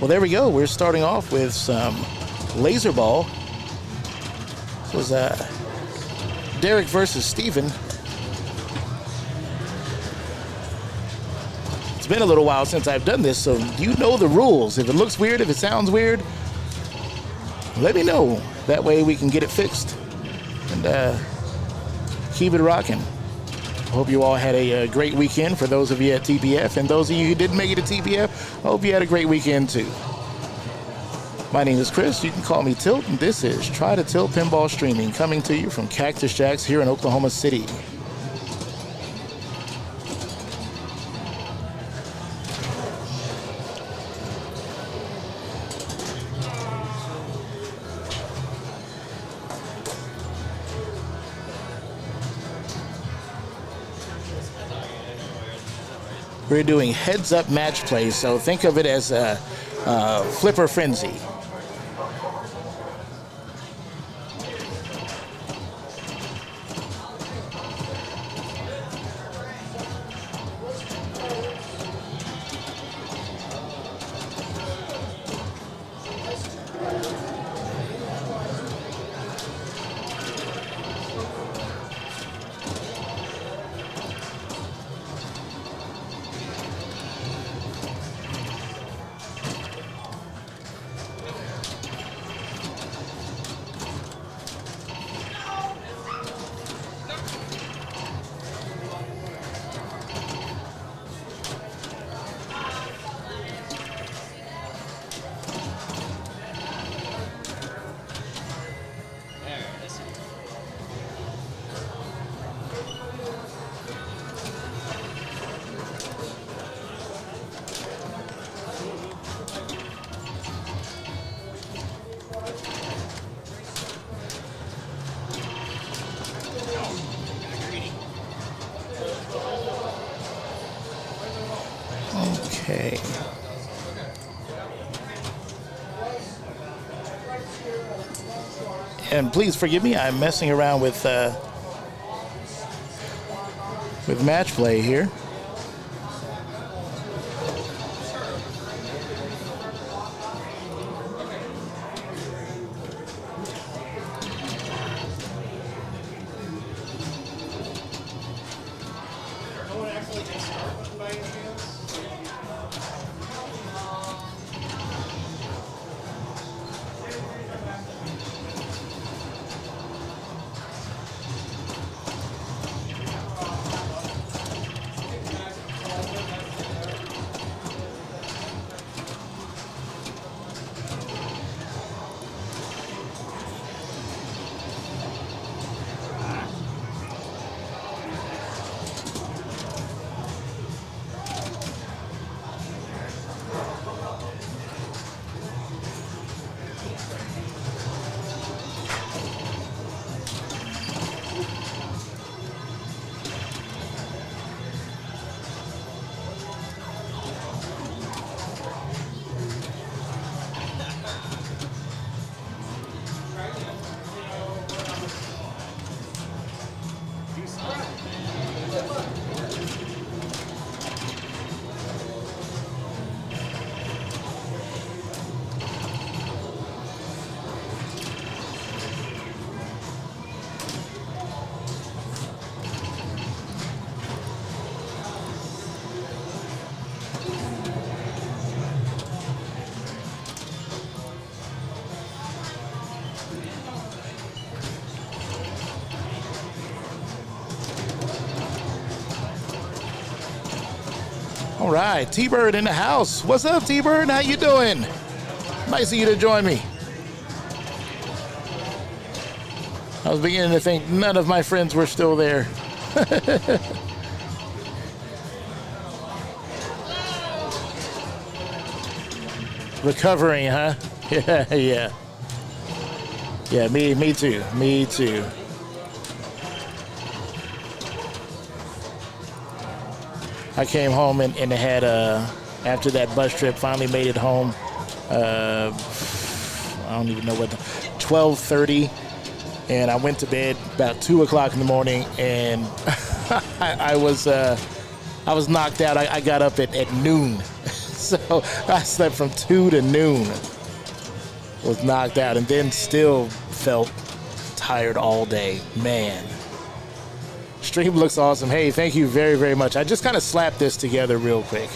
Well, there we go. We're starting off with some laser ball. This was Derek versus Steven. It's been a little while since I've done this, so you know the rules. If it looks weird, if it sounds weird, let me know. That way we can get it fixed and keep it rocking. Hope you all had a great weekend for those of you at TPF, and those of you who didn't make it to TPF, I hope you had a great weekend too. My name is Chris. You can call me Tilt, and this is Try to Tilt Pinball Streaming, coming to you from Cactus Jacks here in Oklahoma City. We're doing heads-up match play, so think of it as a flipper frenzy. Okay. And please forgive me, I'm messing around with match play here. All right, T-Bird in the house. What's up, T-Bird? How you doing? Nice of you to join me. I was beginning to think none of my friends were still there. Recovering, huh? Yeah, yeah. Yeah, me too. Me too. I came home and had, after that bus trip, finally made it home. I don't even know what, 12:30. And I went to bed about 2 o'clock in the morning, and I was knocked out. I got up at noon. So I slept from 2 to noon. Was knocked out and then still felt tired all day. Man. Stream looks awesome. Hey, thank you very, very much. I just kind of slapped this together real quick.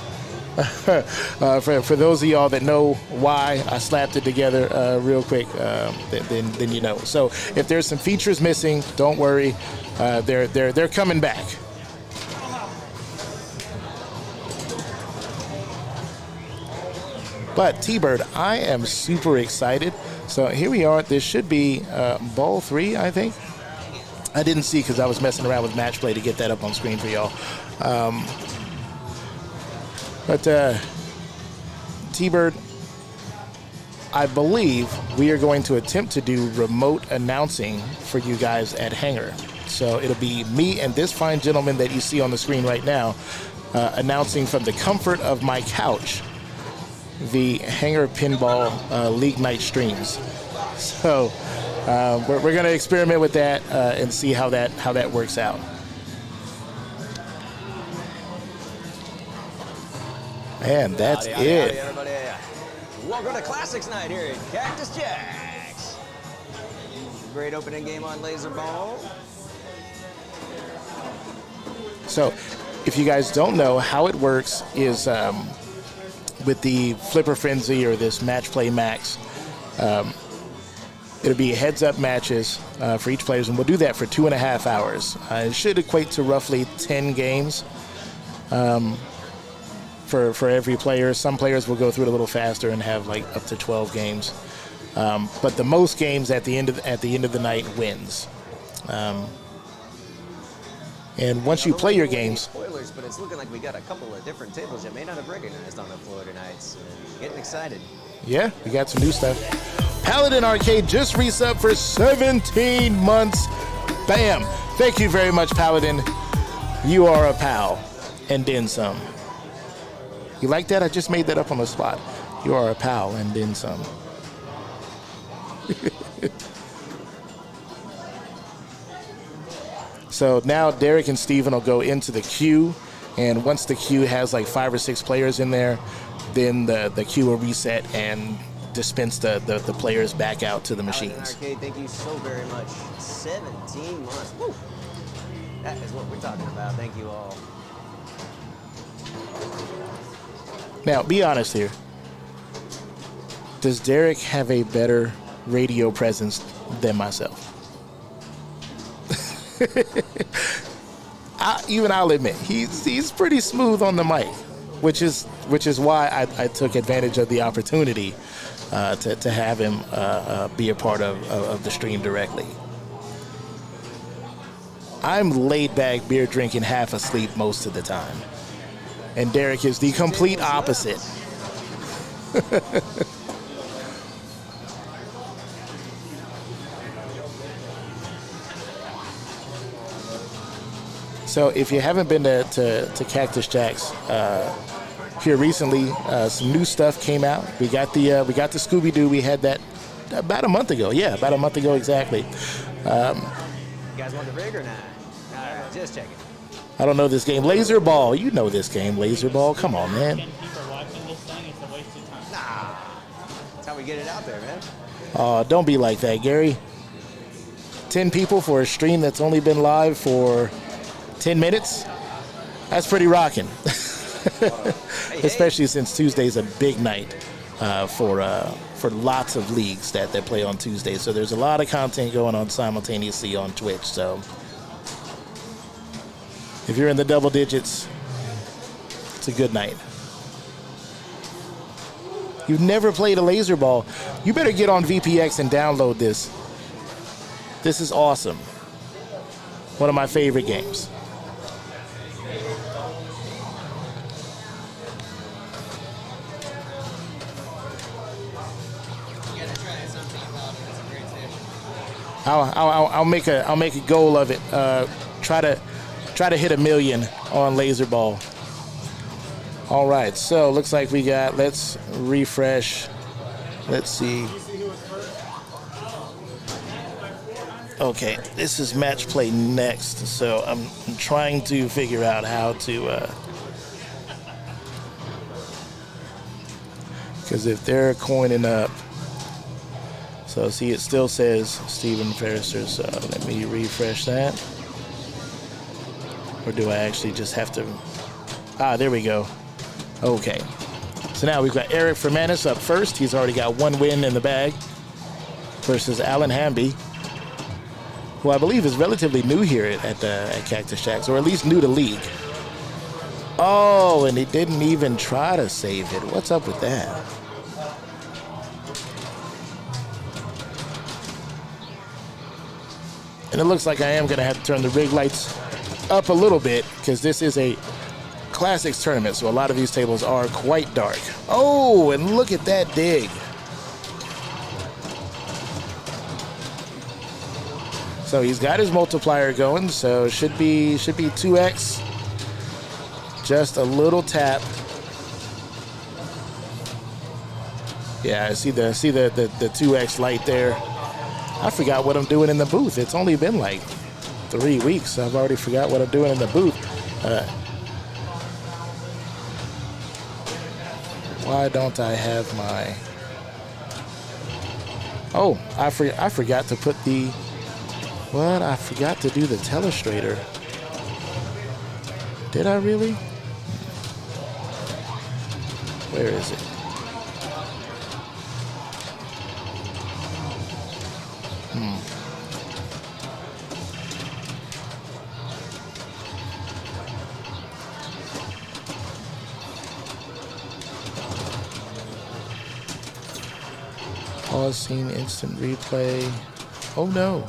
For those of y'all that know why I slapped it together real quick, then you know. So if there's some features missing, don't worry. They're coming back. But T-Bird, I am super excited. So here we are. This should be ball 3, I think. I didn't see because I was messing around with match play to get that up on screen for y'all. But T-Bird, I believe we are going to attempt to do remote announcing for you guys at Hangar. So it'll be me and this fine gentleman that you see on the screen right now announcing from the comfort of my couch the Hangar Pinball League Night streams. So we're going to experiment with that and see how that works out. And that's it. Howdy, everybody. Welcome to Classics Night here at Cactus Jacks. Great opening game on Laser Ball. So, if you guys don't know, how it works is with the Flipper Frenzy or this Match Play Max, it'll be heads-up matches for each player, and we'll do that for 2.5 hours. It should equate to roughly 10 games for every player. Some players will go through it a little faster and have like up to 12 games. But the most games at the end of the night wins. And once you play your games, Spoilers, but it's looking like we got a couple of different tables you may not have recognized on the floor tonight. So getting excited. yeah, we got some new stuff. Paladin Arcade just resubbed for 17 months. Bam! Thank you very much, Paladin. You are a pal, and then some. You like that? I just made that up on the spot. You are a pal, and then some. So now Derek and Steven will go into the queue, and once the queue has like 5 or 6 players in there, then the queue will reset and dispense the players back out to the machines. Arcade, thank you so very much. 17 months. Woo! That is what we're talking about. Thank you all. Now, be honest here. Does Derek have a better radio presence than myself? I'll admit he's pretty smooth on the mic, which is why I took advantage of the opportunity to have him be a part of the stream directly. I'm laid back, beer drinking, half asleep most of the time, and Derek is the complete opposite. So if you haven't been to Cactus Jacks here recently, some new stuff came out. We got the Scooby-Doo. We had that about a month ago. Yeah, about a month ago exactly. You guys want the rig or not? All right, just checking. I don't know this game. Laser Ball. You know this game, Laser Ball. Come on, man. People watching this thing, it's a waste of time. Nah, that's how we get it out there, man. Oh, don't be like that, Gary. 10 people for a stream that's only been live for 10 minutes? That's pretty rocking. Especially since Tuesday's a big night for lots of leagues that play on Tuesday. So there's a lot of content going on simultaneously on Twitch. So if you're in the double digits, it's a good night. You've never played a laser ball. You better get on VPX and download this. This is awesome. One of my favorite games. I'll make a goal of it. Try to hit 1 million on laser ball. All right, so looks like we got. Let's refresh. Let's see. Okay, this is match play next, so I'm trying to figure out how to Because if they're coining up, so see, it still says Stephen Ferrister. So let me refresh that. Or do I actually just have to? Ah, there we go. Okay. So now we've got Eric Fermanis up first. He's already got one win in the bag versus Alan Hamby, who I believe is relatively new here at Cactus Jacks, or at least new to league. Oh, and he didn't even try to save it. What's up with that? And it looks like I am going to have to turn the rig lights up a little bit because this is a Classics tournament, so a lot of these tables are quite dark. Oh, and look at that dig. So he's got his multiplier going, so should be 2x. Just a little tap. Yeah, I see the 2x light there. I forgot what I'm doing in the booth. It's only been like 3 weeks. I've already forgot what I'm doing in the booth. Why don't I have my... Oh, I forgot to put the... What? I forgot to do the telestrator. Did I really? Where is it? Pause scene, instant replay. Oh no.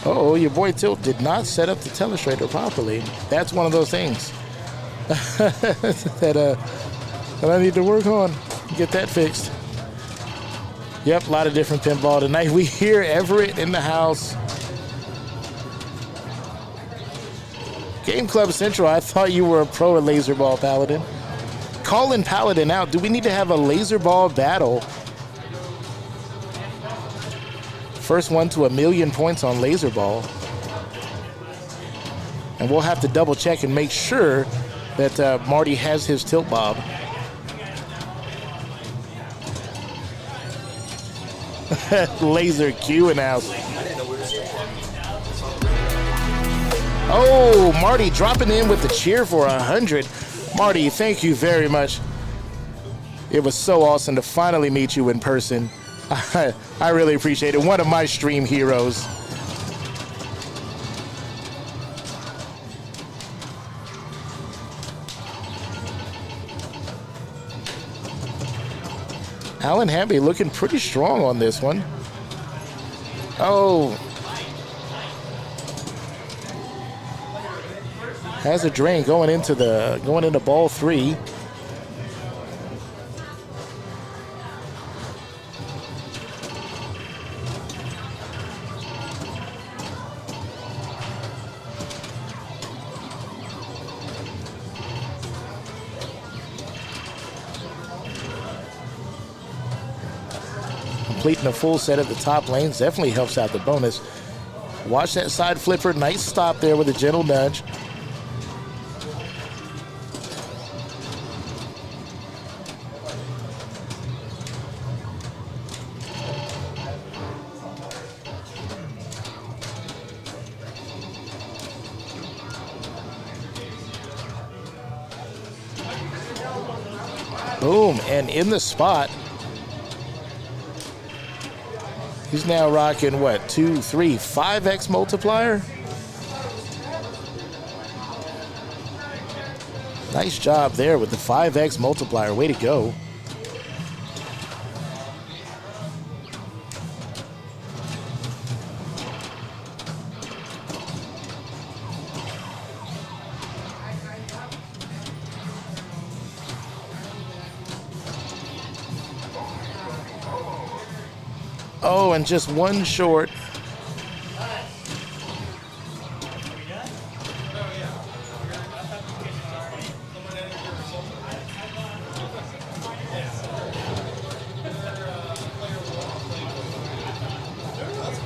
Uh-oh, your boy Tilt did not set up the telestrator properly. That's one of those things that I need to work on. Get that fixed. Yep, a lot of different pinball tonight. We hear Everett in the house. Game Club Central, I thought you were a pro at Laser Ball, Paladin. Calling Paladin out. Do we need to have a Laser Ball battle? First one to 1,000,000 points on Laser Ball. And we'll have to double check and make sure that Marty has his tilt bob. Laser Q in the house. Oh, Marty dropping in with the cheer for 100. Marty, thank you very much. It was so awesome to finally meet you in person. I really appreciate it. One of my stream heroes. Alan Hamby looking pretty strong on this one. Oh. Has a drain going into ball 3. Completing a full set at the top lanes definitely helps out the bonus. Watch that side flipper. Nice stop there with a gentle nudge. Boom, and in the spot. He's now rocking what, 2, 3, 5x multiplier? Nice job there with the 5x multiplier. Way to go. Oh, and just one short.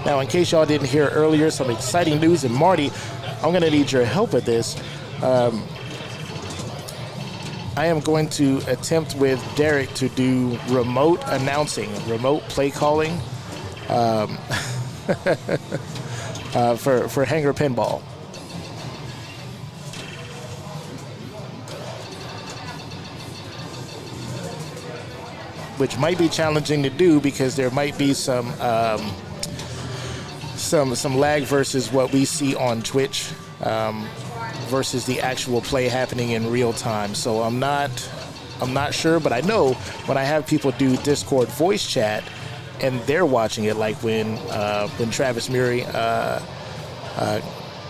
Now, in case y'all didn't hear earlier, some exciting news, and Marty, I'm going to need your help with this. I am going to attempt with Derek to do remote announcing, remote play calling for Hanger Pinball. Which might be challenging to do because there might be some lag versus what we see on Twitch versus the actual play happening in real time. So I'm not sure, but I know when I have people do Discord voice chat and they're watching it, like when Travis Murray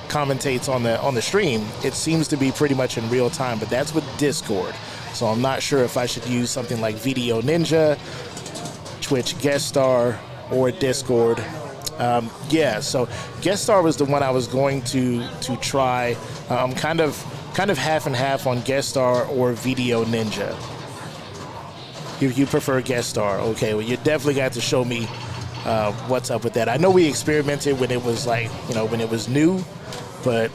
commentates on the stream, it seems to be pretty much in real time, but that's with Discord. So I'm not sure if I should use something like Video Ninja, Twitch Guest Star, or Discord. Yeah, so Guest Star was the one I was going to try. I'm kind of half and half on Guest Star or Video Ninja. You prefer Guest Star? Okay, well, you definitely got to show me what's up with that. I know we experimented when it was when it was new, but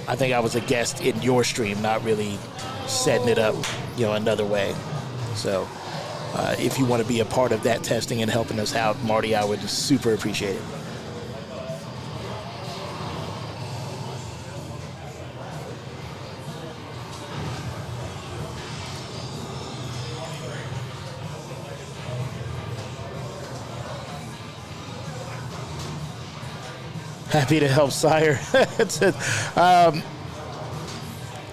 I think I was a guest in your stream, not really setting it up another way. So if you want to be a part of that testing and helping us out, Marty, I would super appreciate it. Happy to help, sire.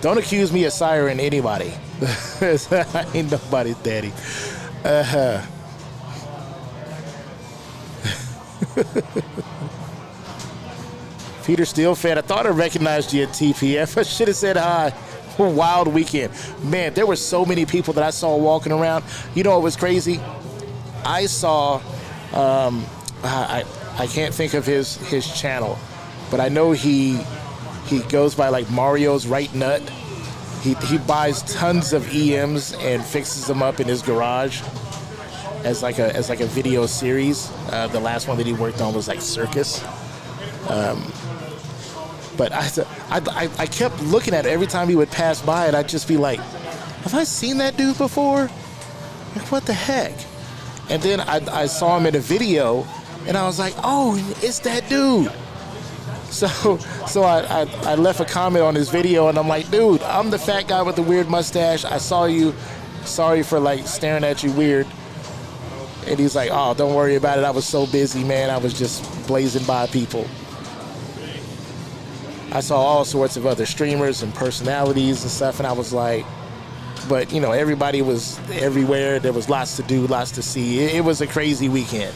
Don't accuse me of siring anybody. I ain't nobody's daddy. Peter Steele fan, I thought I recognized you at TPF. I should have said hi. Wild weekend. Man, there were so many people that I saw walking around. You know what was crazy? I saw, I can't think of his channel, but I know he goes by like Mario's Right Nut. He buys tons of EMs and fixes them up in his garage as like a video series. The last one that he worked on was like Circus. But I kept looking at it every time he would pass by, and I'd just be like, have I seen that dude before? Like, what the heck? And then I saw him in a video, and I was like, oh, it's that dude. So I left a comment on his video, and I'm like, dude, I'm the fat guy with the weird mustache. I saw you. Sorry for like staring at you weird. And he's like, oh, don't worry about it. I was so busy, man. I was just blazing by people. I saw all sorts of other streamers and personalities and stuff, and I was like, but everybody was everywhere. There was lots to do, lots to see. It was a crazy weekend.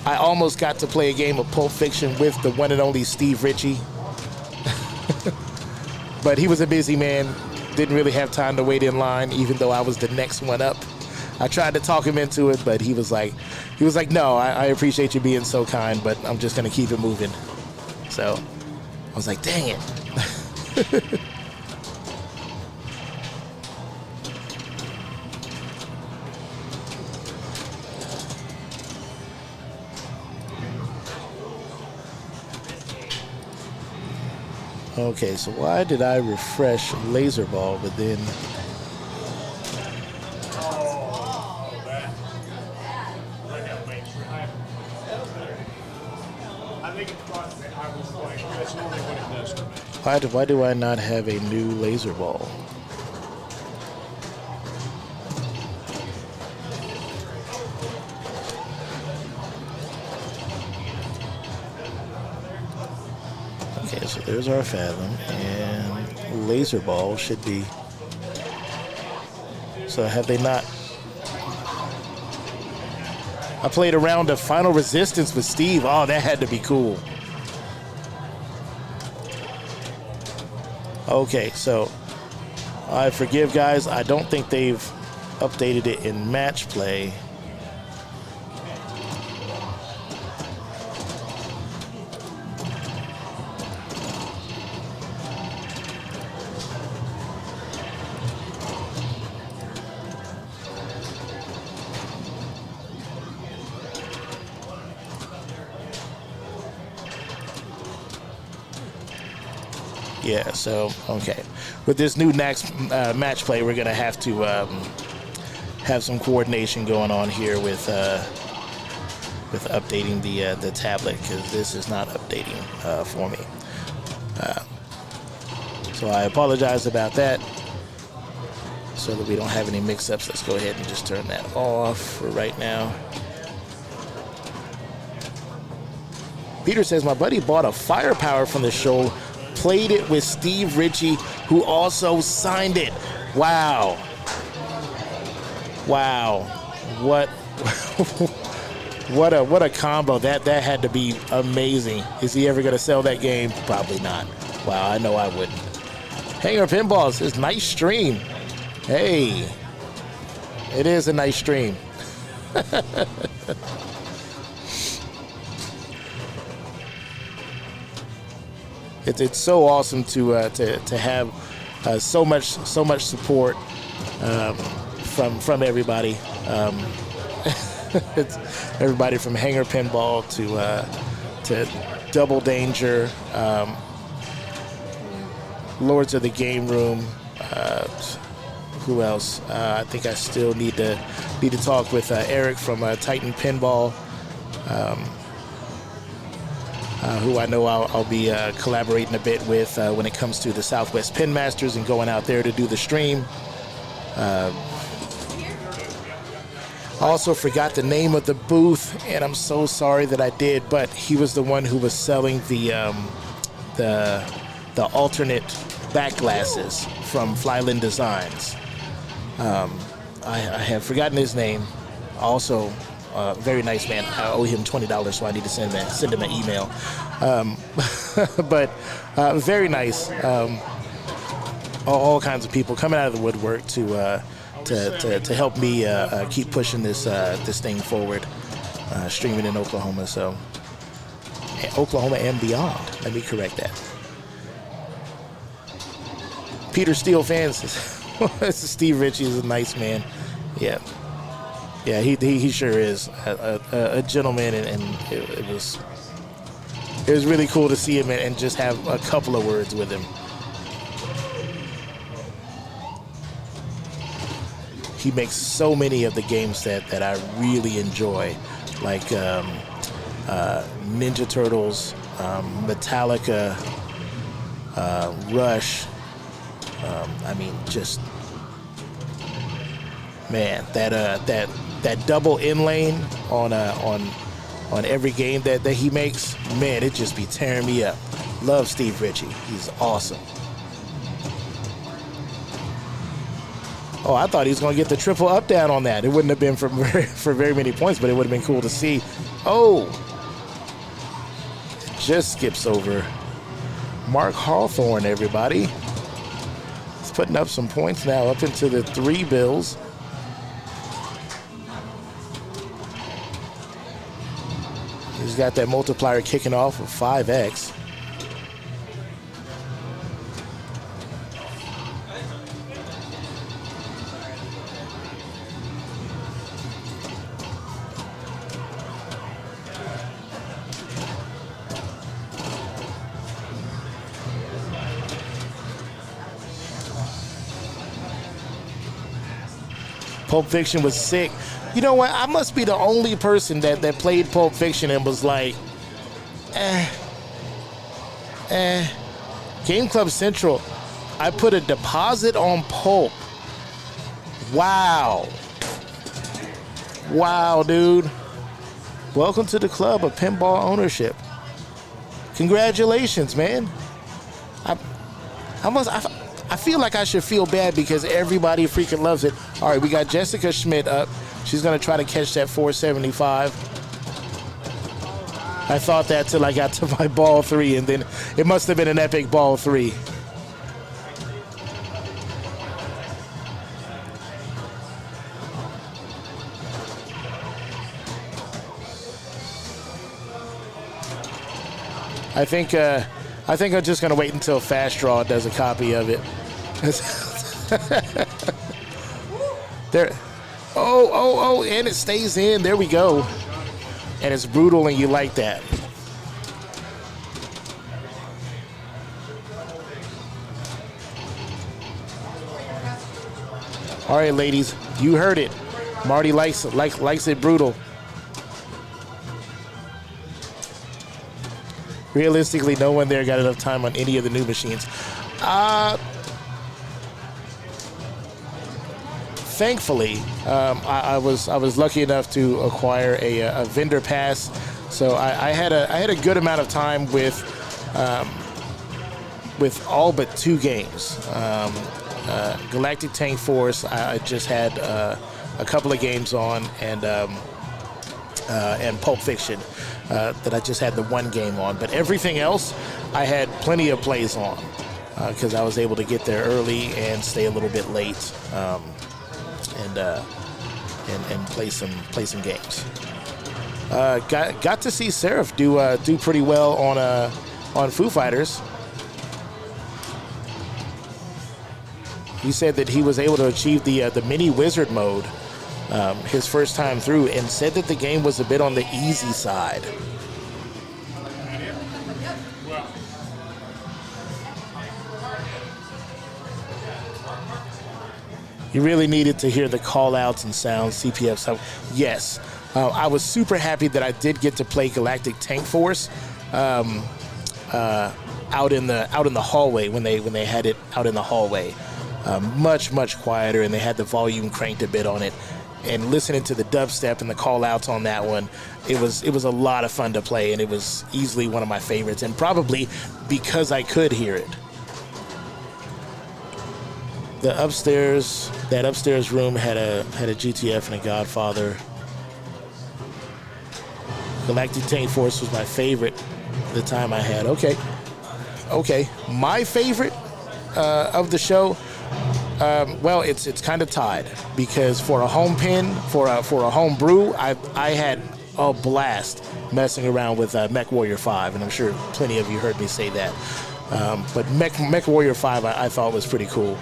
I almost got to play a game of Pulp Fiction with the one and only Steve Ritchie. But he was a busy man. Didn't really have time to wait in line, even though I was the next one up. I tried to talk him into it, but he was like, no, I appreciate you being so kind, but I'm just going to keep it moving. So I was like, dang it. Okay, so why did I refresh Laser Ball, but then... Why do I not have a new laser ball? Okay, so there's our Fathom, and laser ball should be. So have they not? I played a round of Final Resistance with Steve. Oh, that had to be cool. Okay, so I forgive, guys. I don't think they've updated it in match play. Yeah, so, okay. With this new next match play, we're going to have have some coordination going on here with updating the tablet, because this is not updating for me. So I apologize about that. So that we don't have any mix-ups, let's go ahead and just turn that off for right now. Peter says, my buddy bought a Firepower from the show, played it with Steve Ritchie, who also signed it. Wow. Wow. What what a combo. That had to be amazing. Is he ever going to sell that game? Probably not. Wow, I know I wouldn't. Hanger Pinball says, nice stream. Hey, it is a nice stream. It's so awesome to have so much support from everybody. It's everybody from Hanger Pinball to Double Danger, Lords of the Game Room. Who else? I think I still need to talk with Eric from Titan Pinball. Who I know I'll be collaborating a bit with when it comes to the Southwest Pin Masters and going out there to do the stream. I also forgot the name of the booth, and I'm so sorry that I did, but he was the one who was selling the alternate back glasses from Flyland Designs. I have forgotten his name. Also, very nice man. I owe him $20, so I need to send him an email. But very nice. All kinds of people coming out of the woodwork to help me keep pushing this thing forward, streaming in Oklahoma. So Oklahoma and beyond. Let me correct that. Peter Steele fans, Steve Ritchie is a nice man. Yeah. Yeah, he sure is a gentleman, and it was really cool to see him and just have a couple of words with him. He makes so many of the games that I really enjoy, like Ninja Turtles, Metallica, Rush. I mean, just man, that double in lane on every game that he makes, man, it just be tearing me up. Love Steve Ritchie. He's awesome. Oh, I thought he was going to get the triple up down on that. It wouldn't have been for very many points, but it would have been cool to see. Oh, just skips over Mark Hawthorne, everybody. He's putting up some points now, up into the 3 bills. He's got that multiplier kicking off with 5x. Pulp Fiction was sick. You know what? I must be the only person that played Pulp Fiction and was like, Game Club Central, I put a deposit on Pulp. Wow. Wow, dude. Welcome to the club of pinball ownership. Congratulations, man. I feel like I should feel bad because everybody freaking loves it. All right, we got Jessica Schmidt up. She's going to try to catch that 475. I thought that till I got to my ball 3, and then it must have been an epic ball 3. I think I'm just gonna wait until Fast Draw does a copy of it. There. Oh, and it stays in. There we go. And it's brutal, and you like that. All right, ladies, you heard it. Marty likes it brutal. Realistically, no one there got enough time on any of the new machines. Thankfully, I was lucky enough to acquire a vendor pass, so I had a good amount of time with all but 2 games. Galactic Tank Force, I just had a couple of games on, and Pulp Fiction that I just had the 1 game on. But everything else, I had plenty of plays on because I was able to get there early and stay a little bit late. And play some games. Got to see Seraph do pretty well on Foo Fighters. He said that he was able to achieve the mini wizard mode his first time through, and said that the game was a bit on the easy side. You really needed to hear the call-outs and sounds, CPF stuff. Yes, I was super happy that I did get to play Galactic Tank Force out in the hallway when they had it out in the hallway. Much quieter, and they had the volume cranked a bit on it. And listening to the dubstep and the call-outs on that one, it was a lot of fun to play, and it was easily one of my favorites, and probably because I could hear it. That upstairs room had a GTF and a Godfather. Galactic Tank Force was my favorite the time I had. Okay. My favorite of the show, well, it's kind of tied, because for a home pin, for a home brew, I had a blast messing around with Mech Warrior 5, and I'm sure plenty of you heard me say that. But Mech Warrior 5 I thought was pretty cool.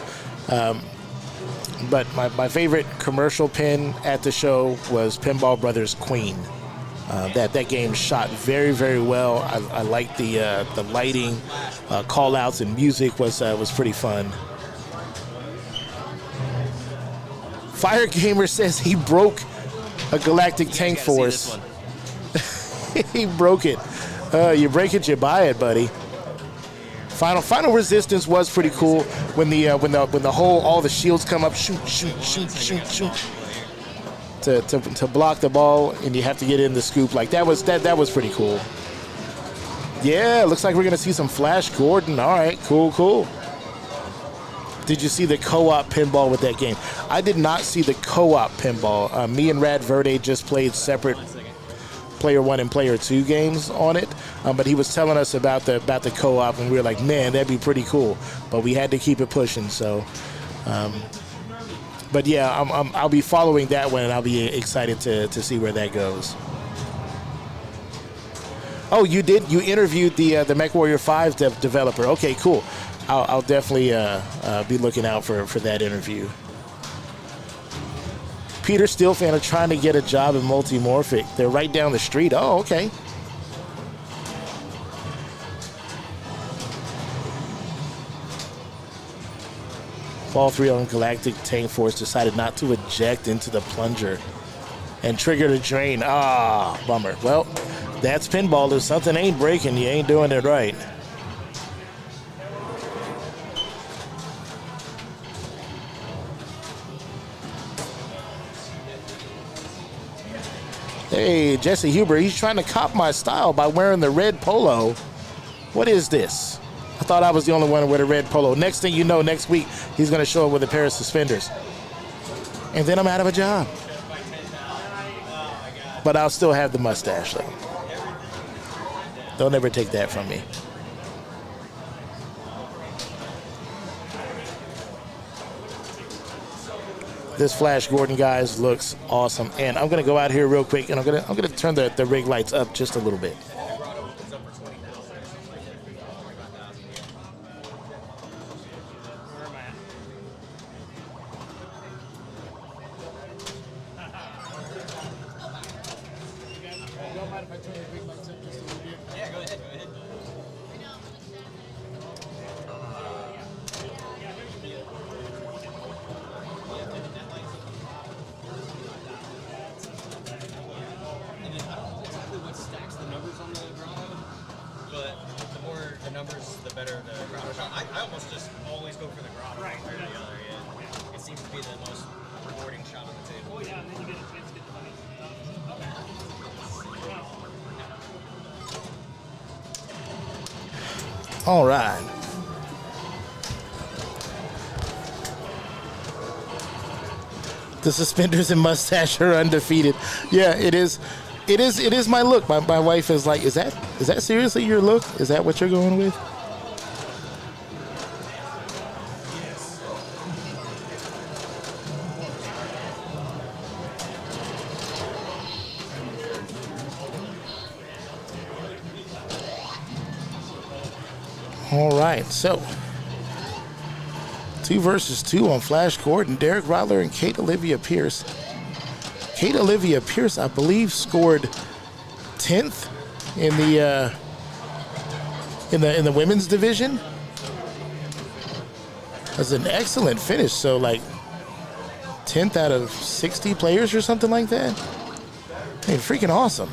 But my favorite commercial pin at the show was Pinball Brothers Queen. That game shot very, very well. I liked the lighting, call-outs, and music was pretty fun. Fire Gamer says he broke a Galactic Tank Force. He broke it. You break it, you buy it, buddy. Final Resistance was pretty cool when all the shields come up, shoot to block the ball, and you have to get in the scoop. Like that was pretty cool. Yeah, looks like we're gonna see some Flash Gordon. All right, cool. Did you see the co-op pinball with that game? I did not see the co-op pinball. Me and Rad Verde just played separate Player 1 and Player 2 games on it, but he was telling us about the co-op, and we were like, man, that'd be pretty cool. But we had to keep it pushing. So, but yeah, I'll be following that one, and I'll be excited to see where that goes. Oh, you interviewed the Mech Warrior 5 developer. Okay, cool. I'll definitely be looking out for that interview. Peter Steelfan are trying to get a job in Multimorphic. They're right down the street. Oh, okay. Ball 3 on Galactic Tank Force decided not to eject into the plunger and triggered a drain. Ah, bummer. Well, that's pinball. If something ain't breaking, you ain't doing it right. Hey, Jesse Huber, he's trying to cop my style by wearing the red polo. What is this? I thought I was the only one with a red polo. Next thing you know, next week, he's going to show up with a pair of suspenders. And then I'm out of a job. But I'll still have the mustache, though. They'll never take that from me. This Flash Gordon, guys, looks awesome. And I'm going to go out here real quick, and I'm going to turn the rig lights up just a little bit. All right. The suspenders and mustache are undefeated. Yeah, it is. It is my look. My wife is like, is that seriously your look? Is that what you're going with? All right, so 2 versus 2 on Flash Gordon, Derek Rodler and Kate Olivia Pierce. Kate Olivia Pierce, I believe, scored 10th in the women's division. That's an excellent finish. So like 10th out of 60 players or something like that. I mean, freaking awesome.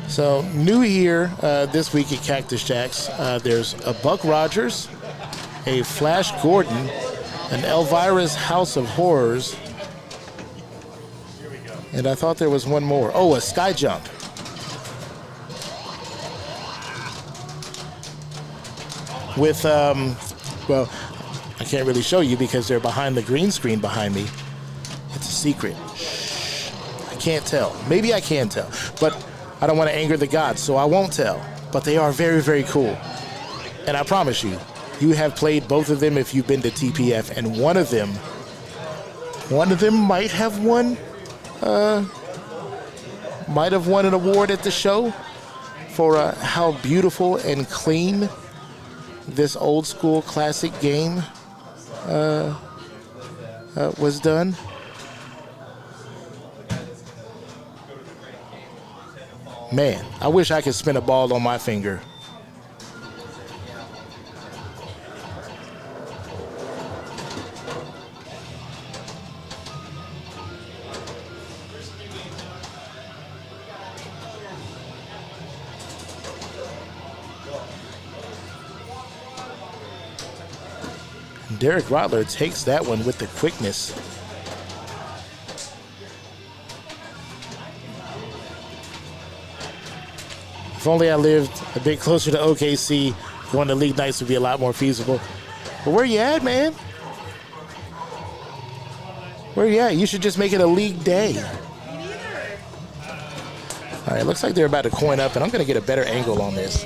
So new here this week at Cactus Jacks, there's a Buck Rogers, a Flash Gordon, an Elvira's House of Horrors, and I thought there was one more. Oh, a Sky Jump. With, well, I can't really show you because they're behind the green screen behind me. It's a secret. I can't tell. Maybe I can tell, but I don't want to anger the gods, so I won't tell. But they are very, very cool. And I promise you, you have played both of them if you've been to TPF, and one of them might have won an award at the show for how beautiful and clean this old school classic game was done. Man, I wish I could spin a ball on my finger. Derek Rodler takes that one with the quickness. If only I lived a bit closer to OKC, going to league nights would be a lot more feasible. But where you at, man? Where you at? You should just make it a league day. All right, looks like they're about to coin up, and I'm going to get a better angle on this.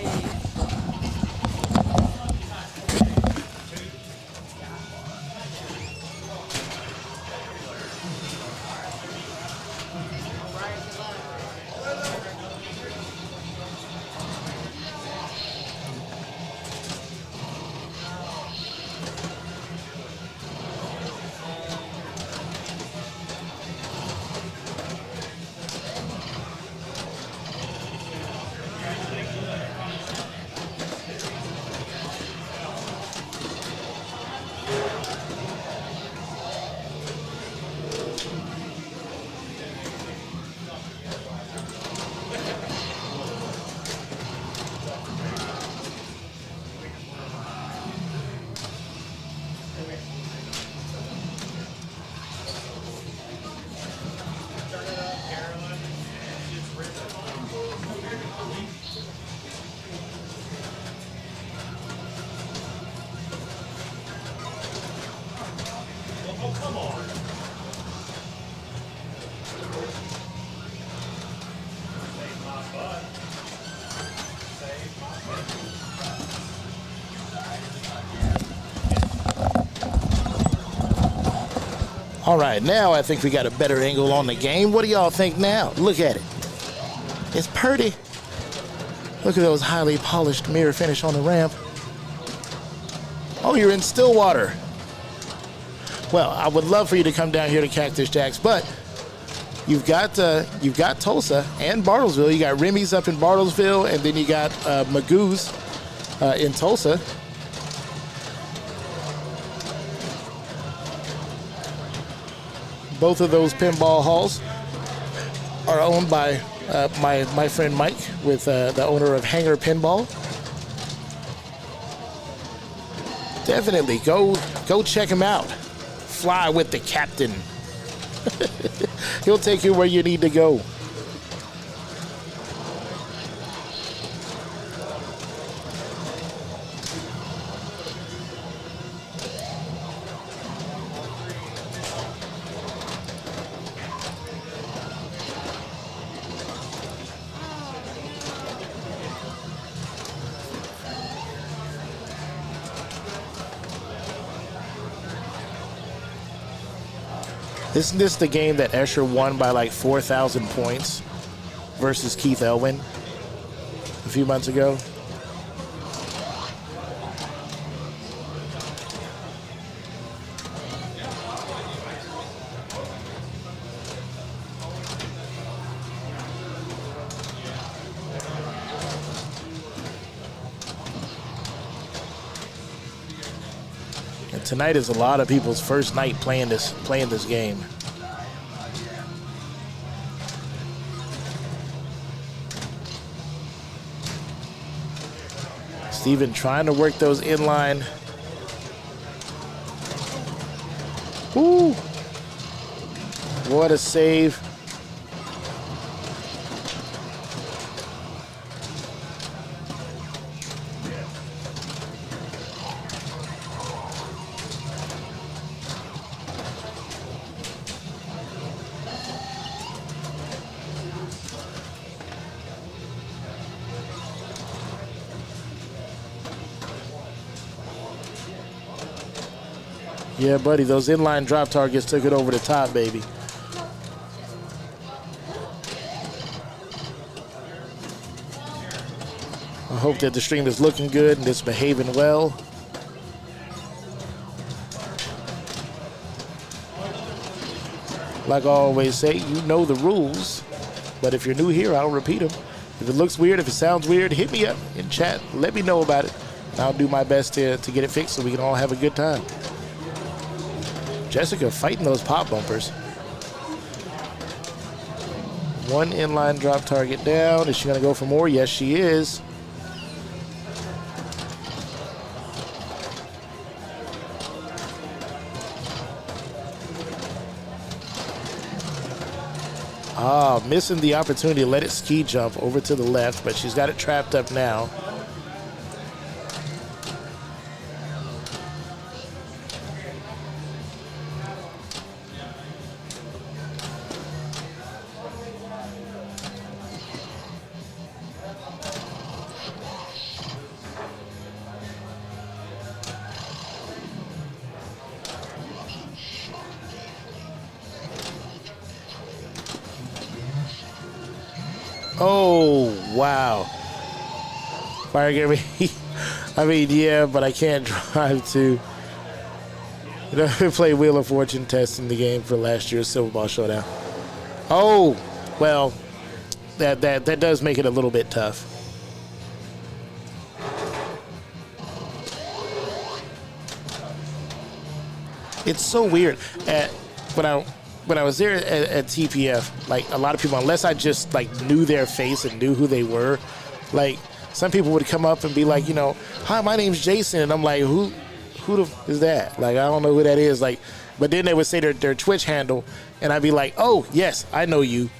All right, now I think we got a better angle on the game. What do y'all think now? Look at it. It's pretty. Look at those highly polished mirror finish on the ramp. Oh, you're in Stillwater. Well, I would love for you to come down here to Cactus Jacks, but you've got Tulsa and Bartlesville. You got Remy's up in Bartlesville, and then you got Magoo's in Tulsa. Both of those pinball halls are owned by my friend Mike, with the owner of Hangar Pinball. Definitely go check him out. Fly with the captain. He'll take you where you need to go. Isn't this the game that Escher won by like 4,000 points versus Keith Elwin a few months ago? And tonight is a lot of people's first night playing this game. Steven trying to work those inline. Woo! What a save. Yeah, buddy, those inline drop targets took it over the top, baby. I hope that the stream is looking good and it's behaving well. Like I always say, you know the rules, but if you're new here, I'll repeat them. If it looks weird, if it sounds weird, hit me up in chat. Let me know about it. And I'll do my best to get it fixed so we can all have a good time. Jessica fighting those pop bumpers. One inline drop target down. Is she going to go for more? Yes, she is. Missing the opportunity to let it ski jump over to the left, but she's got it trapped up now. Oh, wow. Fire Gary. I mean, yeah, but I can't drive to play Wheel of Fortune testing the game for last year's Silver Ball Showdown. Oh, well, that does make it a little bit tough. It's so weird. When I was there at TPF, like a lot of people, unless I just like knew their face and knew who they were, like some people would come up and be like, you know, hi, my name's Jason, and I'm like, who the is that? Like, I don't know who that is. Like, but then they would say their Twitch handle, and I'd be like, oh yes, I know you.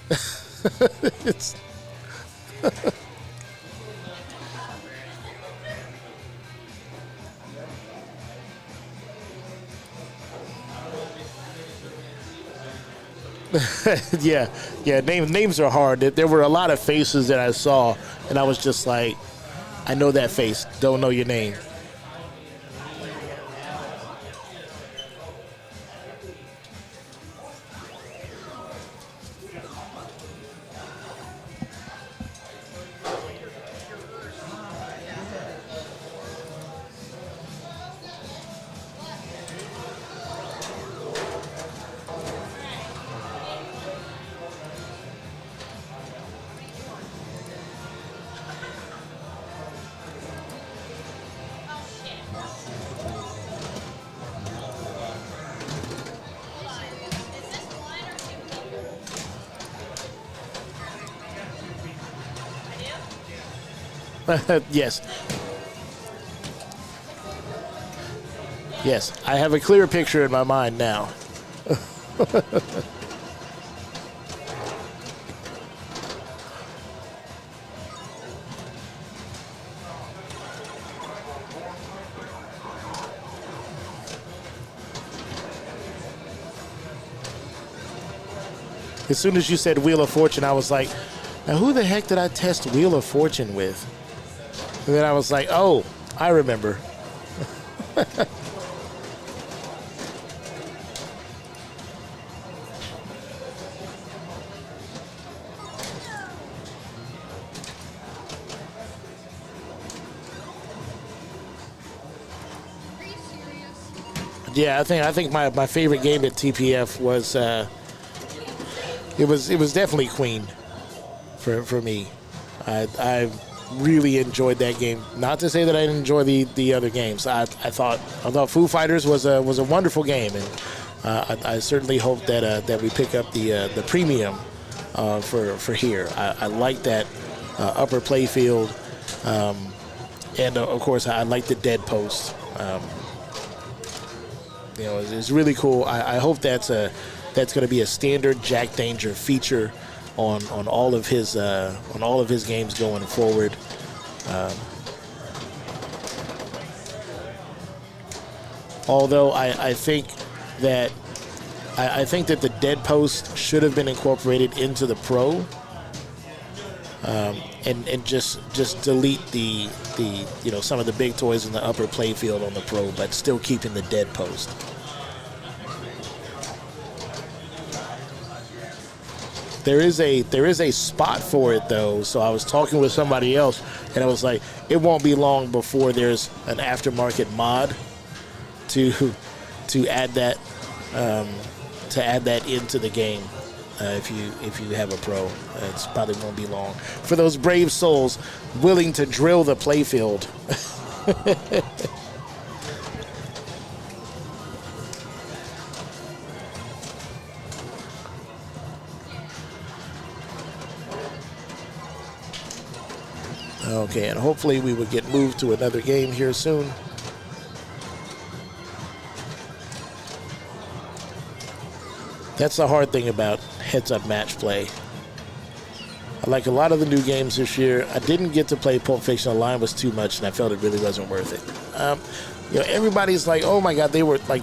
It's yeah. Names are hard. There were a lot of faces that I saw, and I was just like, I know that face. Don't know your name. Yes. Yes, I have a clear picture in my mind now. As soon as you said Wheel of Fortune, I was like, now who the heck did I test Wheel of Fortune with? And then I was like, oh, I remember. Yeah, I think my favorite game at TPF was it was definitely Queen for me. I really enjoyed that game. Not to say that I didn't enjoy the other games. I thought Foo Fighters was a wonderful game, and I certainly hope that we pick up the premium for here. I like that upper play field, and of course I like the dead post. It's really cool. I hope that's going to be a standard Jack Danger feature on all of his games going forward. Although I think that the dead post should have been incorporated into the pro, and just delete the some of the big toys in the upper play field on the pro, but still keeping the dead post. There is a spot for it though, so I was talking with somebody else, and I was like, it won't be long before there's an aftermarket mod to add that into the game. If you have a pro, it's probably won't be long for those brave souls willing to drill the playfield. Okay, and hopefully we would get moved to another game here soon. That's the hard thing about heads-up match play. Like a lot of the new games this year, I didn't get to play Pulp Fiction. The line was too much, and I felt it really wasn't worth it. Everybody's like, oh my God, they were like,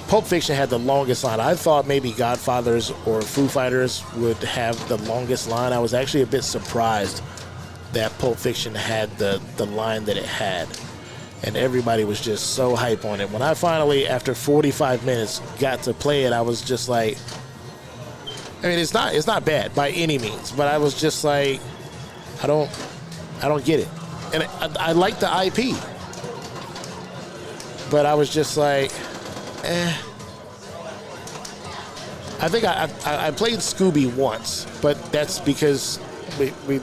Pulp Fiction had the longest line. I thought maybe Godfathers or Foo Fighters would have the longest line. I was actually a bit surprised that Pulp Fiction had the line that it had. And everybody was just so hype on it. When I finally, after 45 minutes, got to play it, I was just like, I mean, it's not bad by any means, but I was just like, I don't get it. And I like the IP, but I was just like, I think I played Scooby once, but that's because we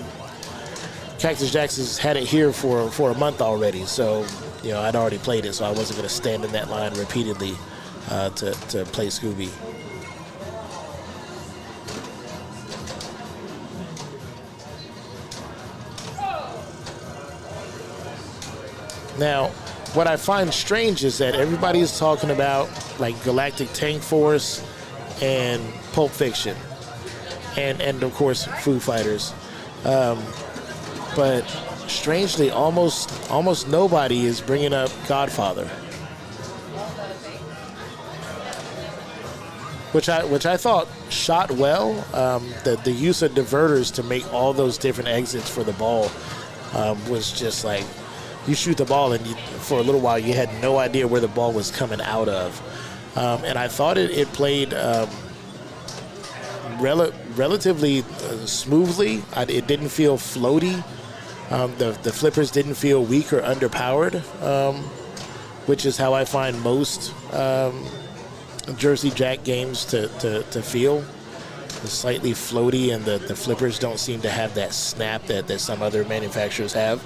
Cactus Jackson's had it here for a month already, so I'd already played it, so I wasn't going to stand in that line repeatedly to play Scooby. Now, what I find strange is that everybody's talking about like Galactic Tank Force and Pulp Fiction, and of course Foo Fighters, but strangely, almost nobody is bringing up Godfather, which I thought shot well. The use of diverters to make all those different exits for the ball was just like, you shoot the ball and for a little while you had no idea where the ball was coming out of, and I thought it played relatively smoothly. It didn't feel floaty. The flippers didn't feel weak or underpowered, which is how I find most Jersey Jack games to feel. It's slightly floaty, and the flippers don't seem to have that snap that some other manufacturers have.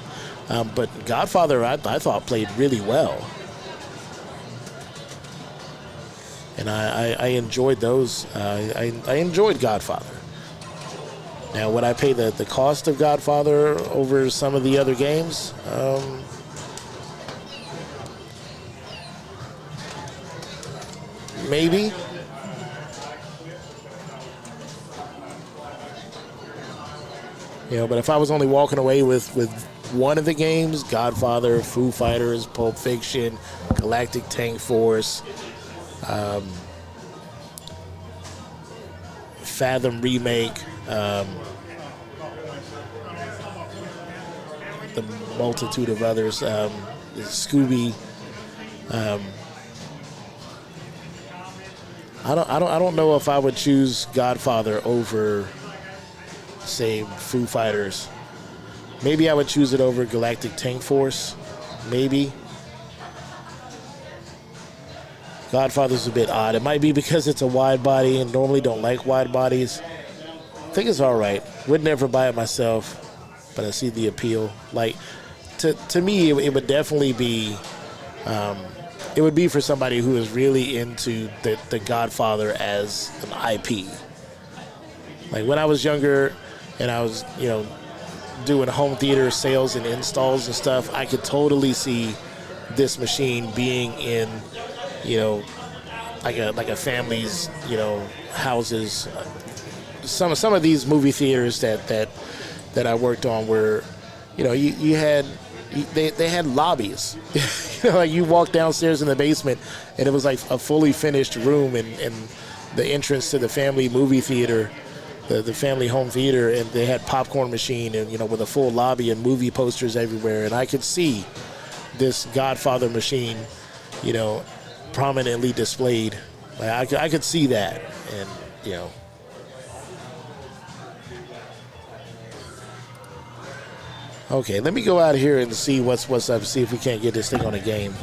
But Godfather, I thought, played really well. And I enjoyed those. I enjoyed Godfather. Now, would I pay the cost of Godfather over some of the other games? Maybe. But if I was only walking away with one of the games, Godfather, Foo Fighters, Pulp Fiction, Galactic Tank Force, Fathom Remake, the multitude of others, Scooby. I don't know if I would choose Godfather over, say, Foo Fighters. Maybe I would choose it over Galactic Tank Force. Maybe. Godfather's a bit odd. It might be because it's a wide body and normally don't like wide bodies. I think it's all right. Would never buy it myself, but I see the appeal. Like, to me, it would definitely be, it would be for somebody who is really into the Godfather as an IP. Like when I was younger and I was, doing home theater sales and installs and stuff, I could totally see this machine being in, like a family's, houses. Some of these movie theaters that I worked on were, you had they had lobbies. Like you walk downstairs in the basement and it was like a fully finished room and the entrance to the family movie theater. The family home theater, and they had popcorn machine and with a full lobby and movie posters everywhere, and I could see this Godfather machine prominently displayed. Like I could see that, and okay, let me go out here and see what's up, see if we can't get this thing on a game.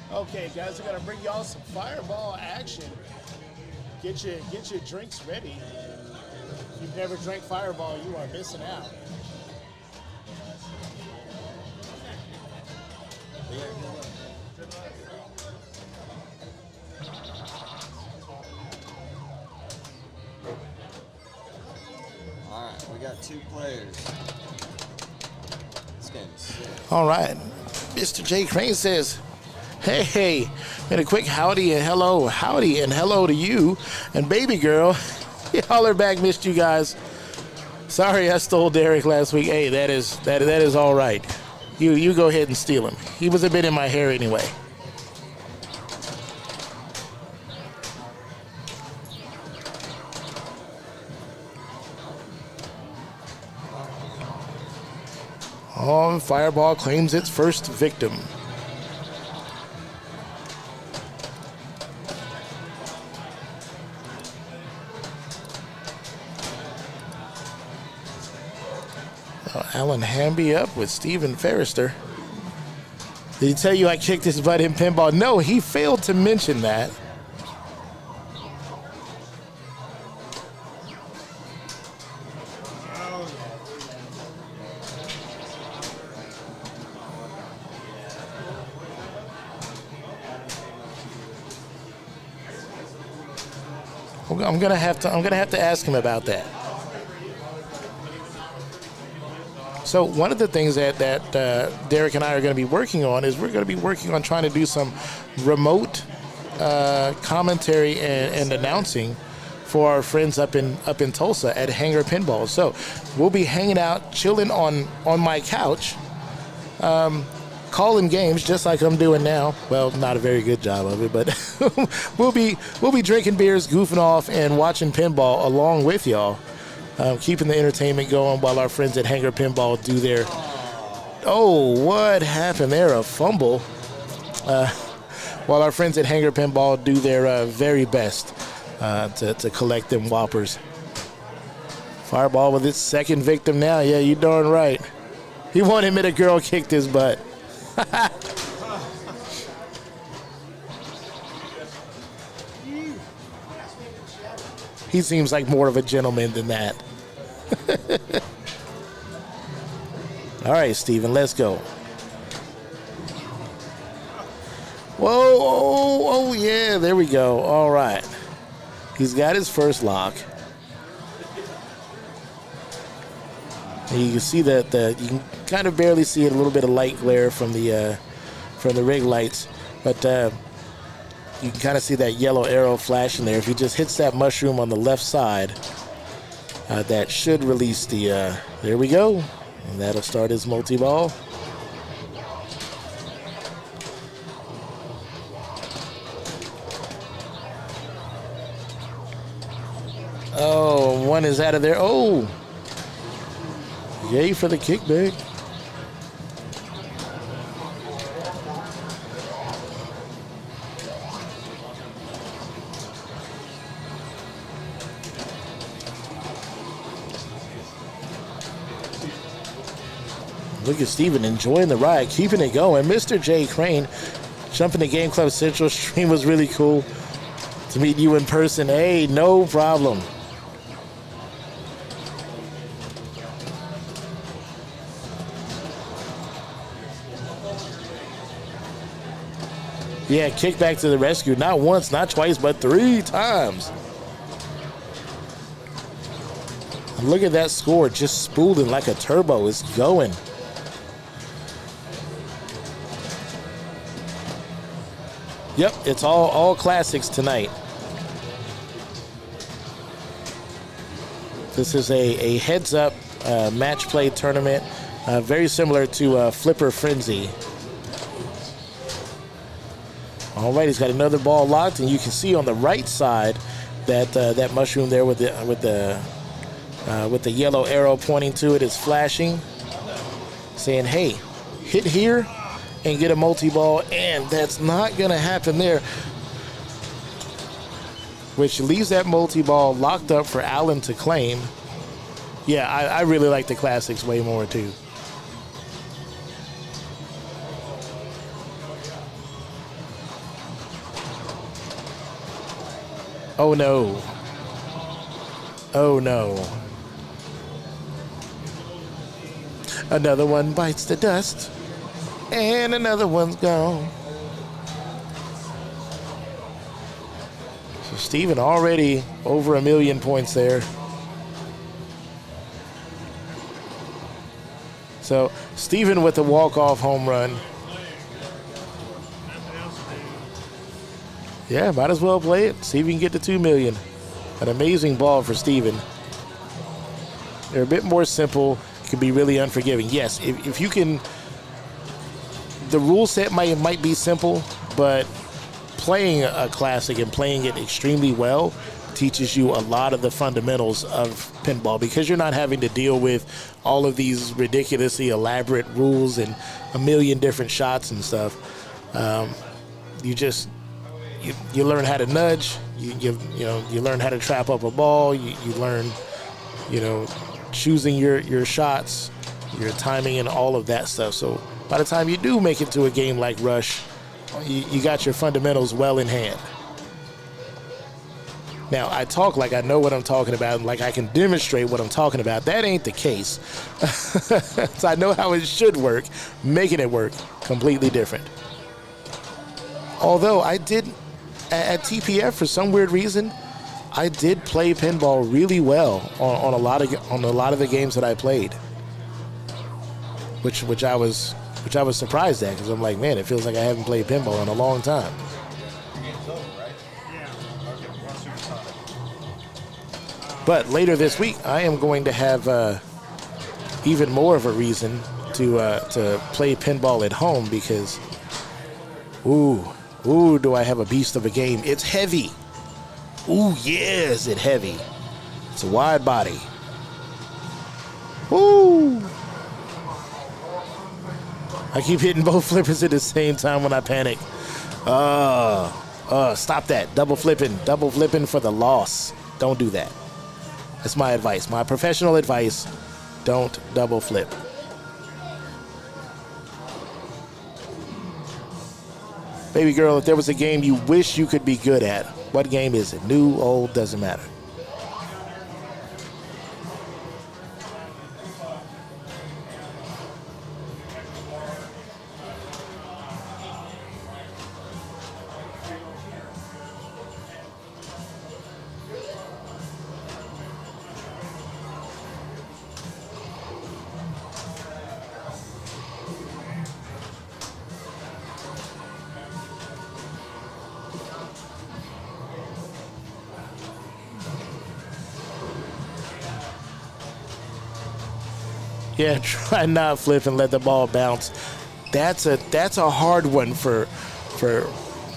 Okay, guys, we're gonna bring y'all some Fireball action. Get your drinks ready. If you've never drank Fireball, you are missing out. All right, we got 2 players. This game is sick. All right, Mr. J. Crane says, hey, and a quick howdy and hello to you and baby girl. Y'all are back, missed you guys. Sorry I stole Derek last week. Hey, that is all right. You go ahead and steal him. He was a bit in my hair anyway. Oh, Fireball claims its first victim. Alan Hamby up with Steven Ferrister. Did he tell you I kicked his butt in pinball? No, he failed to mention that. I'm gonna have to ask him about that. So one of the things that Derek and I are going to be working on is we're going to be working on trying to do some remote commentary and announcing for our friends up in Tulsa at Hangar Pinball. So we'll be hanging out, chilling on my couch, calling games just like I'm doing now. Well, not a very good job of it, but we'll be drinking beers, goofing off, and watching pinball along with y'all, keeping the entertainment going while our friends at Hangar Pinball do their. Oh, what happened there? A fumble. While our friends at Hangar Pinball do their very best to collect them whoppers. Fireball with its second victim now. Yeah, you darn right. He won't admit a girl kicked his butt. He seems like more of a gentleman than that. All right, Steven, let's go. Whoa, oh, yeah, there we go. All right. He's got his first lock. And you can see that you can kind of barely see it, a little bit of light glare from the rig lights, but you can kind of see that yellow arrow flashing there. If he just hits that mushroom on the left side, that should release the, there we go. And that'll start his multi-ball. Oh, one is out of there. Oh! Yay for the kickback. Look at Steven enjoying the ride, keeping it going. Mr. J. Crane jumping to Game Club Central stream was really cool. To meet you in person, hey, no problem. Yeah, kickback to the rescue. Not once, not twice, but 3 times. Look at that score, just spooling like a turbo. It's going. Yep, it's all classics tonight. This is a heads-up match play tournament, very similar to Flipper Frenzy. All right, he's got another ball locked, and you can see on the right side that that mushroom there with the yellow arrow pointing to it is flashing, saying, "Hey, hit here and get a multi-ball," and that's not going to happen there, which leaves that multi-ball locked up for Allen to claim. Yeah, I really like the classics way more too. Oh no. Oh no. Another one bites the dust. And another one's gone. So Steven already over 1 million points there. So Steven with a walk-off home run. Yeah, might as well play it. See if we can get to 2 million. An amazing ball for Steven. They're a bit more simple. Can be really unforgiving. Yes, if you can. The rule set might be simple, but playing a classic and playing it extremely well teaches you a lot of the fundamentals of pinball, because you're not having to deal with all of these ridiculously elaborate rules and a million different shots and stuff. You learn how to nudge. You learn how to trap up a ball. You learn, choosing your shots, your timing, and all of that stuff. So by the time you do make it to a game like Rush, you got your fundamentals well in hand. Now, I talk like I know what I'm talking about, and like I can demonstrate what I'm talking about. That ain't the case. So I know how it should work. Making it work, completely different. Although I did, at TPF, for some weird reason, I did play pinball really well on a lot of the games that I played, which I was surprised at, because I'm like, man, it feels like I haven't played pinball in a long time. But later this week, I am going to have even more of a reason to play pinball at home because, ooh, do I have a beast of a game? It's heavy. Ooh, yeah, is it heavy? It's a wide body. Woo! I keep hitting both flippers at the same time when I panic. Stop that. Double flipping for the loss. Don't do that. That's my advice. My professional advice. Don't double flip. Baby girl, if there was a game you wish you could be good at, what game is it? New, old, doesn't matter. Yeah, try not flip and let the ball bounce. That's a hard one for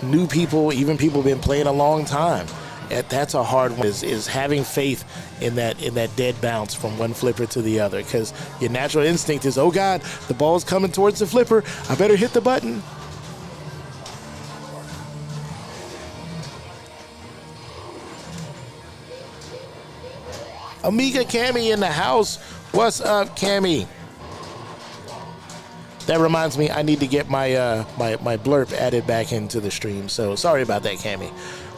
new people, even people who've been playing a long time. That's a hard one. Is having faith in that dead bounce from one flipper to the other, because your natural instinct is, oh God, the ball's coming towards the flipper. I better hit the button. Amiga Cammy in the house. What's up, Cammy? That reminds me, I need to get my my blurb added back into the stream. So sorry about that, Cammy.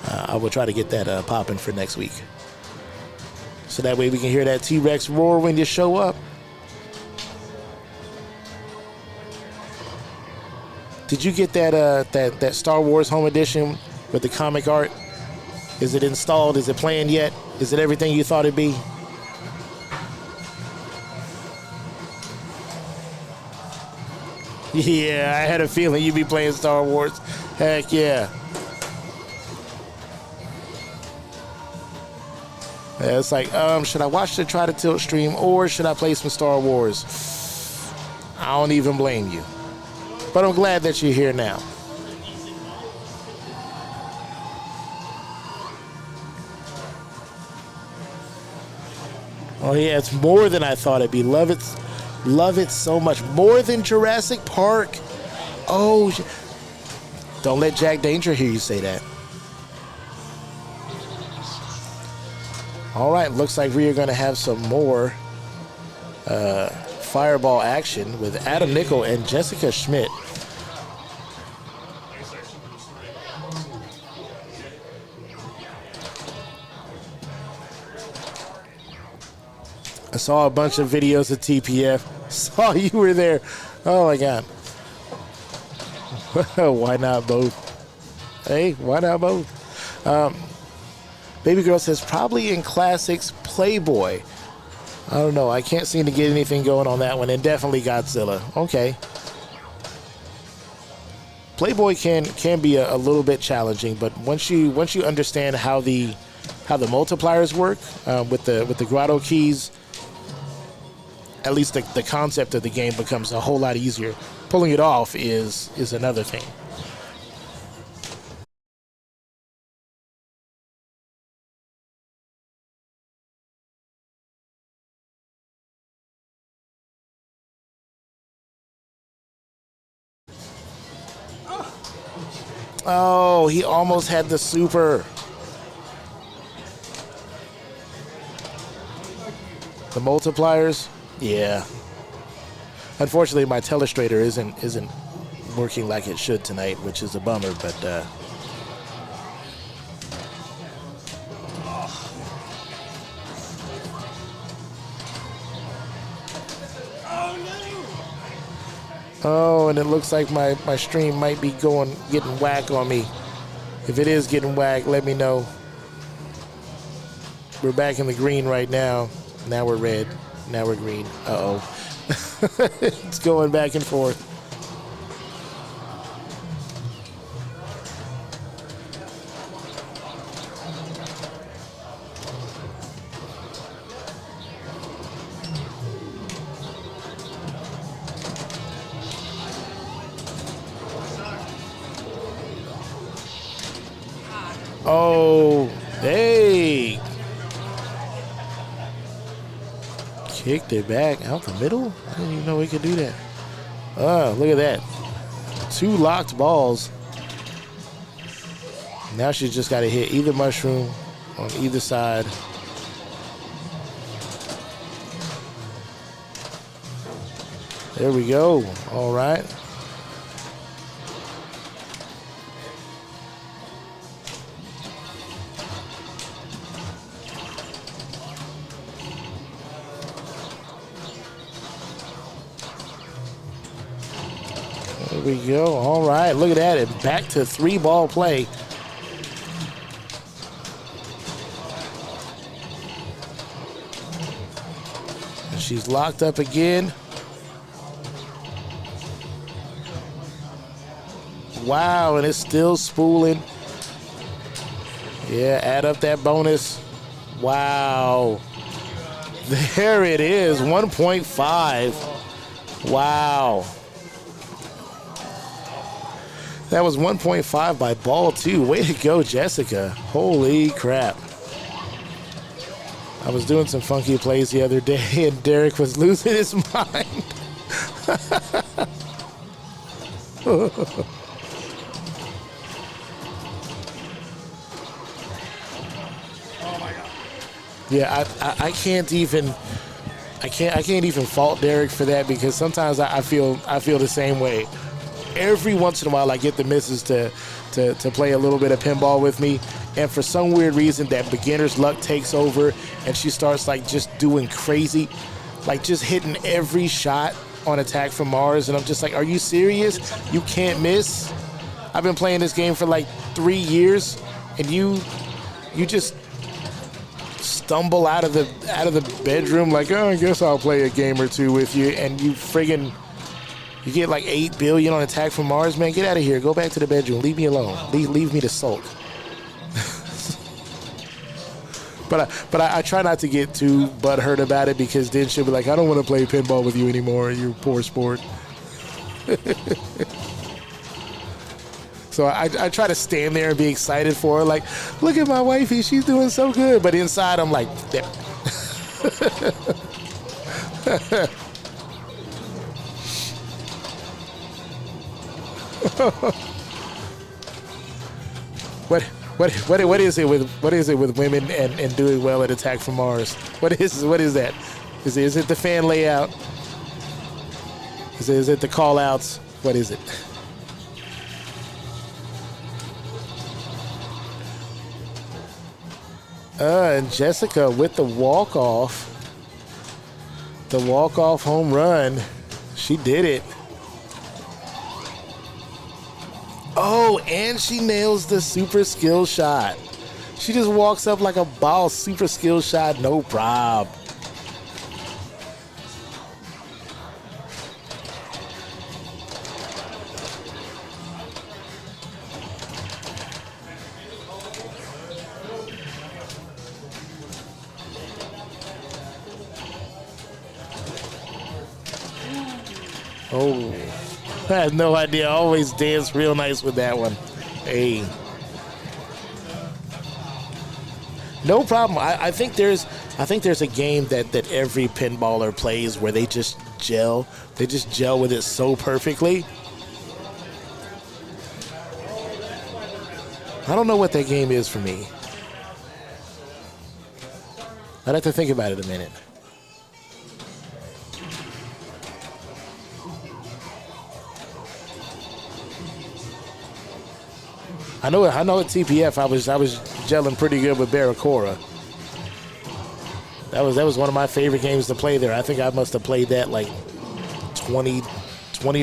I will try to get that popping for next week. So that way we can hear that T-Rex roar when you show up. Did you get that Star Wars Home Edition with the comic art? Is it installed? Is it playing yet? Is it everything you thought it'd be? Yeah, I had a feeling you'd be playing Star Wars. Heck yeah. Yeah, it's like, should I watch the Try to Tilt stream or should I play some Star Wars? I don't even blame you. But I'm glad that you're here now. Oh yeah, it's more than I thought it'd be. Love it so much. More than Jurassic Park. Oh, don't let Jack Danger hear you say that. All right, looks like we are going to have some more fireball action with Adam Nickel and Jessica Schmidt. I saw a bunch of videos of TPF. Saw you were there. Oh my God. Why not both? Hey, why not both? Baby girl says probably in Classics Playboy. I don't know. I can't seem to get anything going on that one. And definitely Godzilla. Okay. Playboy can be a little bit challenging, but once you understand how the multipliers work with the grotto keys, at least the concept of the game becomes a whole lot easier. Pulling it off is another thing. Oh, he almost had the super. The multipliers? Yeah. Unfortunately, my telestrator isn't working like it should tonight, which is a bummer, but oh, and it looks like my stream might be getting whack on me. If it is getting whack, let me know. We're back in the green right now. Now we're red. Now we're green. Uh-oh. It's going back and forth. Oh, hey. Kicked it back out the middle? I didn't even know we could do that. Oh, look at that. 2 locked balls. Now she's just got to hit either mushroom on either side. There we go. All right. There we go. All right. Look at that. And back to 3-ball play. And she's locked up again. Wow, and it's still spooling. Yeah, add up that bonus. Wow. There it is, 1.5. Wow. That was 1.5 by ball 2. Way to go, Jessica. Holy crap. I was doing some funky plays the other day, and Derek was losing his mind. Yeah, I can't even fault Derek for that, because sometimes I feel the same way. Every once in a while I get the missus to play a little bit of pinball with me, and for some weird reason that beginner's luck takes over and she starts like just doing crazy, like just hitting every shot on Attack from Mars, and I'm just like, are you serious? You can't miss? I've been playing this game for like 3 years, and you just stumble out of the bedroom like, oh, I guess I'll play a game or two with you, and you get like 8 billion on Attack from Mars. Man, get out of here. Go back to the bedroom. Leave me alone. Leave me to sulk. But I try not to get too butthurt about it, because then she'll be like, I don't want to play pinball with you anymore. You poor sport. So I try to stand there and be excited for her, like, look at my wifey, she's doing so good. But inside, I'm like, yeah. What is it with women and doing well at Attack from Mars? What is that? Is it the fan layout? Is it the call outs? What is it? And Jessica with the walk-off home run. She did it. Oh, and she nails the super skill shot. She just walks up like a boss. Super skill shot, no prob. Oh, I had no idea. I always dance real nice with that one. Hey. No problem. I think there's a game that every pinballer plays where they just gel. They just gel with it so perfectly. I don't know what that game is for me. I'd have to think about it a minute. I know at TPF I was gelling pretty good with Barracora. That was one of my favorite games to play there. I think I must have played that like 20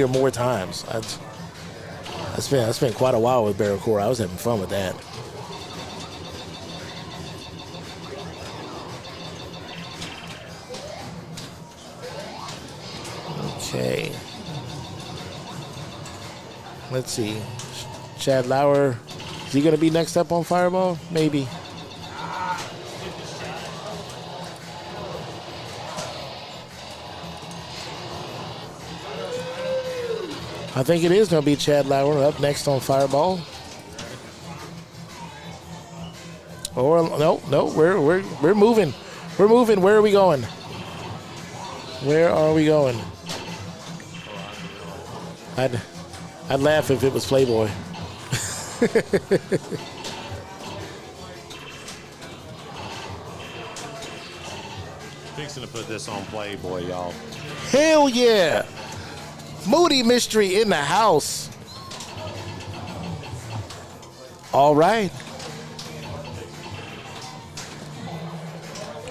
or more times. I spent quite a while with Barracora. I was having fun with that. Okay. Let's see. Chad Lauer, is he going to be next up on Fireball? Maybe. I think it is going to be Chad Lauer up next on Fireball. Or no, we're moving. We're moving. Where are we going? Where are we going? I'd laugh if it was Playboy. Fixing to put this on Playboy, y'all. Hell yeah! Moody Mystery in the house. All right.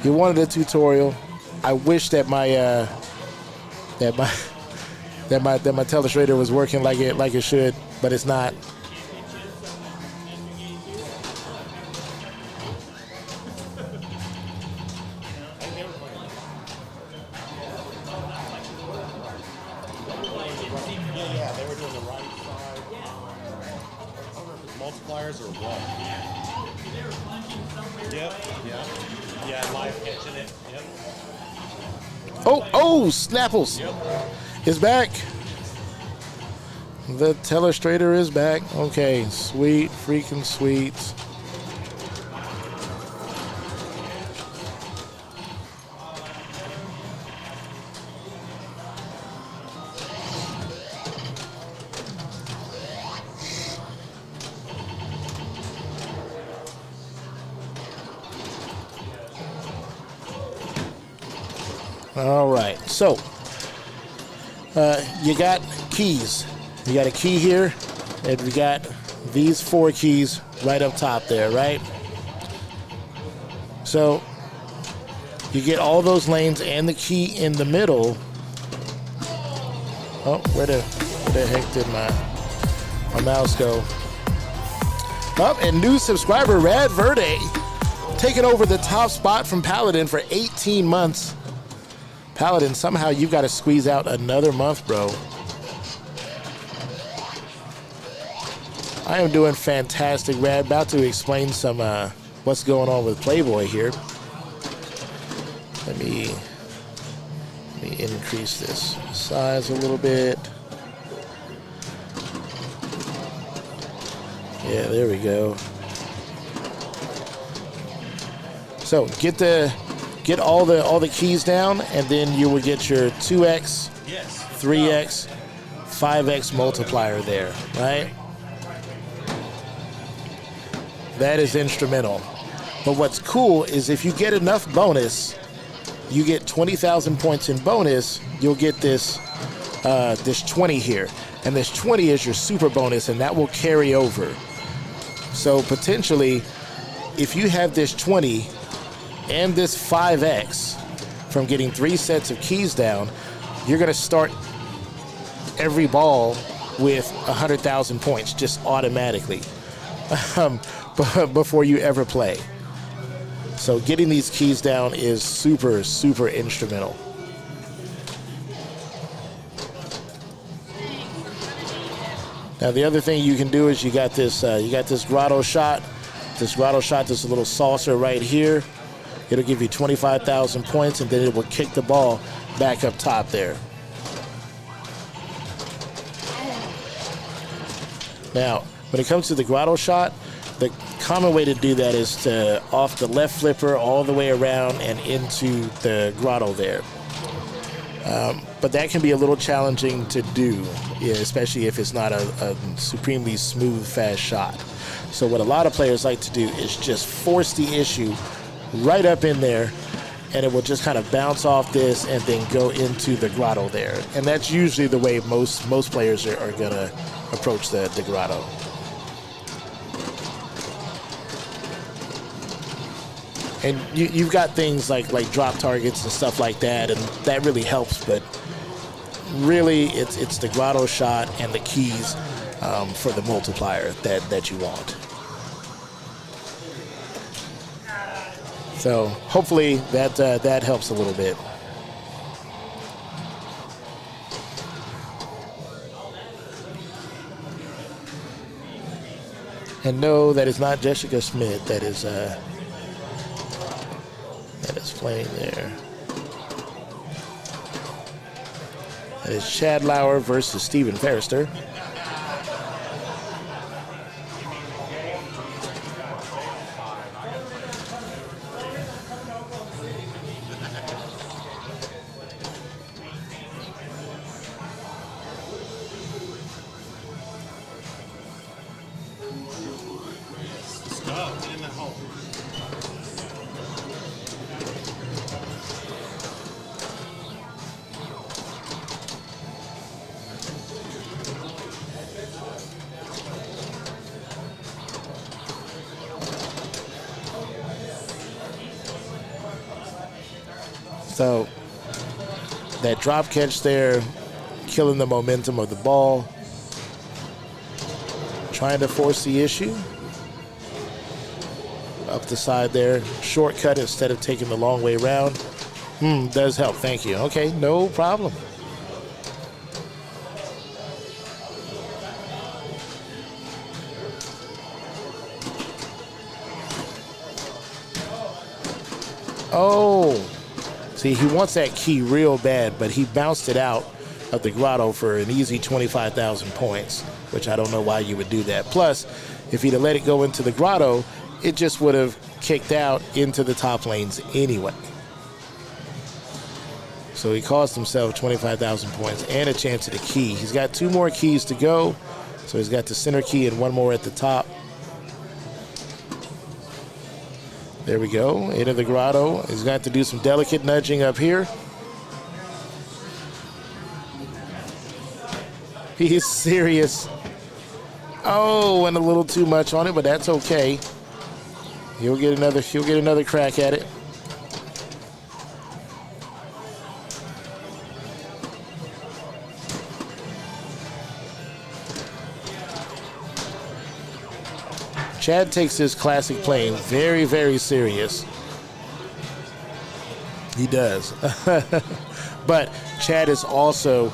You wanted a tutorial. I wish that my telestrator was working like it should, but it's not. Yeah, they were doing the right side. I don't know if it's multipliers or what. Yep. Yeah, live catching it. Yep. Oh, Snapples is back. The telestrator is back. Okay, sweet, freaking sweet. All right, so you got keys. You got a key here, and we got these 4 keys right up top there, right? So you get all those lanes and the key in the middle. Oh, where the heck did my mouse go? Oh, and new subscriber Rad Verde taking over the top spot from Paladin for 18 months. Paladin, somehow you've got to squeeze out another month, bro. I am doing fantastic, Rad. About to explain some what's going on with Playboy here. Let me increase this size a little bit. Yeah, there we go. So get all the keys down, and then you will get your 2x, 3x, 5x multiplier there, right? That is instrumental. But what's cool is if you get enough bonus, you get 20,000 points in bonus, you'll get this 20 here. And this 20 is your super bonus, and that will carry over. So potentially, if you have this 20 and this 5x from getting 3 sets of keys down, you're going to start every ball with 100,000 points just automatically before you ever play. So getting these keys down is super, super instrumental. Now the other thing you can do is you got this grotto shot. This grotto shot, this little saucer right here. It'll give you 25,000 points, and then it will kick the ball back up top there. Now, when it comes to the grotto shot, the common way to do that is to off the left flipper all the way around and into the grotto there. But that can be a little challenging to do, especially if it's not a supremely smooth, fast shot. So what a lot of players like to do is just force the issue right up in there, and it will just kind of bounce off this and then go into the grotto there. And that's usually the way most players are going to approach the grotto. And you've got things like drop targets and stuff like that, and that really helps, but really it's the grotto shot and the keys for the multiplier that you want. So hopefully that helps a little bit. And no, that is not Jessica Smith. That is playing there. That is Chad Lauer versus Steven Ferrister. So that drop catch there, killing the momentum of the ball. Trying to force the issue. Up the side there. Shortcut instead of taking the long way around. Does help. Thank you. Okay, no problem. Oh. See, he wants that key real bad, but he bounced it out of the grotto for an easy 25,000 points, which I don't know why you would do that. Plus, if he'd have let it go into the grotto, it just would have kicked out into the top lanes anyway. So he cost himself 25,000 points and a chance at a key. He's got 2 more keys to go. So he's got the center key and 1 more at the top. There we go, into the grotto. He's got to do some delicate nudging up here. He's serious. Oh, and a little too much on it, but that's okay. He'll get another crack at it. Chad takes his classic playing very, very serious. He does. But Chad is also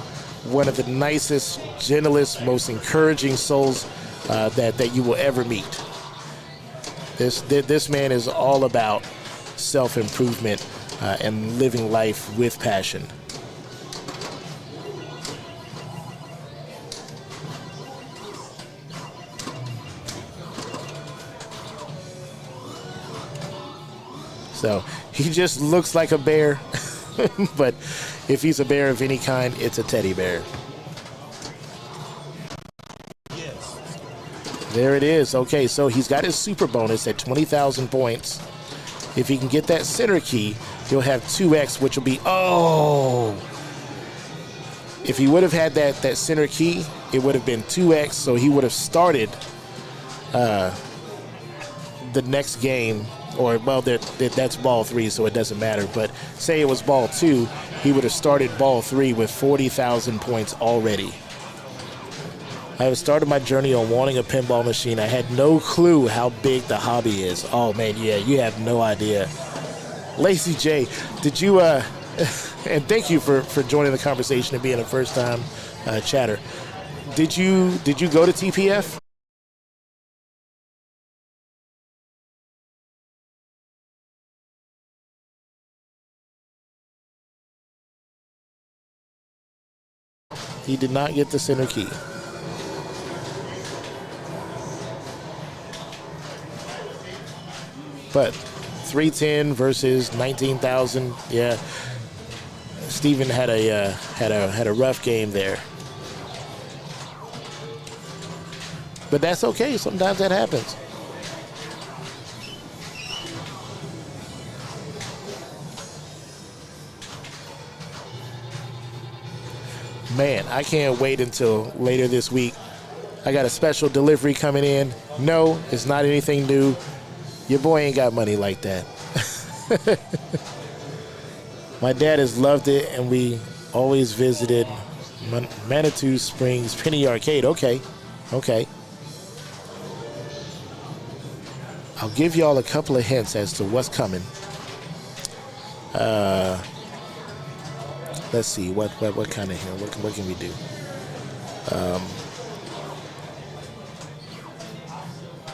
one of the nicest, gentlest, most encouraging souls that you will ever meet. This man is all about self-improvement and living life with passion. So he just looks like a bear, but if he's a bear of any kind, it's a teddy bear. Yes. There it is. Okay, so he's got his super bonus at 20,000 points. If he can get that center key, he'll have 2x, which will be, oh! If he would have had that center key, it would have been 2x, so he would have started the next game. Or, well, that's ball 3, so it doesn't matter. But say it was ball 2, he would have started ball 3 with 40,000 points already. I have started my journey on wanting a pinball machine. I had no clue how big the hobby is. Oh, man, yeah, you have no idea. Lacey J, did you, and thank you for joining the conversation and being a first-time chatter. Did you go to TPF? He did not get the center key. But 310 versus 19,000. Yeah, Steven had a rough game there. But that's okay. Sometimes that happens. Man, I can't wait until later this week. I got a special delivery coming in. No, it's not anything new. Your boy ain't got money like that. My dad has loved it, and we always visited Manitou Springs Penny Arcade. Okay. I'll give y'all a couple of hints as to what's coming. Let's see, what kind of here? What can we do?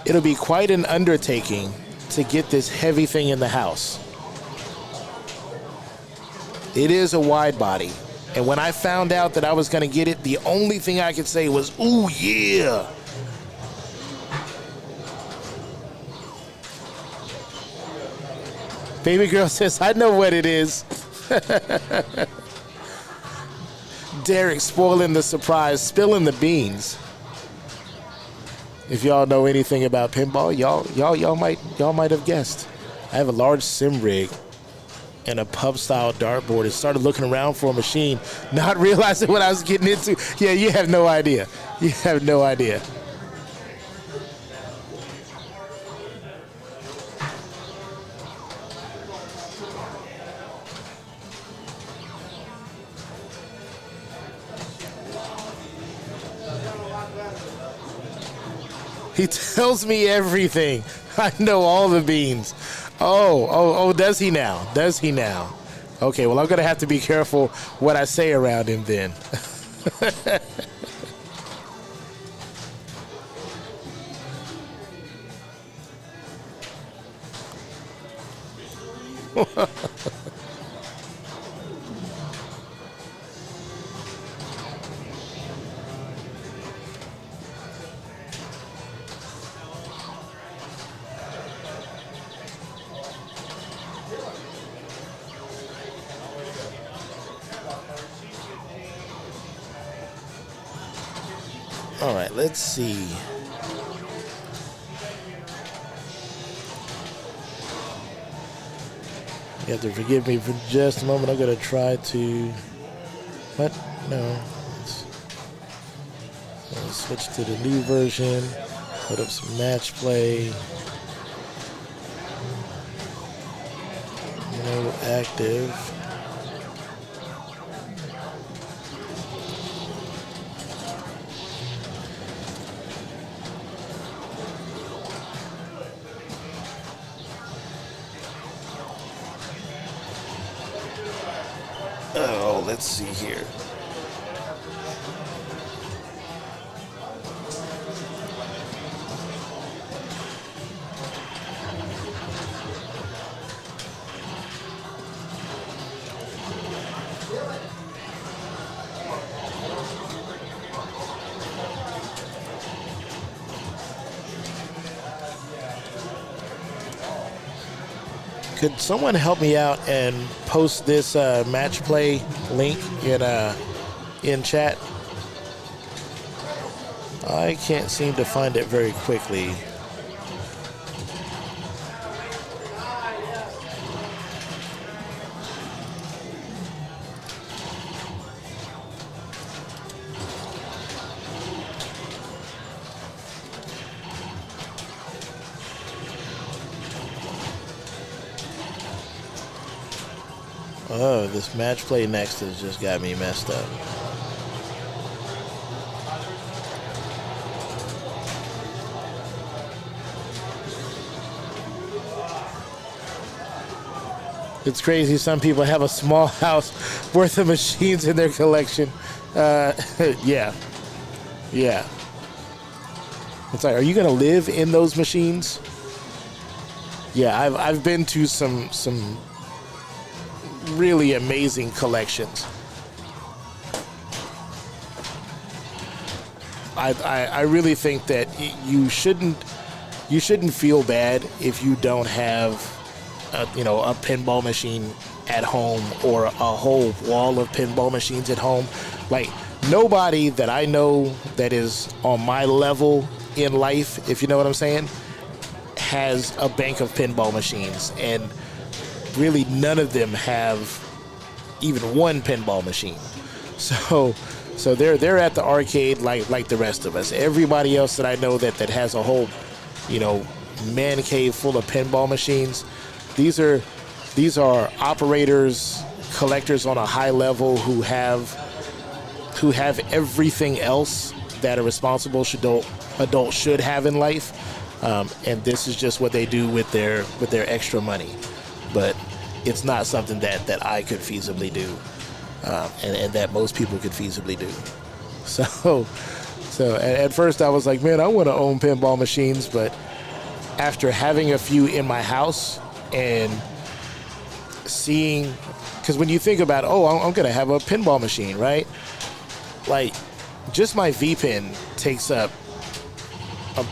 It'll be quite an undertaking to get this heavy thing in the house. It is a wide body. And when I found out that I was going to get it, the only thing I could say was, ooh, yeah. Baby girl says, I know what it is. Derek spoiling the surprise, spilling the beans. If y'all know anything about pinball, y'all might have guessed. I have a large sim rig and a pub style dartboard and started looking around for a machine, not realizing what I was getting into. Yeah, you have no idea. You have no idea. He tells me everything. I know all the beans. Oh, does he now? Does he now? Okay, well, I'm going to have to be careful what I say around him then. All right, let's see. You have to forgive me for just a moment. I'm going to try to... What? No. Let's switch to the new version. Put up some match play. No active. Oh, let's see here. Could someone help me out and post this match play link in chat? I can't seem to find it very quickly. Oh, this match play next has just got me messed up. It's crazy. Some people have a small house worth of machines in their collection. Yeah. It's like, are you going to live in those machines? Yeah, I've been to some really amazing collections. I really think that you shouldn't feel bad if you don't have a pinball machine at home or a whole wall of pinball machines at home. Like, nobody that I know that is on my level in life, if you know what I'm saying, has a bank of pinball machines, and really none of them have even one pinball machine. So they're at the arcade like the rest of us. Everybody else that I know that has a whole, man cave full of pinball machines, these are operators, collectors on a high level who have everything else that a responsible adult should have in life. And this is just what they do with their extra money. But it's not something that I could feasibly do, and that most people could feasibly do. So at first I was like, man, I want to own pinball machines. But after having a few in my house and seeing, because when you think about, I'm going to have a pinball machine, right? Like, just my V-Pin takes up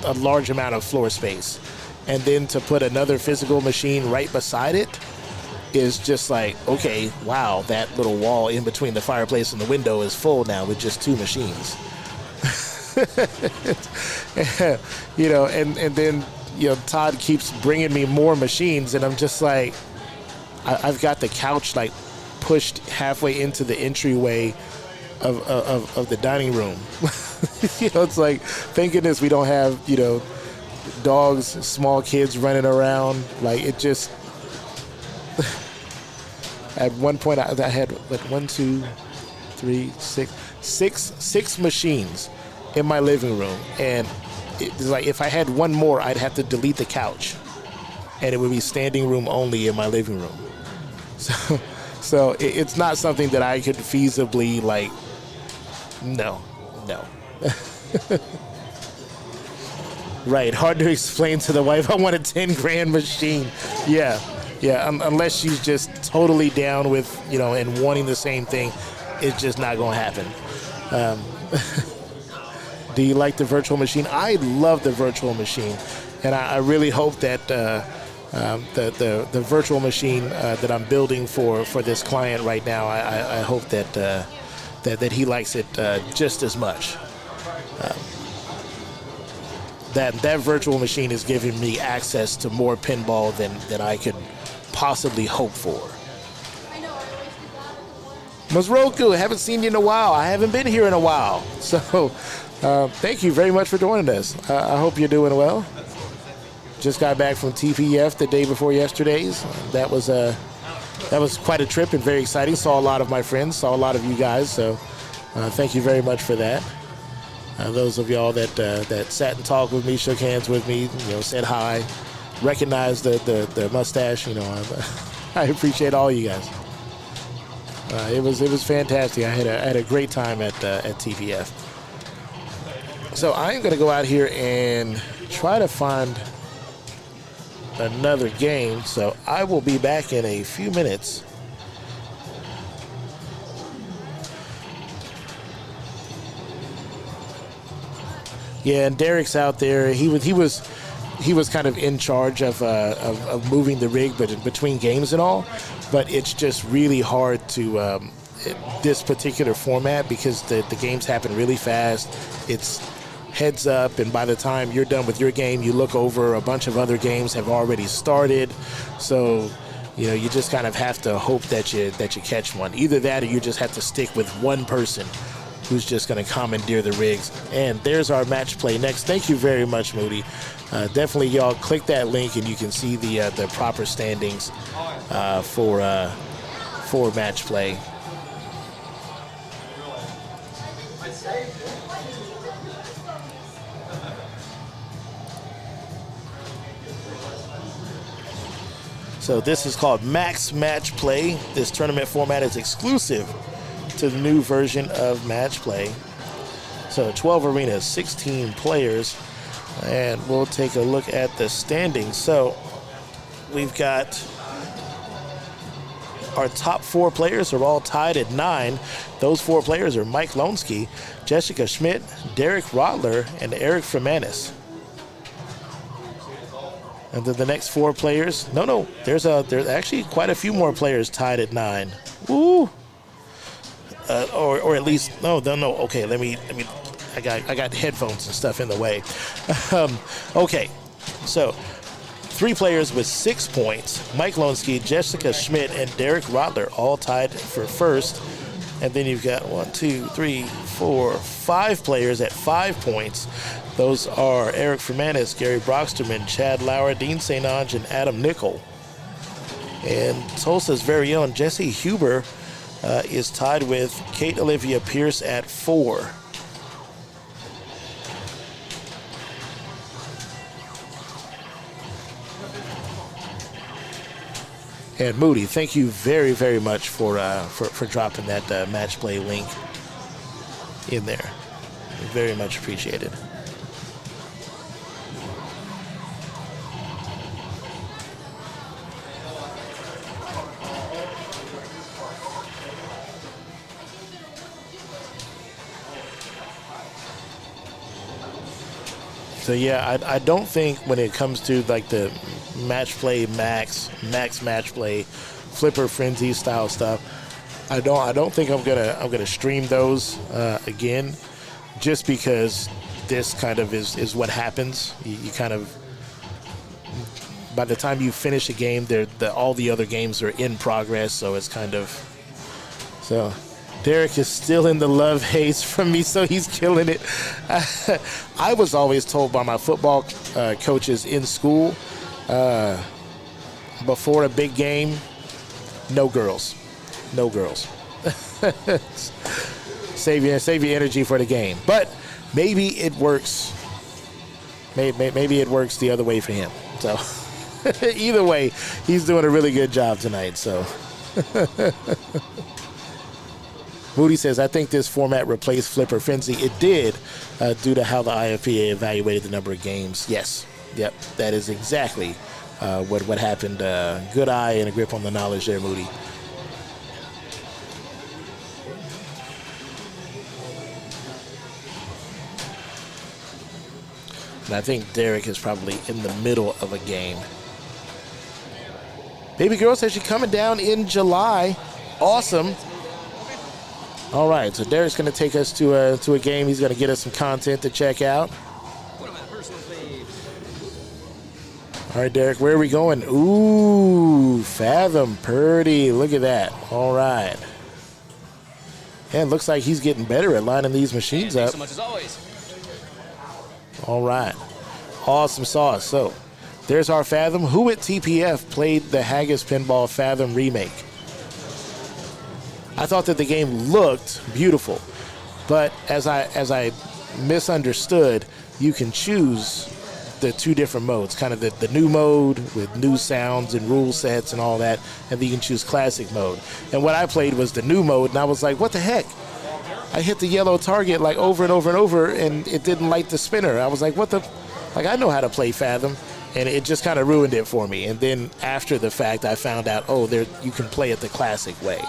a large amount of floor space. And then to put another physical machine right beside it is just like, okay, wow, that little wall in between the fireplace and the window is full now with just two machines. And then, Todd keeps bringing me more machines, and I'm just like, I've got the couch like pushed halfway into the entryway of the dining room. It's like, thank goodness we don't have, dogs, small kids running around. Like, it just, at one point I had like 6 machines in my living room, and it's like if I had one more, I'd have to delete the couch, and it would be standing room only in my living room. So it's not something that I could feasibly like. No. Right, hard to explain to the wife. I want a 10 grand machine. Yeah. Unless she's just totally down with, and wanting the same thing, it's just not going to happen. Do you like the virtual machine? I love the virtual machine, and I really hope that the virtual machine that I'm building for this client right now, I hope that he likes it just as much. That virtual machine is giving me access to more pinball than I could possibly hope for. Mazroku, haven't seen you in a while. I haven't been here in a while. So thank you very much for joining us. I hope you're doing well. Just got back from TPF the day before yesterday's. That was quite a trip and very exciting. Saw a lot of my friends, saw a lot of you guys. So thank you very much for that. Those of y'all that sat and talked with me, shook hands with me, said hi, recognized the mustache. I appreciate all you guys. It was fantastic. I had a great time at TPF. So I'm going to go out here and try to find another game. So I will be back in a few minutes. Yeah, and Derek's out there. He was kind of in charge of moving the rig, but in between games and all. But it's just really hard to this particular format because the games happen really fast. It's heads up, and by the time you're done with your game, you look over, a bunch of other games have already started. So you just kind of have to hope that you catch one. Either that, or you just have to stick with one person who's just going to commandeer the rigs. And there's our match play next. Thank you very much, Moody. Definitely, y'all click that link and you can see the proper standings for match play. So this is called Max Match Play. This tournament format is exclusive to the new version of Match Play. So 12 arenas, 16 players, and we'll take a look at the standings. So we've got our top 4 players are all tied at 9. Those 4 players are Mike Lonsky, Jessica Schmidt, Derek Rodler, and Eric Fermanis. And then the next 4 players, there's actually quite a few more players tied at 9. Ooh. Or at least no. Okay, let me. I got headphones and stuff in the way. Okay, so 3 players with 6 points: Mike Lonsky, Jessica Schmidt, and Derek Rodler, all tied for first. And then you've got 5 players at 5 points. Those are Eric Fermanis, Gary Brocksterman, Chad Lauer, Dean St. Ange, and Adam Nickel. And Tulsa's very own Jesse Huber is tied with Kate Olivia Pierce at 4. And Moody, thank you very, very much for dropping that match play link in there. Very much appreciated. So yeah, I don't think when it comes to like the match play max match play, Flipper Frenzy style stuff, I don't think I'm gonna stream those again, just because this kind of is what happens. You kind of, by the time you finish a game, all the other games are in progress, so it's kind of so. Derek is still in the love haze from me, so he's killing it. I was always told by my football coaches in school, before a big game, no girls. No girls. Save your energy for the game. But maybe it works maybe it works the other way for him. So either way, he's doing a really good job tonight. So Moody says, I think this format replaced Flipper Frenzy. It did, due to how the IFPA evaluated the number of games. Yes. Yep. That is exactly what happened. Good eye and a grip on the knowledge there, Moody. And I think Derek is probably in the middle of a game. Baby girl says she's coming down in July. Awesome. All right, so Derek's going to take us to a game. He's going to get us some content to check out. All right, Derek, where are we going? Ooh, Fathom, Purdy. Look at that. All right. Yeah, it looks like he's getting better at lining these machines up. So much as always. All right. Awesome sauce. So there's our Fathom. Who at TPF played the Haggis Pinball Fathom remake? I thought that the game looked beautiful, but as I misunderstood, you can choose the two different modes, kind of the new mode with new sounds and rule sets and all that, and then you can choose classic mode. And what I played was the new mode, and I was like, what the heck? I hit the yellow target like over and over and over, and it didn't light the spinner. I was like, what the? Like, I know how to play Fathom, and it just kind of ruined it for me. And then after the fact, I found out, oh, there you can play it the classic way.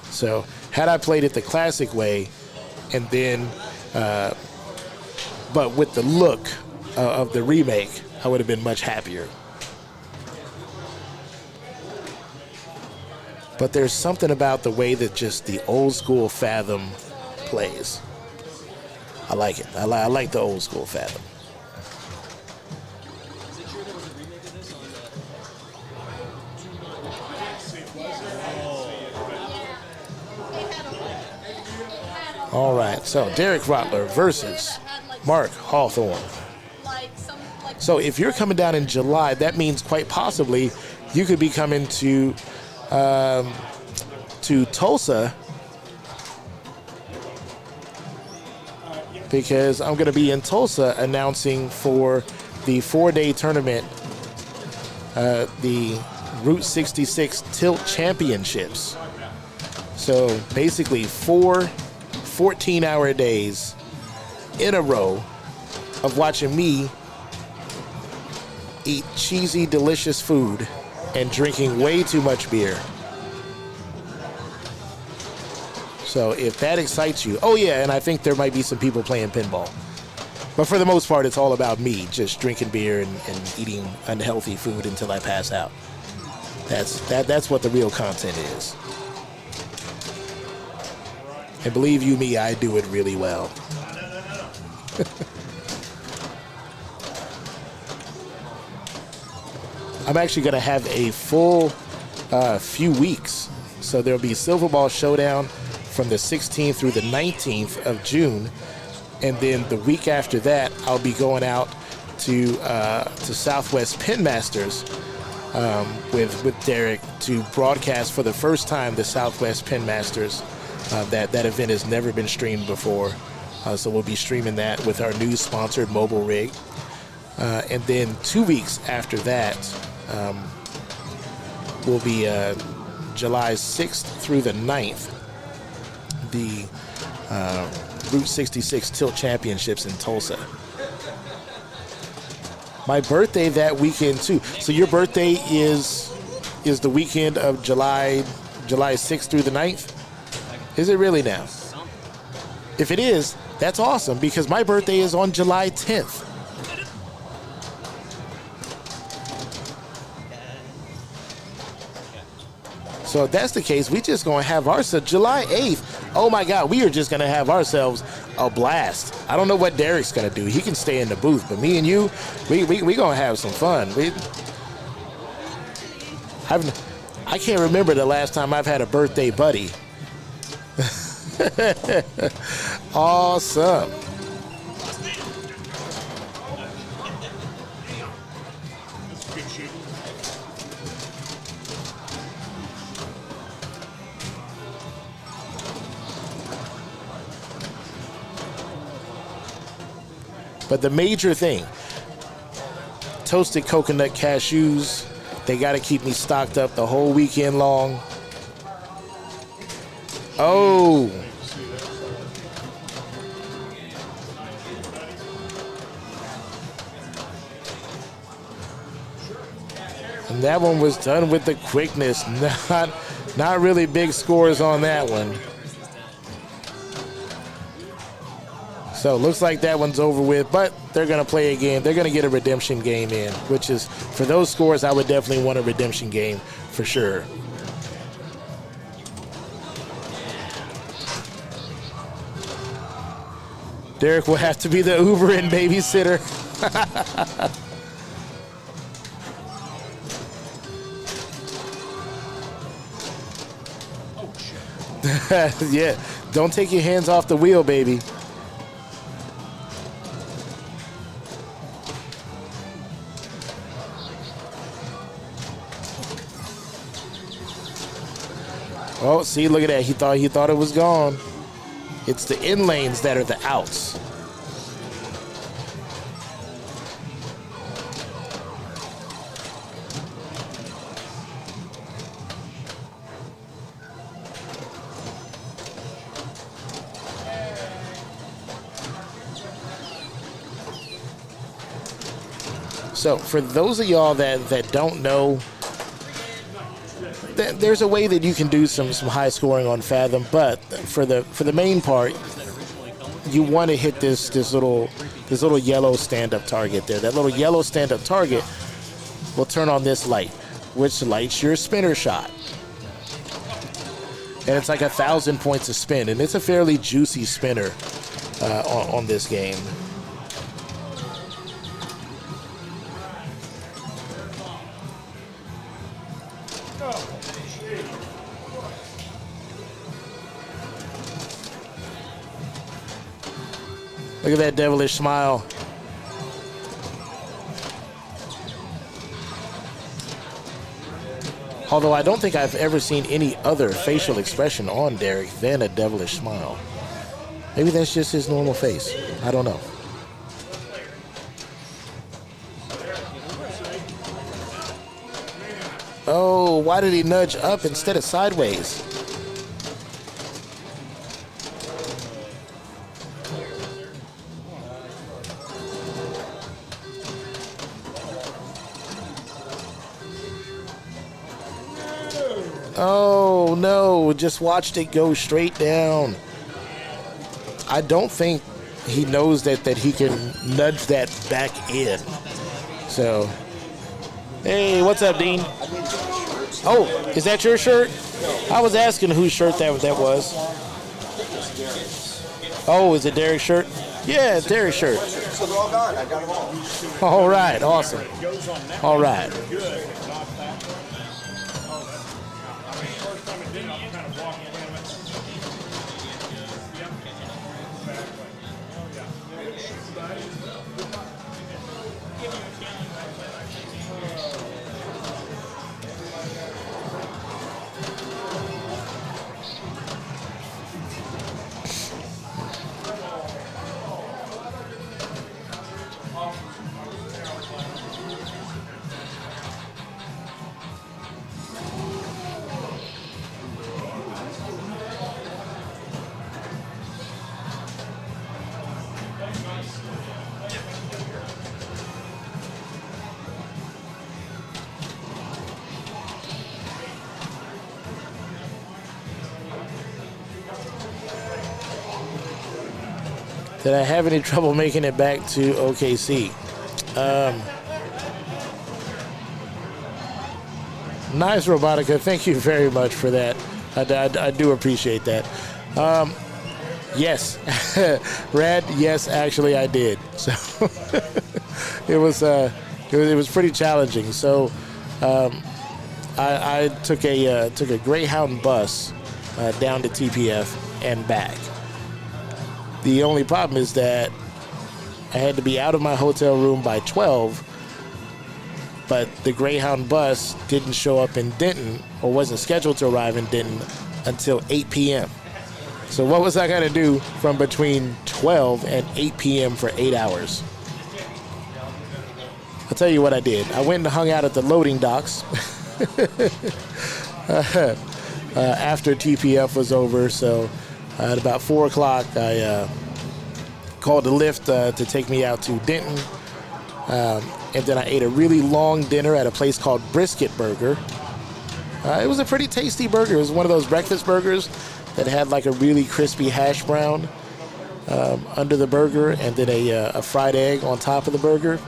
So had I played it the classic way, and then, but with the look of the remake, I would have been much happier. But there's something about the way that just the old school Fathom plays. I like it. I like the old school Fathom. All right, so Derek Rotler versus Mark Hawthorne. So if you're coming down in July, that means quite possibly you could be coming to Tulsa, because I'm going to be in Tulsa announcing for the 4-day tournament, the Route 66 Tilt Championships. So basically 4 14-hour days in a row of watching me eat cheesy, delicious food and drinking way too much beer. So if that excites you, oh yeah, and I think there might be some people playing pinball. But for the most part, it's all about me just drinking beer and eating unhealthy food until I pass out. That's what the real content is. And believe you me, I do it really well. I'm actually going to have a full few weeks. So there'll be Silver Ball Showdown from the 16th through the 19th of June. And then the week after that, I'll be going out to Southwest Pin Masters with Derek to broadcast for the first time the Southwest Pin Masters. That event has never been streamed before. So we'll be streaming that with our new sponsored mobile rig. And then 2 weeks after that will be July 6th through the 9th, the Route 66 Tilt Championships in Tulsa. My birthday that weekend too. So your birthday is the weekend of July 6th through the 9th? Is it really now? If it is, that's awesome, because my birthday is on July 10th. So if that's the case, we just going to have ourselves July 8th. Oh my God, we are just going to have ourselves a blast. I don't know what Derek's going to do. He can stay in the booth, but me and you, we going to have some fun. I can't remember the last time I've had a birthday buddy. Awesome. But the major thing, toasted coconut cashews. They got to keep me stocked up the whole weekend long. Oh. And that one was done with the quickness. Not really big scores on that one. So looks like that one's over with, but they're going to play a game. They're going to get a redemption game in, which is, for those scores, I would definitely want a redemption game for sure. Derek will have to be the Uber and babysitter. Yeah, don't take your hands off the wheel, baby. Oh, see, look at that. He thought it was gone. It's the in lanes that are the outs. So for those of y'all that don't know, there's a way that you can do some high scoring on Fathom, but for the main part, you want to hit this little yellow stand-up target there. That little yellow stand-up target will turn on this light, which lights your spinner shot. And it's like 1,000 points of spin, and it's a fairly juicy spinner on this game. Look at that devilish smile. Although I don't think I've ever seen any other facial expression on Derek than a devilish smile. Maybe that's just his normal face. I don't know. Oh, why did he nudge up instead of sideways? Oh, no, just watched it go straight down. I don't think he knows that he can nudge that back in. So, hey, what's up, Dean? Oh, is that your shirt? I was asking whose shirt that was. Oh, is it Derek's shirt? Yeah, it's Derek's shirt. So they're all gone. I got them all. All right, awesome. All right. Did I have any trouble making it back to OKC? Nice, Robotica. Thank you very much for that. I do appreciate that. Yes, Rad. Yes, actually, I did. So it was pretty challenging. So I took a Greyhound bus down to TPF and back. The only problem is that I had to be out of my hotel room by 12, but the Greyhound bus didn't show up in Denton, or wasn't scheduled to arrive in Denton until 8 p.m. So what was I going to do from between 12 and 8 p.m. for 8 hours? I'll tell you what I did. I went and hung out at the loading docks after TPF was over. So at about 4 o'clock, I called the Lyft to take me out to Denton. And then I ate a really long dinner at a place called Brisket Burger. It was a pretty tasty burger. It was one of those breakfast burgers that had like a really crispy hash brown under the burger, and then a fried egg on top of the burger.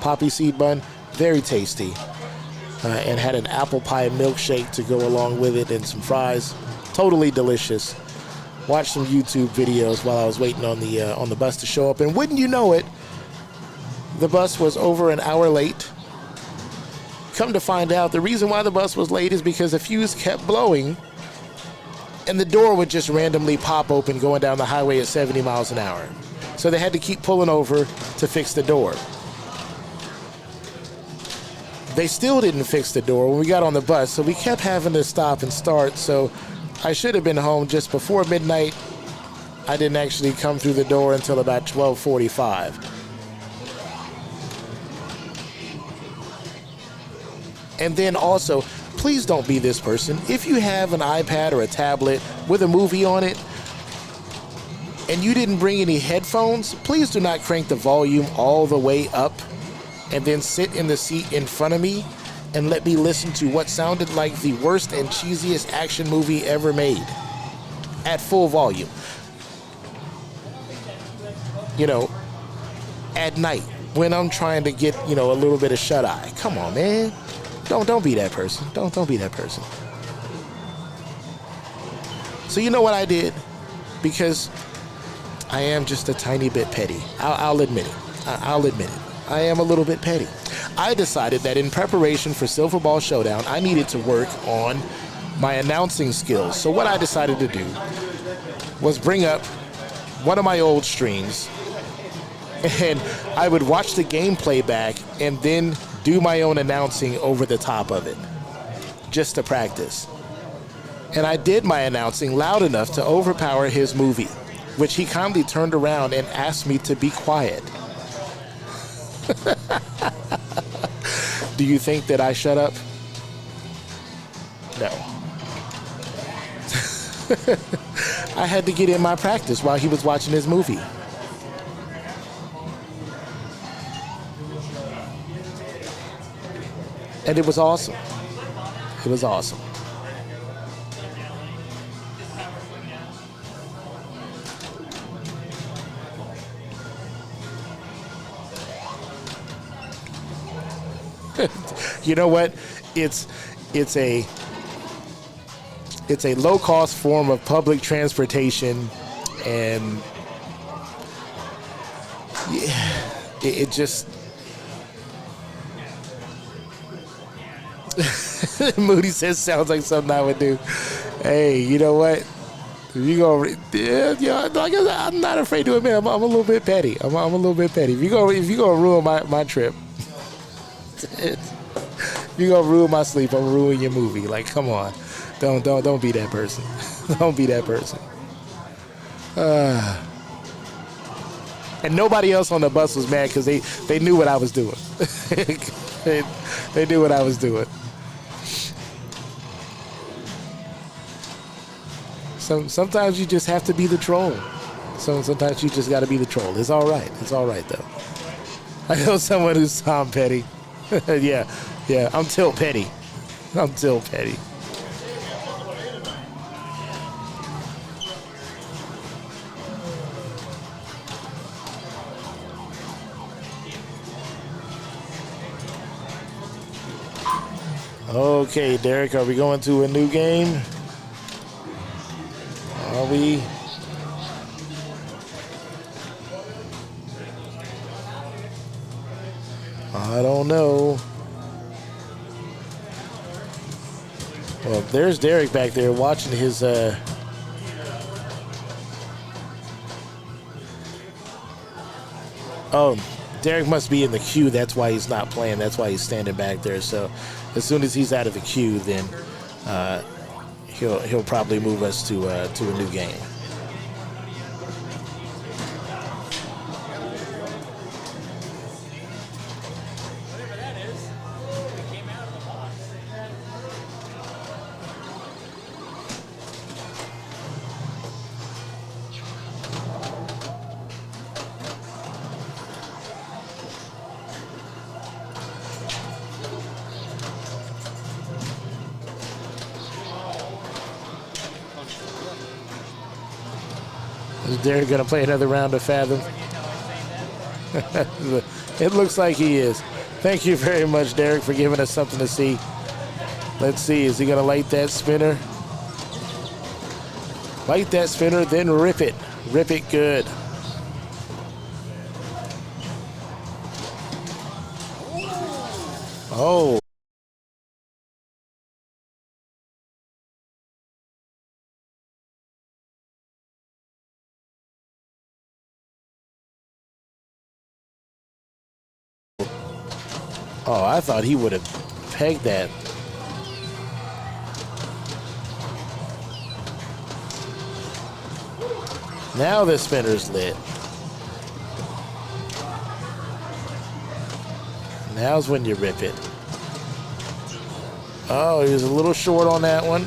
Poppy seed bun, very tasty. And had an apple pie milkshake to go along with it and some fries. Totally delicious. Watched some YouTube videos while I was waiting on the bus to show up, and wouldn't you know it, the bus was over an hour late. Come to find out, the reason why the bus was late is because the fuse kept blowing and the door would just randomly pop open going down the highway at 70 miles an hour. So they had to keep pulling over to fix the door. They still didn't fix the door when we got on the bus, so we kept having to stop and start. So I should have been home just before midnight. I didn't actually come through the door until about 12:45. And then also, please don't be this person. If you have an iPad or a tablet with a movie on it and you didn't bring any headphones, please do not crank the volume all the way up and then sit in the seat in front of me and let me listen to what sounded like the worst and cheesiest action movie ever made at full volume. You know, at night when I'm trying to get, a little bit of shut-eye. Come on, man. Don't be that person. Don't be that person. So you know what I did? Because I am just a tiny bit petty. I'll admit it. I'll admit it. I am a little bit petty. I decided that in preparation for Silver Ball Showdown, I needed to work on my announcing skills. So what I decided to do was bring up one of my old streams, and I would watch the gameplay back and then do my own announcing over the top of it, just to practice. And I did my announcing loud enough to overpower his movie, which he kindly turned around and asked me to be quiet. Do you think that I shut up? No. I had to get in my practice while he was watching his movie. And it was awesome. It was awesome. You know what? It's a low-cost form of public transportation, and yeah, it just. Moody says sounds like something I would do. Hey, you know what? If you go, like I said, I'm not afraid to admit I'm a little bit petty. I'm a little bit petty. If you go ruin my trip, if you gonna ruin my sleep, I'm gonna ruin your movie. Like, come on, don't be that person. Don't be that person. And nobody else on the bus was mad because they knew what I was doing. they knew what I was doing. Sometimes you just have to be the troll. Sometimes you just got to be the troll. It's all right. It's all right, though. I know someone who's Tom Petty. Yeah, I'm Tilt Petty. I'm Tilt Petty. Okay, Derek, are we going to a new game? Are we? I don't know. Well, there's Derek back there watching his Oh, Derek must be in the queue. That's why he's not playing. That's why he's standing back there. So as soon as he's out of the queue, then he'll probably move us to a new game. Is Derek gonna play another round of Fathom? It looks like he is. Thank you very much, Derek, for giving us something to see. Let's see, is he gonna light that spinner? Light that spinner, then rip it. Rip it good. Oh. Oh, I thought he would have pegged that. Now the spinner's lit. Now's when you rip it. Oh, he was a little short on that one.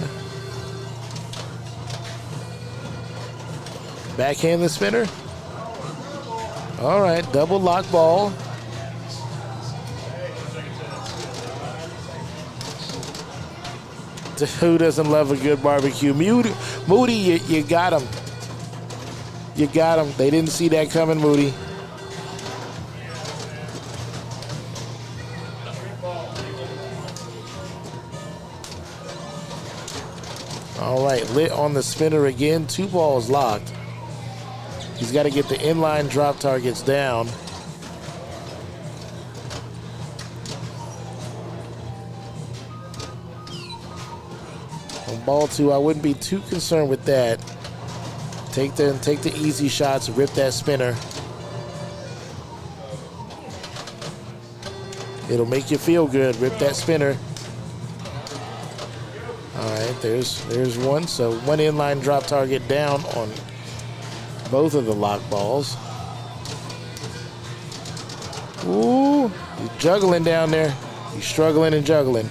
Backhand the spinner. All right, double lock ball. Who doesn't love a good barbecue? Moody, you got him. You got him. They didn't see that coming, Moody. All right, lit on the spinner again. 2 balls locked. He's got to get the inline drop targets down. On ball 2, I wouldn't be too concerned with that. Take the easy shots, rip that spinner. It'll make you feel good. Rip that spinner. All right, there's one. So one inline drop target down on both of the lock balls. Ooh, he's juggling down there. He's struggling and juggling.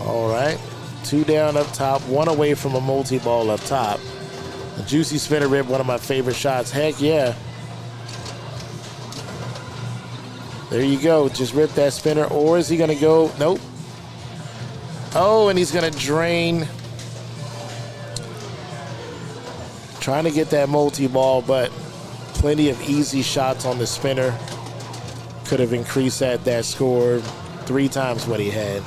All right, 2 down up top, 1 away from a multi-ball up top. A juicy spinner rip, one of my favorite shots. Heck yeah. There you go. Just rip that spinner. Or is he going to go? Nope. Oh, and he's going to drain. Trying to get that multi-ball, but plenty of easy shots on the spinner. Could have increased that score 3 times what he had.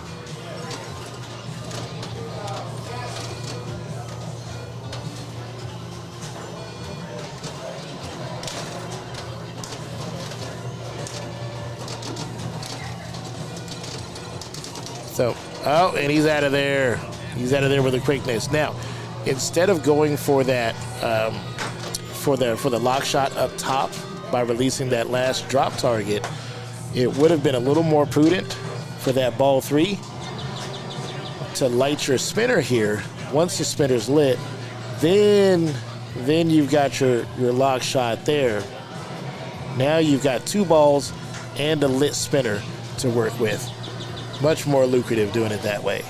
So, oh, and he's out of there. He's out of there with a quickness. Now, instead of going for that, for the lock shot up top by releasing that last drop target, it would have been a little more prudent for that ball 3 to light your spinner here. Once the spinner's lit, then you've got your lock shot there. Now you've got 2 balls and a lit spinner to work with. Much more lucrative doing it that way.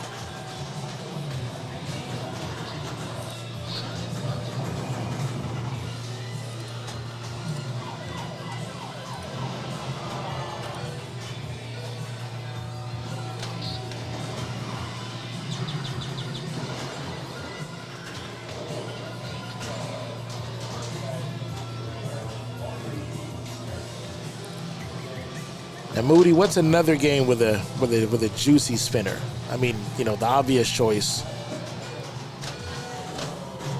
Now, Moody, what's another game with a juicy spinner? I mean, you know, the obvious choice,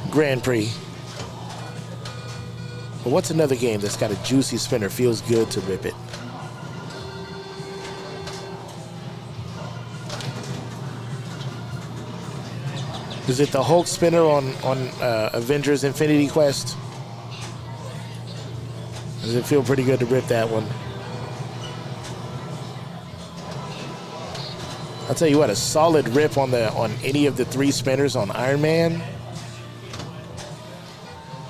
Grand Prix. But what's another game that's got a juicy spinner, feels good to rip it? Is it the Hulk spinner on Avengers Infinity Quest? Does it feel pretty good to rip that one? I'll tell you what, a solid rip on any of the 3 spinners on Iron Man.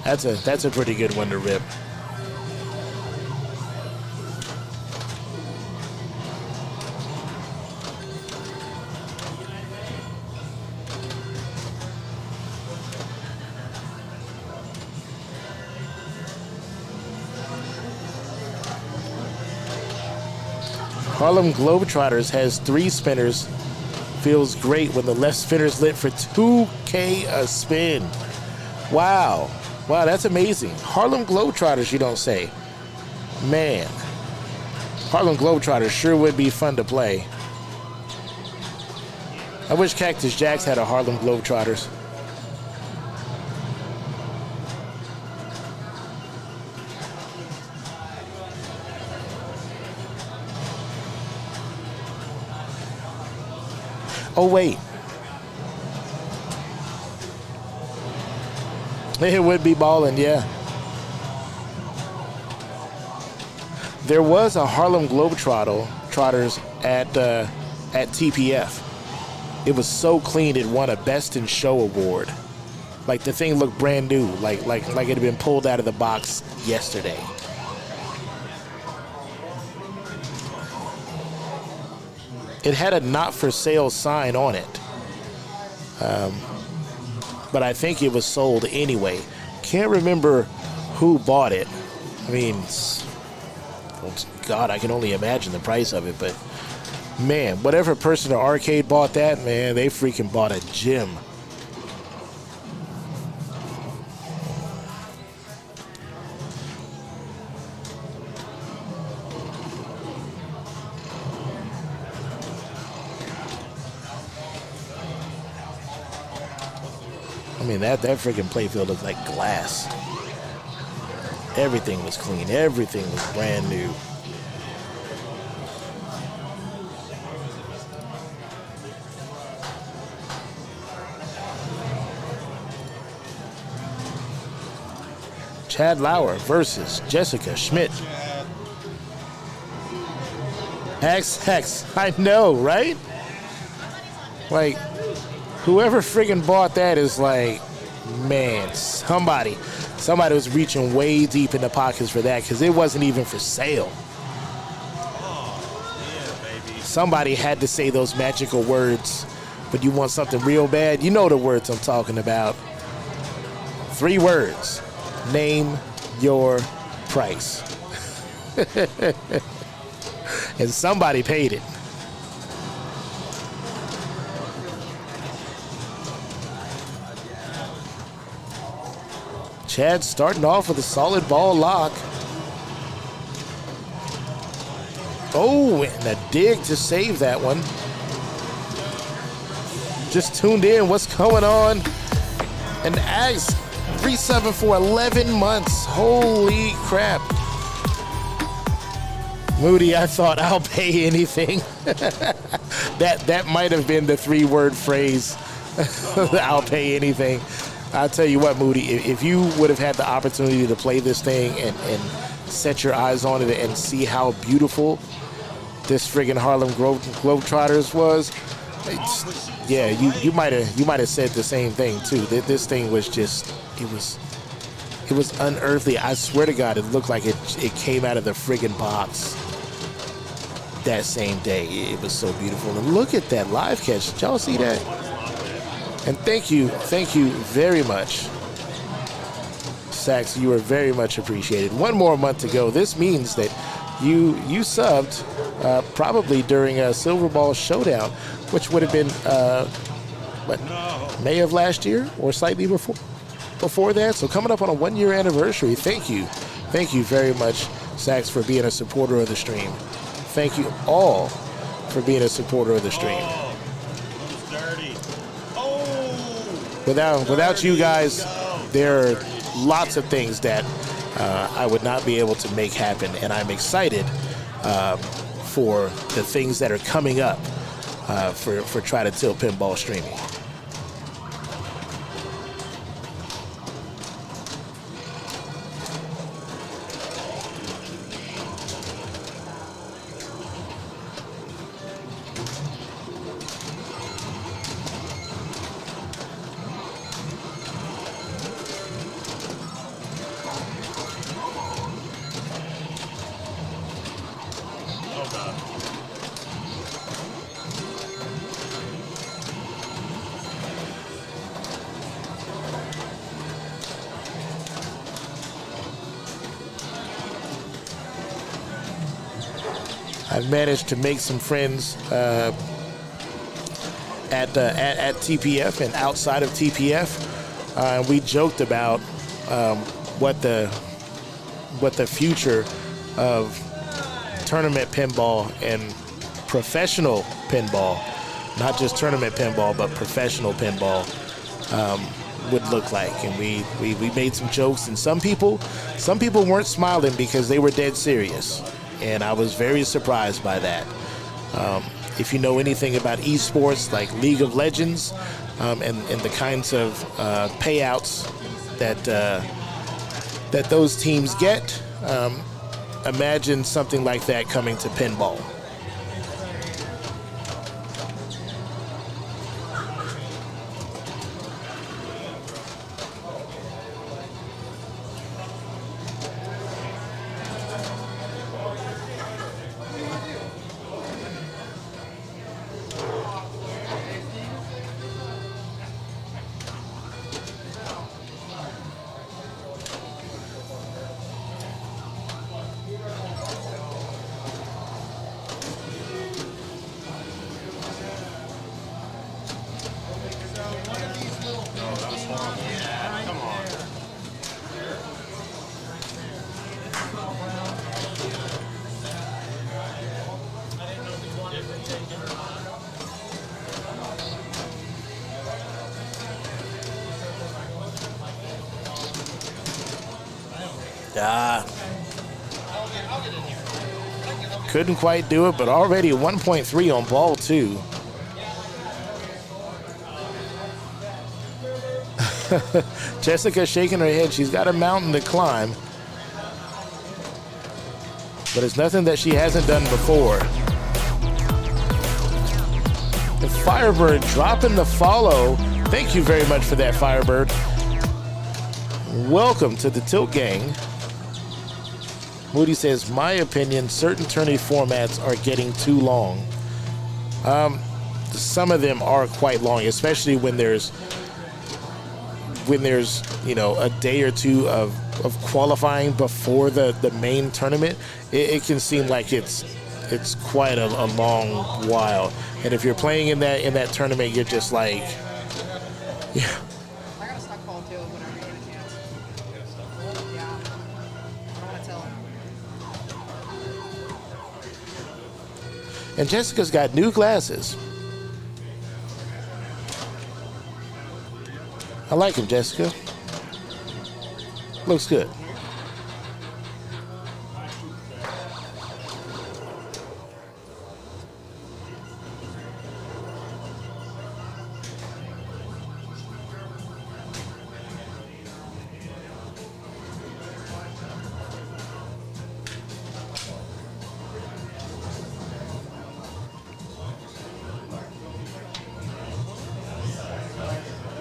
That's a pretty good one to rip. Harlem Globetrotters has 3 spinners Feels great when the left spinner's lit for 2K a spin. Wow. Wow, that's amazing. Harlem Globetrotters, you don't say. Man. Harlem Globetrotters sure would be fun to play. I wish Cactus Jacks had a Harlem Globetrotters. Oh, wait. It would be balling, yeah. There was a Harlem Globetrotters at TPF. It was so clean it won a Best in Show award. Like the thing looked brand new, like it had been pulled out of the box yesterday. It had a not for sale sign on it. But I think it was sold anyway. Can't remember who bought it. I mean, God, I can only imagine the price of it, but man, whatever person at Arcade bought that, man, they freaking bought a gem. I mean, that freaking playfield looked like glass. Everything was clean. Everything was brand new. Chad Lauer versus Jessica Schmidt. Hex. I know, right? Like, whoever friggin' bought that is like, man, somebody was reaching way deep in the pockets for that because it wasn't even for sale. Somebody had to say those magical words, but you want something real bad? You know the words I'm talking about. 3 words. Name your price. And somebody paid it. Chad starting off with a solid ball lock. Oh, and a dig to save that one. Just tuned in. What's going on? And Ags 3-7 for 11 months. Holy crap. Moody, I thought I'll pay anything. That might have been the 3-word phrase. I'll pay anything. I'll tell you what, Moody, if you would have had the opportunity to play this thing and set your eyes on it and see how beautiful this friggin' Harlem Globetrotters was, yeah, you might have said the same thing too. This thing was just, it was unearthly. I swear to God, it looked like it came out of the friggin' box that same day. It was so beautiful. And look at that live catch. Did y'all see that? And thank you very much, Sax. You are very much appreciated. 1 more month to go. This means that you subbed probably during a Silver Ball Showdown, which would have been May of last year or slightly before that. So coming up on a 1-year anniversary. Thank you very much, Sax, for being a supporter of the stream. Thank you all for being a supporter of the stream. Without you guys, there are lots of things that I would not be able to make happen, and I'm excited for the things that are coming up for Try to Tilt Pinball streaming. I've managed to make some friends at TPF and outside of TPF. We joked about what the future of tournament pinball and professional pinball, not just tournament pinball, but professional pinball, would look like. And we made some jokes, and some people weren't smiling because they were dead serious, and I was very surprised by that. If you know anything about esports like League of Legends and the kinds of payouts that those teams get, imagine something like that coming to pinball. Couldn't quite do it, but already 1.3 on ball 2. Jessica shaking her head. She's got a mountain to climb, but it's nothing that she hasn't done before. The Firebird dropping the follow. Thank you very much for that, Firebird. Welcome to the Tilt Gang. Moody says, my opinion, certain tourney formats are getting too long. Some of them are quite long, especially when there's a day or two of qualifying before the main tournament. It can seem like it's quite a long while. And if you're playing in that tournament, you're just like, yeah. I got a stock call too, whenever you get a chance. Yeah. I don't want to tell him. And Jessica's got new glasses. I like him, Jessica. Looks good.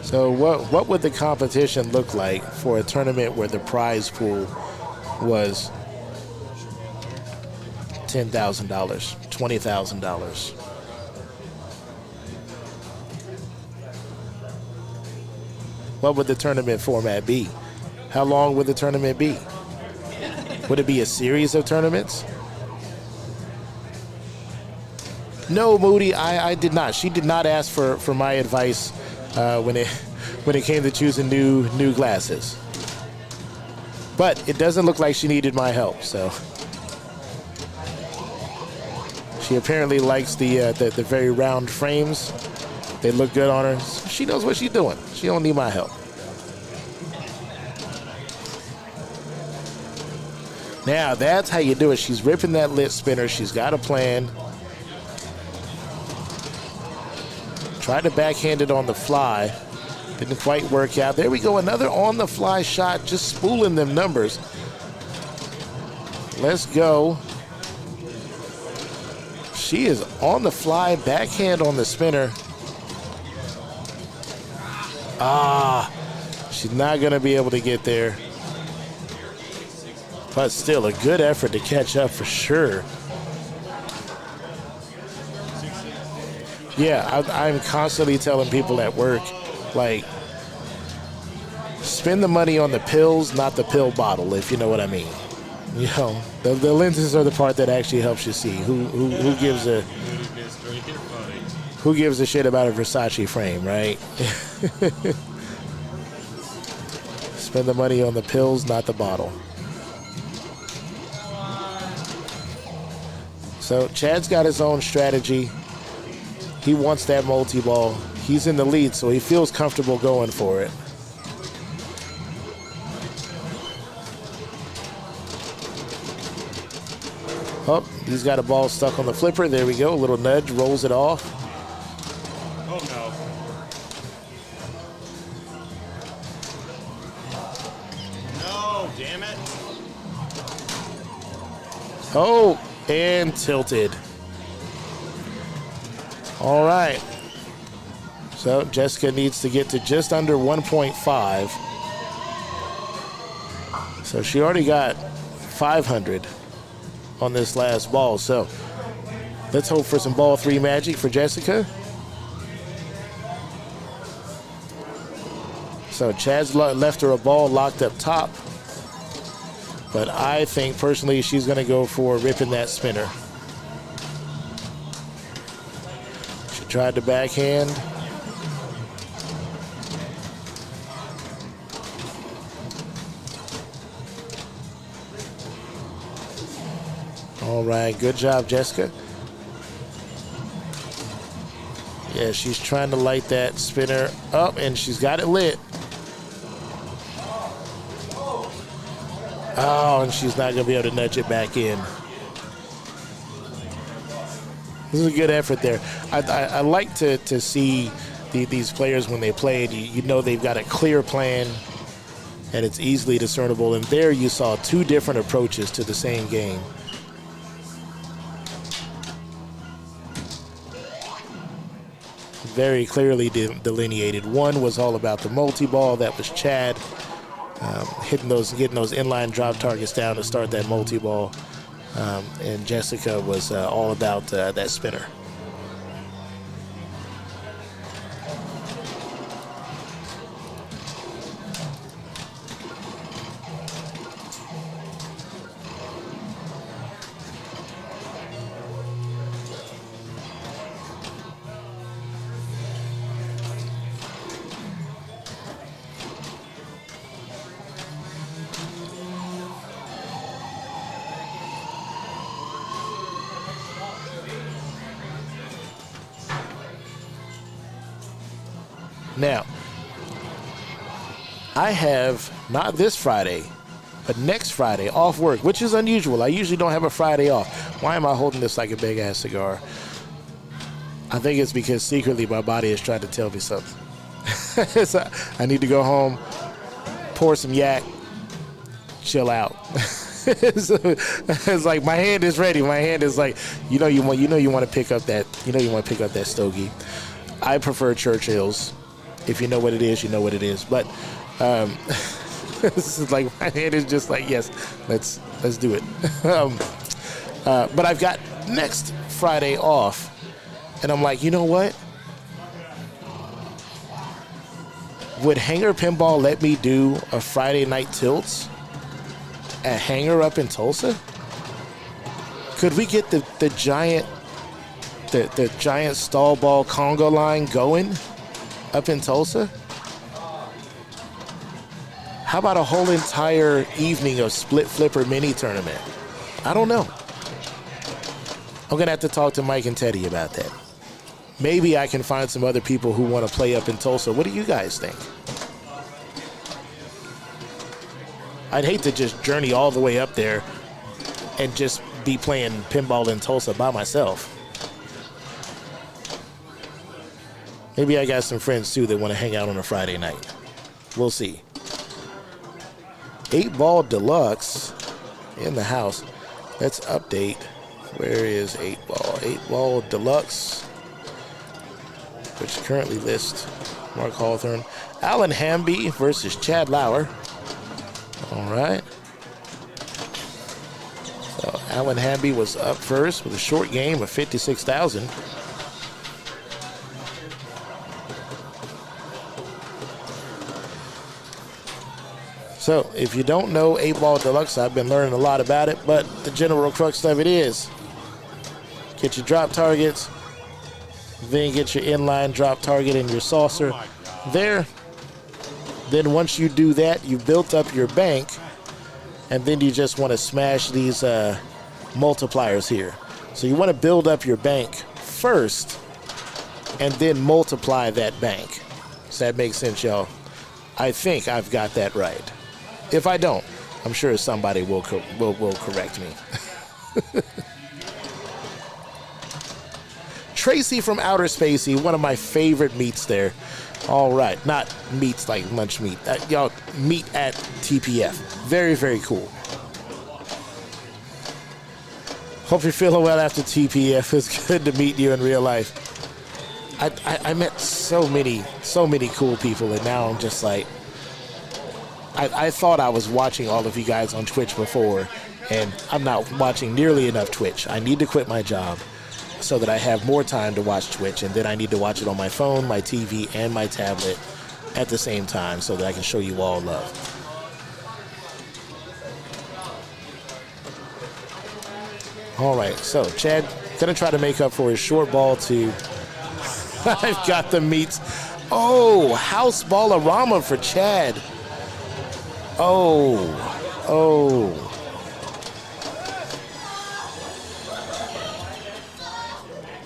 So what would the competition look like for a tournament where the prize pool was $10,000, $20,000? What would the tournament format be? How long would the tournament be? Would it be a series of tournaments? No, Moody, I did not. She did not ask for my advice when it came to choosing new glasses. But it doesn't look like she needed my help, so. She apparently likes the very round frames. They look good on her. She knows what she's doing. She don't need my help. Now, that's how you do it. She's ripping that lit spinner. She's got a plan. Tried to backhand it on the fly. Didn't quite work out. There we go. Another on-the-fly shot. Just spooling them numbers. Let's go. She is on the fly. Backhand on the spinner. She's not going to be able to get there. But still, a good effort to catch up for sure. Yeah, I'm constantly telling people at work, like, spend the money on the pills, not the pill bottle, if you know what I mean. You know, the lenses are the part that actually helps you see. Who Who gives a shit about a Versace frame, right? Spend the money on the pills, not the bottle. So Chad's got his own strategy. He wants that multi-ball. He's in the lead, so he feels comfortable going for it. Oh, he's got a ball stuck on the flipper. There we go. A little nudge, rolls it off. Oh, no. No, damn it. Oh, and tilted. All right. So Jessica needs to get to just under 1.5. So she already got 500 on this last ball. So let's hope for some ball 3 magic for Jessica. So Chad's left her a ball locked up top. But I think personally she's going to go for ripping that spinner. She tried the backhand. All right, good job, Jessica. Yeah, she's trying to light that spinner up, and she's got it lit. Oh, and she's not going to be able to nudge it back in. This is a good effort there. I like to see these players when they play it. You know they've got a clear plan, and it's easily discernible. And there you saw 2 different approaches to the same game. Very clearly delineated. One was all about the multi-ball. That was Chad. Getting those inline drop targets down to start that multi-ball. And Jessica was all about that spinner. Now, I have, not this Friday, but next Friday off work, which is unusual. I usually don't have a Friday off. Why am I holding this like a big-ass cigar? I think it's because secretly my body is trying to tell me something. So I need to go home, pour some yak, chill out. It's like my hand is ready. My hand is like, you want to pick up that stogie. I prefer Churchill's. If you know what it is, you know what it is. But this is like my hand is just like, yes, let's do it. But I've got next Friday off, and I'm like, you know what? Would Hangar Pinball let me do a Friday night tilts at Hangar up in Tulsa? Could we get the giant stall ball Congo line going up in Tulsa? How about a whole entire evening of split flipper mini tournament? I don't know. I'm going to have to talk to Mike and Teddy about that. Maybe I can find some other people who want to play up in Tulsa. What do you guys think? I'd hate to just journey all the way up there and just be playing pinball in Tulsa by myself. Maybe I got some friends, too, that want to hang out on a Friday night. We'll see. 8-Ball Deluxe in the house. Let's update. Where is 8-Ball? 8-Ball Deluxe, which currently lists Mark Hawthorne. Alan Hamby versus Chad Lauer. All right. So Alan Hamby was up first with a short game of 56,000. So, if you don't know 8-Ball Deluxe, I've been learning a lot about it, but the general crux of it is get your drop targets, Then get your inline drop target and your saucer there. Then once you do that, you built up your bank, and then you just want to smash these multipliers here. So you want to build up your bank first and then multiply that bank. Does that make sense, y'all? I think I've got that right. If I don't, I'm sure somebody will correct me. Tracy from Outer Spacey, one of my favorite meets there. All right, not meats like lunch meat. Y'all, meet at TPF. Very, very cool. Hope you're feeling well after TPF. It's good to meet you in real life. I met so many cool people, and now I'm just like, I thought I was watching all of you guys on Twitch before, and I'm not watching nearly enough Twitch. I need to quit my job so that I have more time to watch Twitch, and then I need to watch it on my phone, my TV, and my tablet at the same time so that I can show you all love. All right, so Chad gonna try to make up for his short ball to I've got the meats. Oh, house ballerama for Chad. Oh.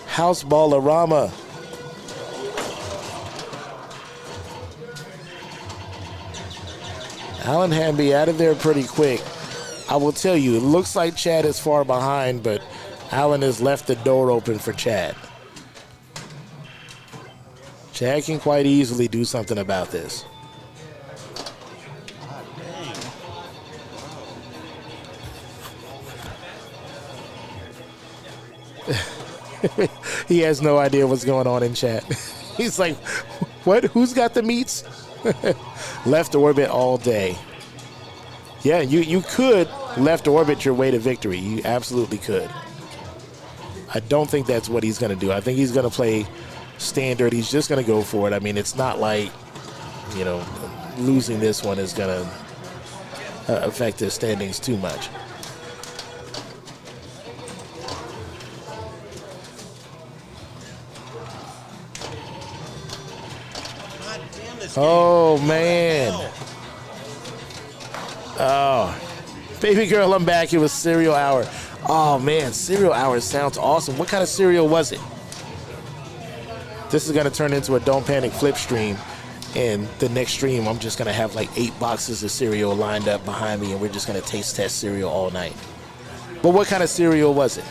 House ballerama. Alan Hamby out of there pretty quick. I will tell you, it looks like Chad is far behind, but Alan has left the door open for Chad. Chad can quite easily do something about this. He has no idea what's going on in chat. He's like, what? Who's got the meats? Left orbit all day. Yeah, you could left orbit your way to victory. You absolutely could. I don't think that's what he's going to do. I think he's going to play standard. He's just going to go for it. I mean, it's not like, you know, losing this one is going to affect his standings too much. Oh, man. Oh, baby girl, I'm back. It was cereal hour. Oh, man, cereal hour sounds awesome. What kind of cereal was it? This is going to turn into a Don't Panic flip stream. And the next stream, I'm just going to have like 8 boxes of cereal lined up behind me, and we're just going to taste test cereal all night. But what kind of cereal was it?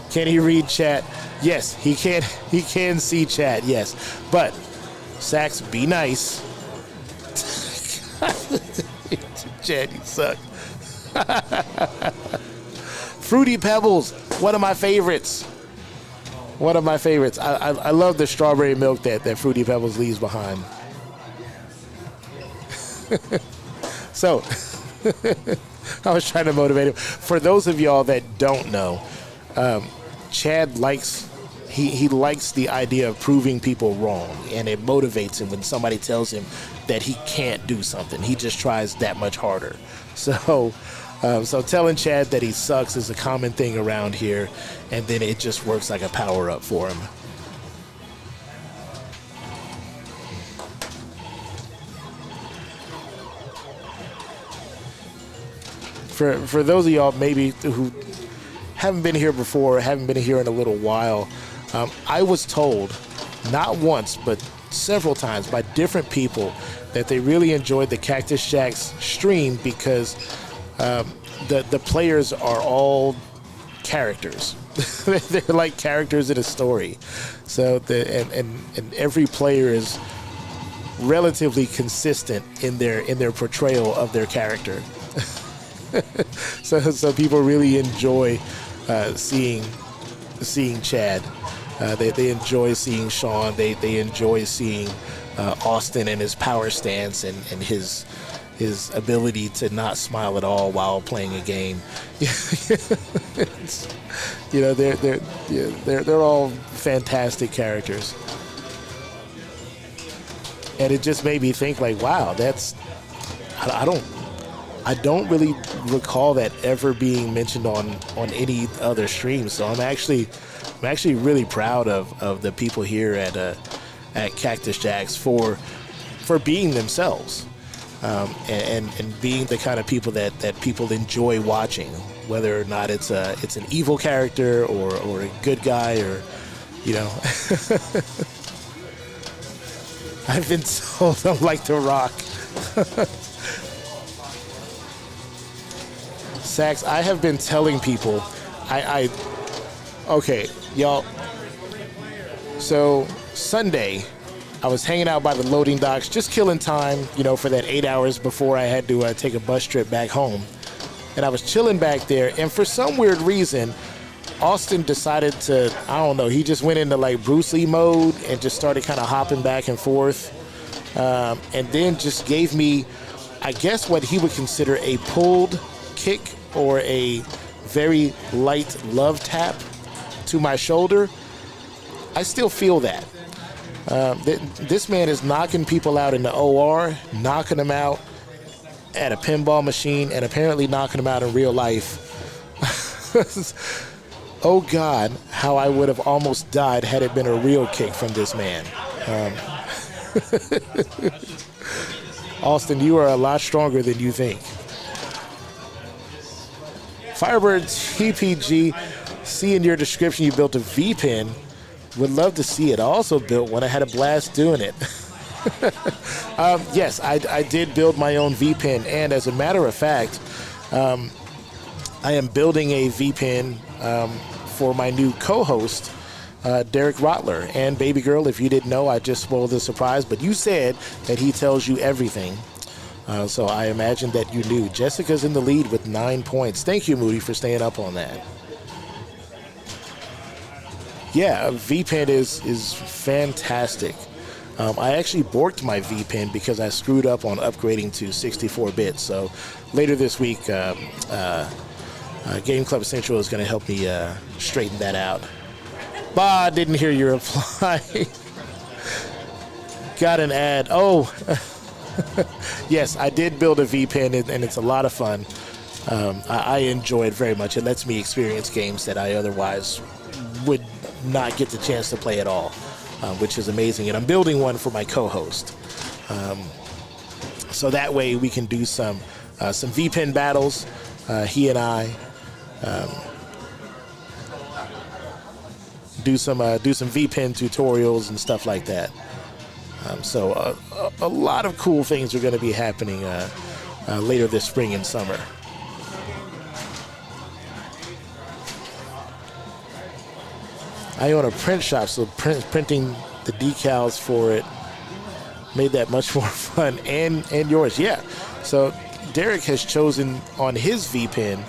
Can he read chat? Yes, he can. He can see chat, yes. But, Sax, be nice. Chad, you suck. Fruity Pebbles, one of my favorites. One of my favorites. I love the strawberry milk that Fruity Pebbles leaves behind. So, I was trying to motivate him. For those of y'all that don't know, Chad likes, he likes the idea of proving people wrong, and it motivates him when somebody tells him that he can't do something. He just tries that much harder. So telling Chad that he sucks is a common thing around here, and then it just works like a power-up for him. For those of y'all maybe who haven't been here before, haven't been here in a little while, I was told, not once, but several times by different people, that they really enjoyed the Cactus Jack's stream because the players are all characters. They're like characters in a story. So and every player is relatively consistent in their portrayal of their character. So people really enjoy seeing Chad. They enjoy seeing Sean. They enjoy seeing Austin and his power stance and his ability to not smile at all while playing a game. You know, they're all fantastic characters, and it just made me think like, wow, I don't really recall that ever being mentioned on any other stream. So I'm actually I'm actually really proud of the people here at Cactus Jacks for being themselves, and being the kind of people that people enjoy watching, whether or not it's an evil character or a good guy, or I've been told I'm like The Rock. Sax, I have been telling people, okay, y'all. So Sunday, I was hanging out by the loading docks, just killing time, for that 8 hours before I had to take a bus trip back home. And I was chilling back there, and for some weird reason, Austin decided to, I don't know, he just went into like Bruce Lee mode and just started kind of hopping back and forth. And then just gave me, I guess, what he would consider a pulled kick or a very light love tap to my shoulder. I still feel that. This man is knocking people out in the OR, knocking them out at a pinball machine, and apparently knocking them out in real life. Oh God, how I would have almost died had it been a real kick from this man. Austin, you are a lot stronger than you think. Firebirds EPG, see in your description you built a V-pin. Would love to see it. I also built one. I had a blast doing it. Yes, I did build my own V-pin, and as a matter of fact, I am building a V-pin for my new co-host, Derek Rotler. And baby girl, if you didn't know, I just spoiled the surprise, but you said that he tells you everything. So I imagine that you knew. Jessica's in the lead with 9 points. Thank you, Moody, for staying up on that. Yeah, V-pin is fantastic. I actually borked my V-pin because I screwed up on upgrading to 64-bit. So later this week, Game Club Central is going to help me straighten that out. Bah, didn't hear your reply. Got an ad. Oh, yes, I did build a V-pin, and it's a lot of fun. I enjoy it very much. It lets me experience games that I otherwise would not get the chance to play at all, which is amazing. And I'm building one for my co-host. So that way we can do some V-pin battles, he and I. Do some V-pin tutorials and stuff like that. So a lot of cool things are going to be happening later this spring and summer. I own a print shop, so printing the decals for it made that much more fun, and yours, yeah. So Derek has chosen on his V-pin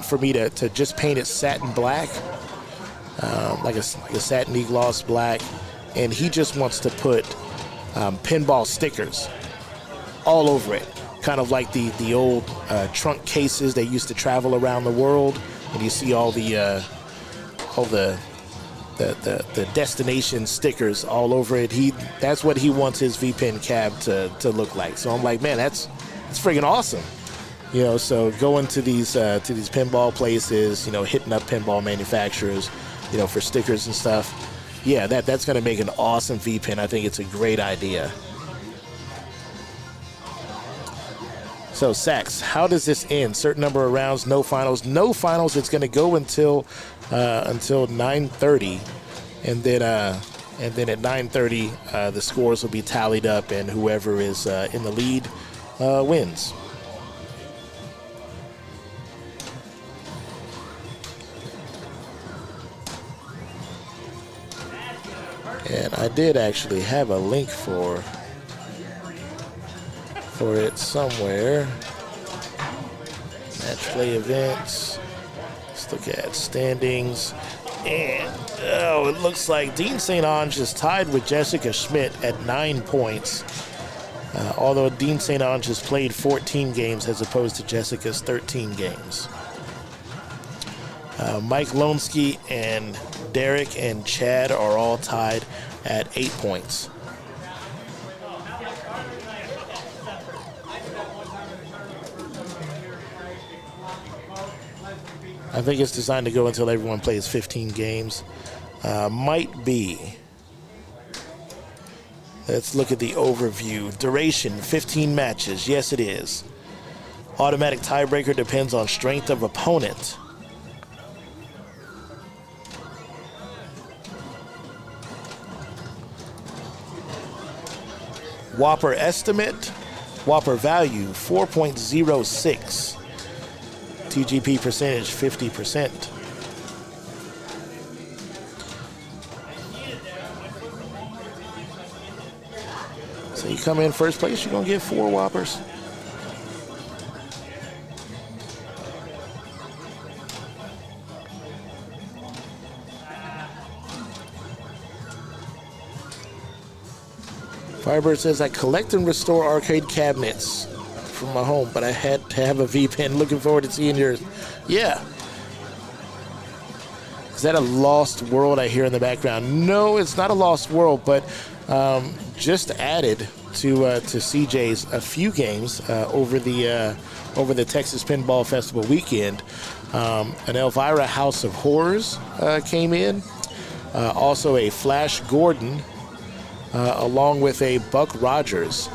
for me to just paint it satin black, like a satiny gloss black, and he just wants to put pinball stickers all over it, kind of like the old trunk cases they used to travel around the world, and you see all the destination stickers all over it. That's what he wants his V-pin cab to look like. So I'm like, man, that's friggin' awesome. So going to these pinball places, hitting up pinball manufacturers, for stickers and stuff. Yeah, that's going to make an awesome V-pin. I think it's a great idea. So, Sax, how does this end? Certain number of rounds, no finals. No finals. It's going to go until 9:30, and then at 9:30 the scores will be tallied up, and whoever is in the lead wins. And I did actually have a link for it somewhere. Match play events. Let's look at standings. And, it looks like Dean St. Ange is tied with Jessica Schmidt at 9 points. Although Dean St. Ange has played 14 games as opposed to Jessica's 13 games. Mike Lonsky and Derek and Chad are all tied at 8 points. I think it's designed to go until everyone plays 15 games. Might be. Let's look at the overview. Duration, 15 matches. Yes, it is. Automatic tiebreaker depends on strength of opponent. Whopper estimate, Whopper value, 4.06. TGP percentage, 50%. So you come in first place, you're going to get 4 Whoppers. Firebird says, I collect and restore arcade cabinets from my home, but I had to have a V-Pen. Looking forward to seeing yours. Yeah. Is that a lost world I hear in the background? No, it's not a lost world, but just added to CJ's a few games over the Texas Pinball Festival weekend. An Elvira House of Horrors came in. Also a Flash Gordon, along with a Buck Rogers.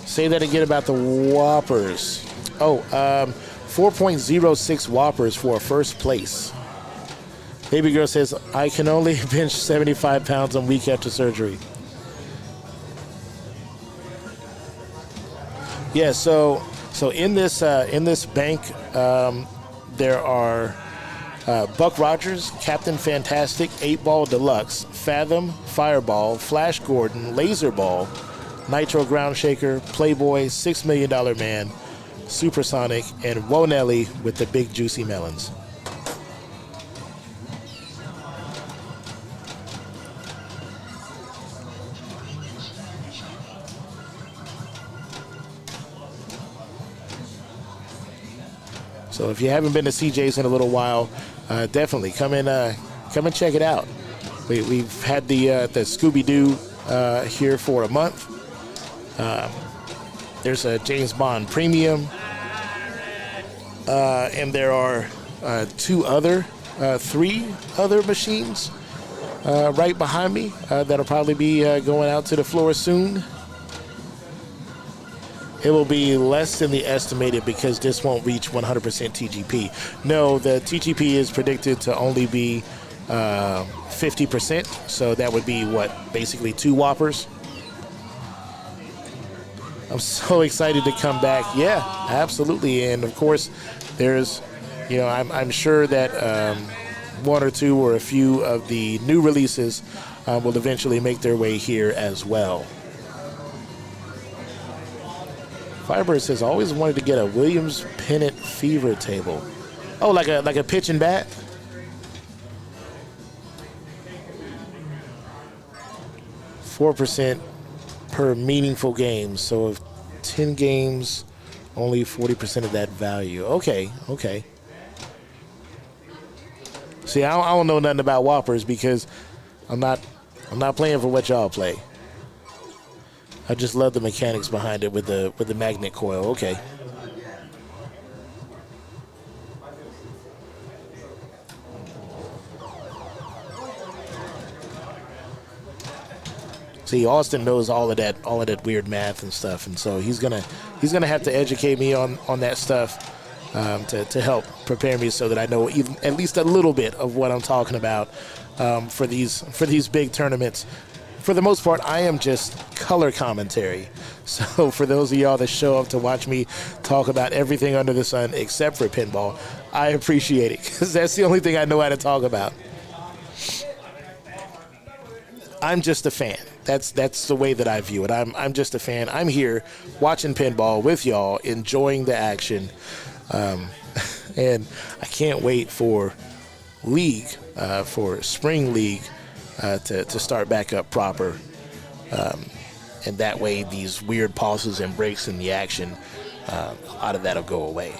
Say that again about the Whoppers. 4.06 Whoppers for first place. Baby girl says, I can only bench 75 pounds a week after surgery. Yeah, so in this bank, there are Buck Rogers, Captain Fantastic, 8-Ball Deluxe, Fathom, Fireball, Flash Gordon, Laser Ball, Nitro Ground Shaker, Playboy, $6 Million Man, Supersonic, and Wonelli with the big juicy melons. So if you haven't been to CJ's in a little while, definitely come and check it out. We've had the Scooby-Doo here for a month. There's a James Bond Premium, and there are 3 other machines right behind me that'll probably be going out to the floor soon. It will be less than the estimated because this won't reach 100% TGP. No, the TGP is predicted to only be 50%, so that would be basically 2 Whoppers. I'm so excited to come back. Yeah, absolutely. And of course, there's, I'm sure that 1 or 2 or a few of the new releases will eventually make their way here as well. Firebird says, I always wanted to get a Williams Pennant Fever table. Oh, like a pitch and bat? $4 per meaningful game. So if 10 games, only 40% of that value. Okay. See, I don't know nothing about Whoppers because I'm not playing for what y'all play. I just love the mechanics behind it with the magnet coil. Okay. See, Austin knows all of that weird math and stuff, and so he's gonna have to educate me on that stuff to help prepare me so that I know even at least a little bit of what I'm talking about for these big tournaments. For the most part, I am just color commentary. So for those of y'all that show up to watch me talk about everything under the sun except for pinball, I appreciate it because that's the only thing I know how to talk about. I'm just a fan. That's the way that I view it. I'm just a fan. I'm here watching pinball with y'all, enjoying the action, and I can't wait for League, for Spring League, to start back up proper, and that way these weird pauses and breaks in the action, a lot of that'll go away.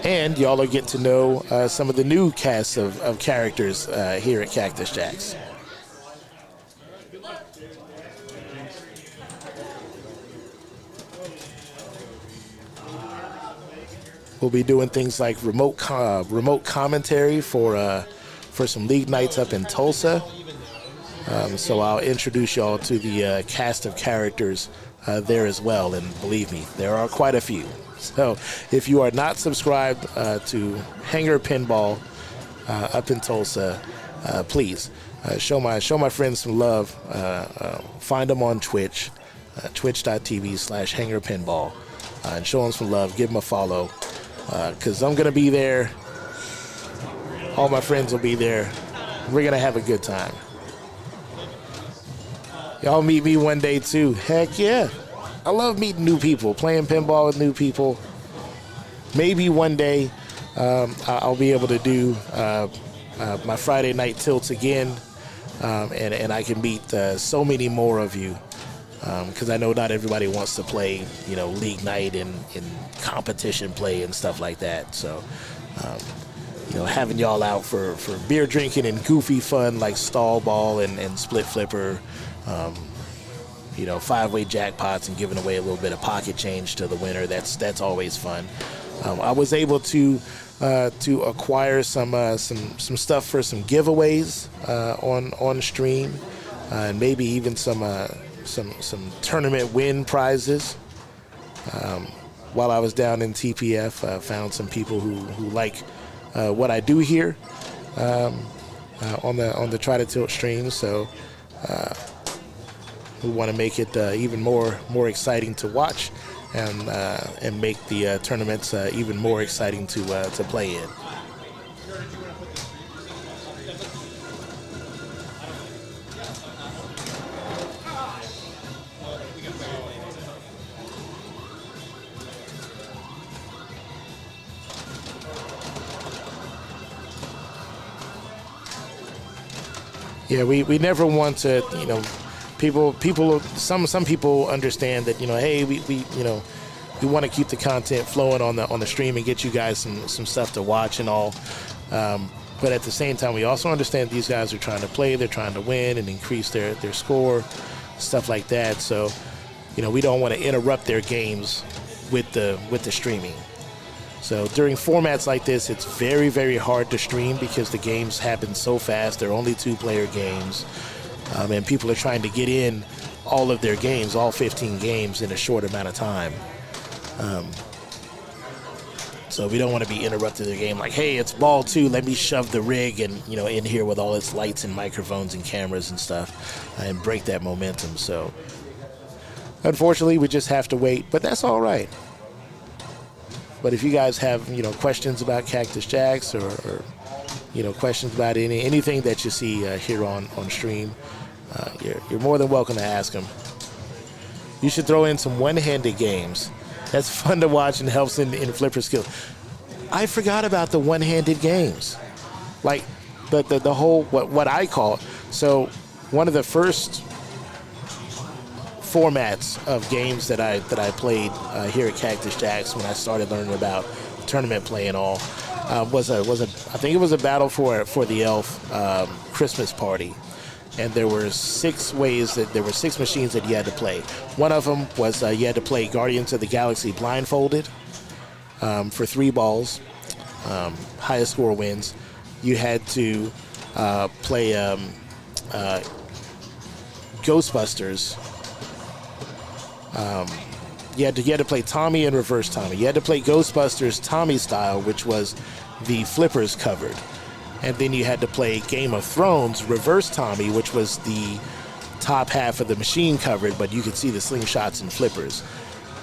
And y'all are getting to know some of the new cast of characters here at Cactus Jacks. We'll be doing things like remote commentary for some league nights up in Tulsa. So I'll introduce y'all to the cast of characters there as well. And believe me, there are quite a few. So if you are not subscribed to Hangar Pinball up in Tulsa, please show my friends some love. Find them on Twitch, twitch.tv/Hangar Pinball, and show them some love. Give them a follow, because I'm going to be there. All my friends will be there. We're going to have a good time. Y'all meet me one day too. Heck yeah. I love meeting new people, playing pinball with new people. Maybe one day I'll be able to do my Friday night tilts again, and I can meet so many more of you, because I know not everybody wants to play, league night and competition play and stuff like that. So, having y'all out for beer drinking and goofy fun like stall ball and split flipper, 5-way jackpots and giving away a little bit of pocket change to the winner. That's always fun. I was able to acquire some stuff for some giveaways on stream, and maybe even some tournament win prizes. While I was down in TPF, found some people who like what I do here on the Try to Tilt stream. So. We want to make it even more exciting to watch, and make the tournaments even more exciting to play in. Yeah, we never want to, some people understand that, hey, we want to keep the content flowing on the stream and get you guys some stuff to watch and all. But at the same time, we also understand these guys are trying to play, they're trying to win and increase their score, stuff like that. So, we don't want to interrupt their games with the streaming. So during formats like this, it's very, very hard to stream because the games happen so fast. They're only 2-player games. And people are trying to get in all of their games, all 15 games, in a short amount of time. So we don't want to be interrupting their game like, hey, it's ball 2, let me shove the rig and in here with all its lights and microphones and cameras and stuff, and break that momentum. So unfortunately, we just have to wait, but that's all right. But if you guys have questions about Cactus Jacks or questions about anything that you see here on stream, you're more than welcome to ask them. You should throw in some one-handed games. That's fun to watch and helps in flipper skill. I forgot about the one-handed games, like the whole what I call. So one of the first formats of games that I played here at Cactus Jacks when I started learning about tournament play and all was I think it was a battle for the Elf Christmas party. And there were 6 machines that you had to play. One of them was you had to play Guardians of the Galaxy blindfolded for 3 balls. Highest score wins. You had to play Ghostbusters. You had to play Tommy and Reverse Tommy. You had to play Ghostbusters Tommy style, which was the flippers covered. And then you had to play Game of Thrones Reverse Tommy, which was the top half of the machine covered, but you could see the slingshots and flippers.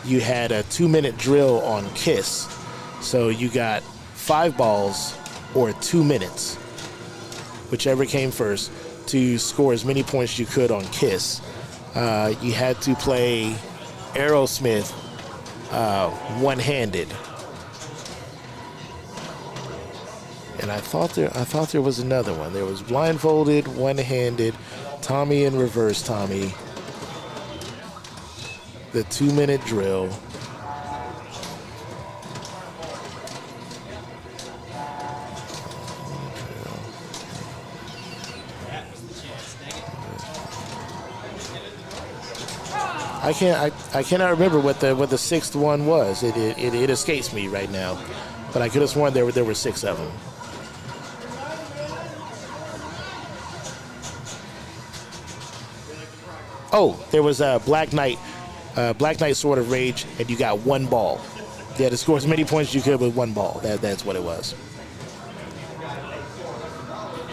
You had a 2-minute drill on Kiss. So you got 5 balls or 2 minutes, whichever came first, to score as many points as you could on Kiss. You had to play Aerosmith one-handed. And I thought there was another one. There was blindfolded, one-handed, Tommy and Reverse Tommy, the 2-minute drill. I cannot remember what the sixth one was. It escapes me right now, but I could have sworn there were 6 of them. Oh, there was a Black Knight Sword of Rage, and you got 1 ball. You had to score as many points as you could with 1 ball. That's what it was.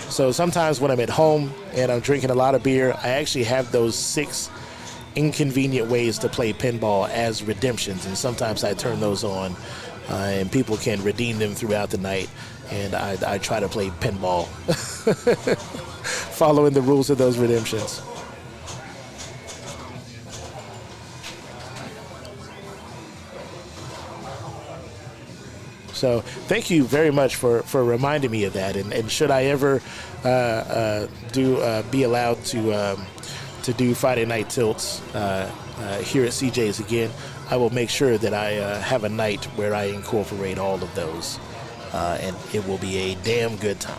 So sometimes when I'm at home and I'm drinking a lot of beer, I actually have those 6 inconvenient ways to play pinball as redemptions, and sometimes I turn those on, and people can redeem them throughout the night, and I try to play pinball following the rules of those redemptions. So thank you very much for reminding me of that. And should I ever be allowed to do Friday night tilts here at CJ's again, I will make sure that I have a night where I incorporate all of those, and it will be a damn good time.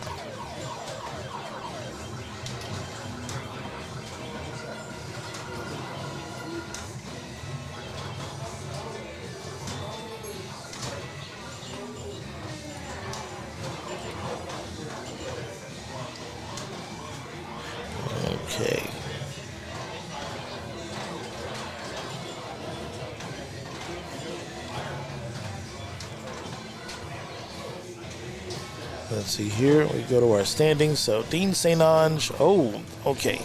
Okay. Let's see here. We go to our standings. So Dean St. Ange. Oh, okay.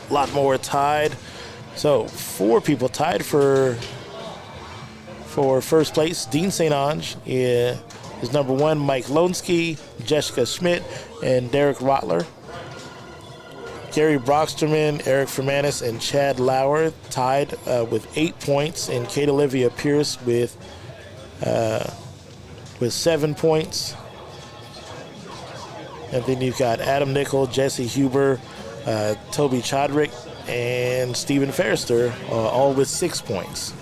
A lot more tied. So 4 people tied for first place. Dean St. Ange is number 1. Mike Lonsky, Jessica Schmidt, and Derek Rotler. Gary Brocksterman, Eric Fermanis, and Chad Lauer tied with 8 points, and Kate Olivia Pierce with 7 points. And then you've got Adam Nickel, Jesse Huber, Toby Chodrick, and Stephen Ferrister, all with 6 points.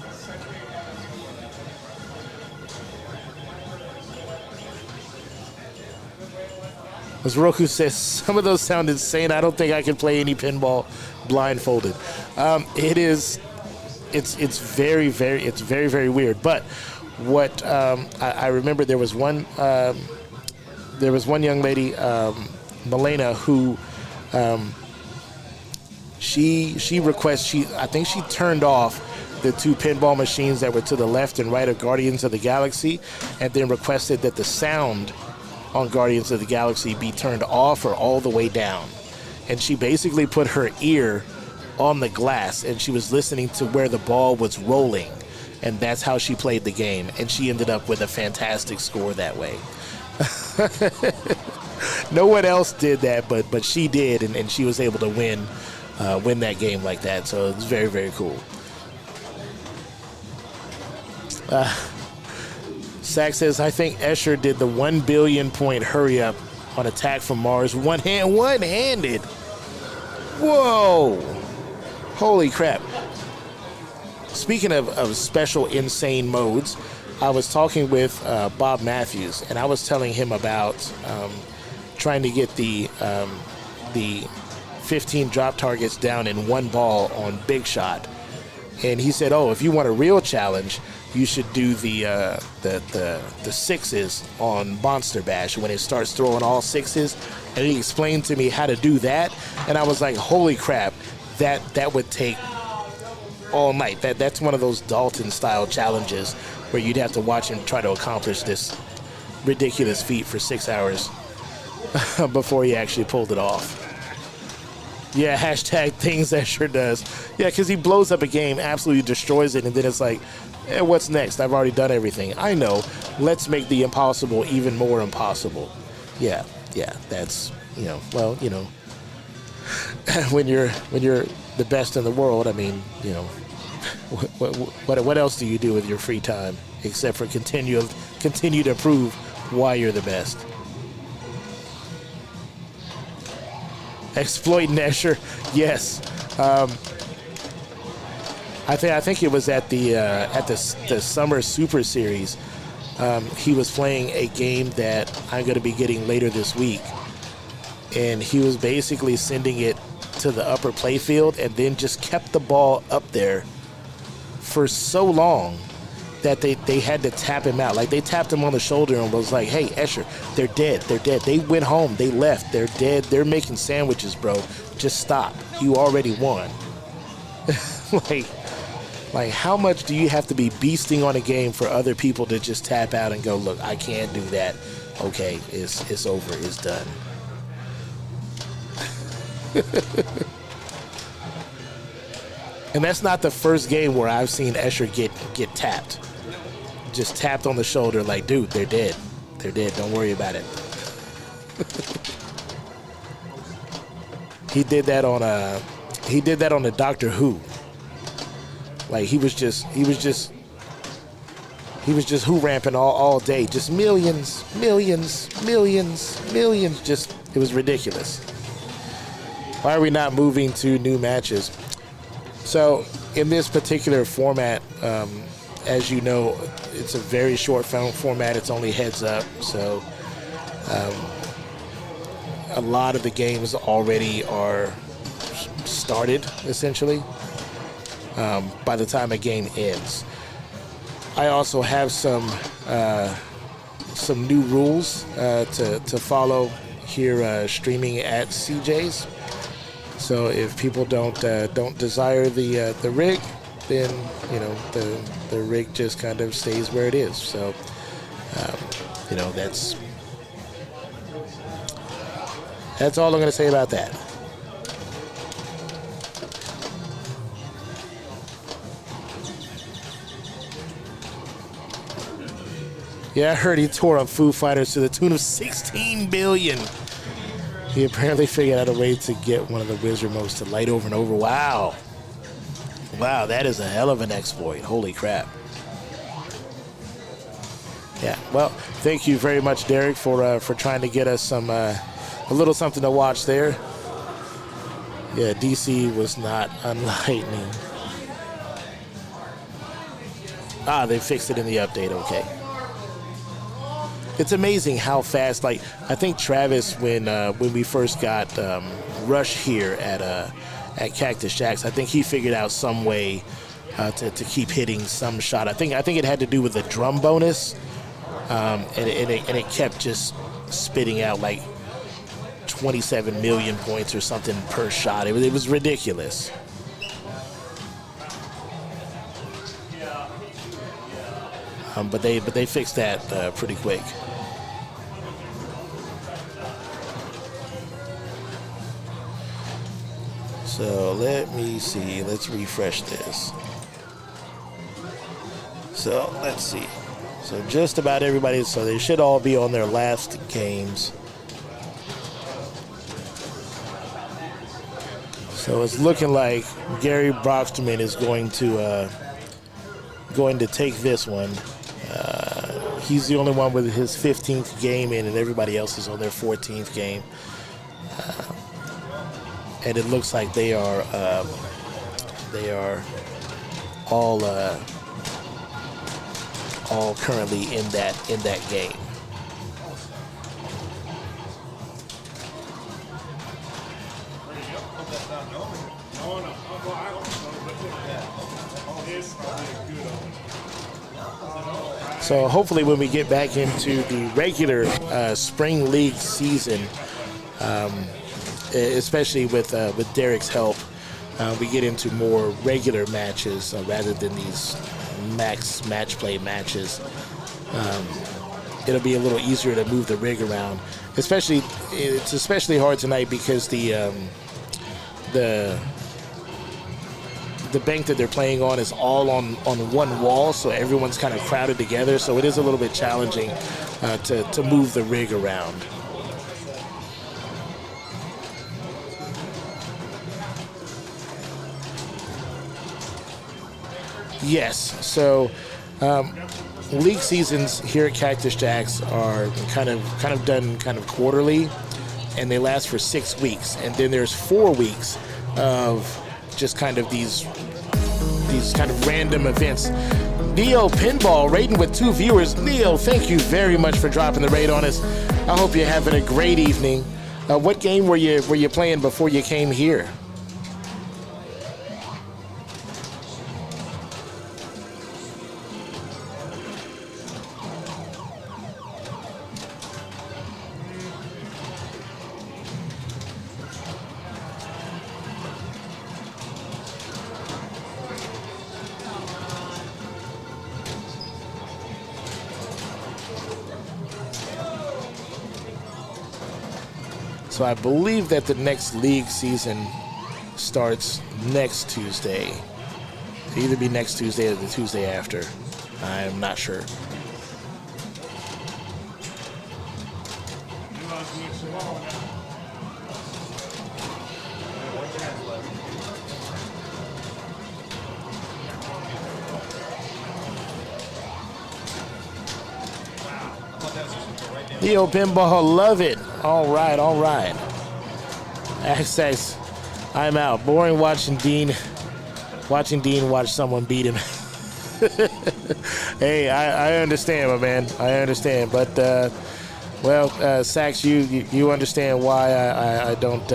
As Roku says, some of those sound insane. I don't think I can play any pinball blindfolded. It's very, very weird. But what I remember, there was one young lady, Milena, who I think she turned off the 2 pinball machines that were to the left and right of Guardians of the Galaxy, and then requested that the sound on Guardians of the Galaxy be turned off or all the way down. And she basically put her ear on the glass, and she was listening to where the ball was rolling, and that's how she played the game, and she ended up with a fantastic score that way. No one else did that, but she did, and she was able to win that game like that. So it was very, very cool. Sack says, I think Escher did the 1 billion point hurry up on Attack from Mars. One-handed. Whoa. Holy crap. Speaking of special insane modes, I was talking with Bob Matthews, and I was telling him about trying to get the 15 drop targets down in 1 ball on Big Shot. And he said, oh, if you want a real challenge, you should do the 6s on Monster Bash when it starts throwing all 6s. And he explained to me how to do that, and I was like, holy crap, that would take all night. That's one of those Dalton-style challenges where you'd have to watch him try to accomplish this ridiculous feat for 6 hours before he actually pulled it off. Yeah, hashtag things that sure does. Yeah, because he blows up a game, absolutely destroys it, and then it's like, what's next? I've already done everything. I know. Let's make the impossible even more impossible. Yeah, that's, when you're the best in the world, I mean, what else do you do with your free time except for continue to prove why you're the best? Exploiting Escher, yes. I think it was at the Summer Super Series. He was playing a game that I'm going to be getting later this week, and he was basically sending it to the upper playfield and then just kept the ball up there for so long that they had to tap him out. Like, they tapped him on the shoulder and was like, hey, Escher, they're dead. They're dead. They went home. They left. They're dead. They're making sandwiches, bro. Just stop. You already won. Like, how much do you have to be beasting on a game for other people to just tap out and go, look, I can't do that. Okay, it's over. It's done. And that's not the first game where I've seen Escher get tapped. Just tapped on the shoulder like, dude, they're dead. They're dead. Don't worry about it. He did that on a Doctor Who. Like, he was just who ramping all day. Just millions. Just, it was ridiculous. Why are we not moving to new matches? So in this particular format, as you know, it's a very short format. It's only heads up. So a lot of the games already are started, essentially, by the time a game ends. I also have some new rules to follow here streaming at CJ's. So if people don't desire the rig, then the rig just kind of stays where it is. So that's all I'm going to say about that. Yeah, I heard he tore up Foo Fighters to the tune of $16 billion. He apparently figured out a way to get one of the wizard modes to light over and over. Wow. Wow, that is a hell of an exploit. Holy crap. Yeah, well, thank you very much, Derek, for trying to get us a little something to watch there. Yeah, DC was not unlightning. Ah, they fixed it in the update. Okay. It's amazing how fast. Like, I think Travis, when we first got Rush here at Cactus Jack's, I think he figured out some way to keep hitting some shot. I think it had to do with the drum bonus, and it kept just spitting out like 27 million points or something per shot. It was ridiculous. But they fixed that pretty quick. So let me see. Let's refresh this. So let's see. So just about everybody. So they should all be on their last games. So it's looking like Gary Broxterman is going to take this one. He's the only one with his 15th game in, and everybody else is on their 14th game. And it looks like they are all currently in that game. So hopefully when we get back into the regular spring league season, especially with Derek's help, we get into more regular matches rather than these max match play matches. It'll be a little easier to move the rig around. It's especially hard tonight because the bank that they're playing on is all on one wall, so everyone's kind of crowded together. So it is a little bit challenging to move the rig around. Yes, so league seasons here at Cactus Jack's are kind of done quarterly, and they last for 6 weeks, and then there's 4 weeks of just kind of these kind of random events. Neo Pinball raiding with 2 viewers. Neo, thank you very much for dropping the raid on us. I hope you're having a great evening. What game were you playing before you came here? So I believe that the next league season starts next Tuesday. It'll either be next Tuesday or the Tuesday after. I'm not sure. Neo Pinball, love it. All right, all right. Access, I'm out. Boring watching Dean watch someone beat him. Hey, I understand, my man. I understand. But, Sax, you understand why I don't,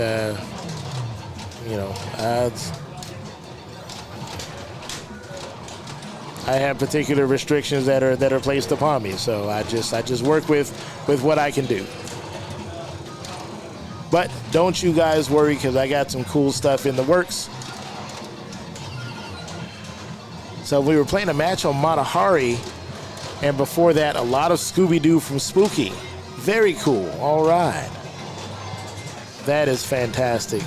I have particular restrictions that are placed upon me, so I just work with what I can do. But don't you guys worry, because I got some cool stuff in the works. So we were playing a match on Matahari, and before that, a lot of Scooby-Doo from Spooky. Very cool. All right, that is fantastic.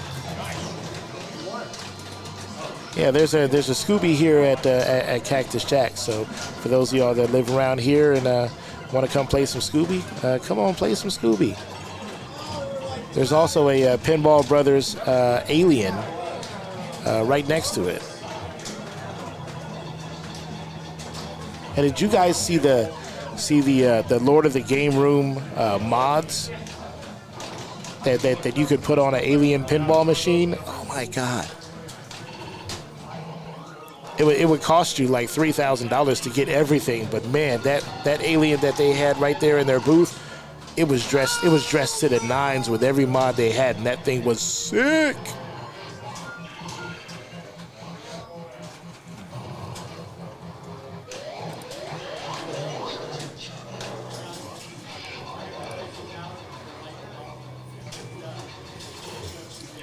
Yeah, there's a Scooby here at Cactus Jack. So for those of y'all that live around here and want to come play some Scooby, come on, play some Scooby. There's also a Pinball Brothers Alien right next to it. And did you guys see the Lord of the Game Room mods that you could put on an alien pinball machine? Oh my God. It would cost you like $3,000 to get everything, but man, that alien that they had right there in their booth, it was dressed to the nines with every mod they had, and that thing was sick.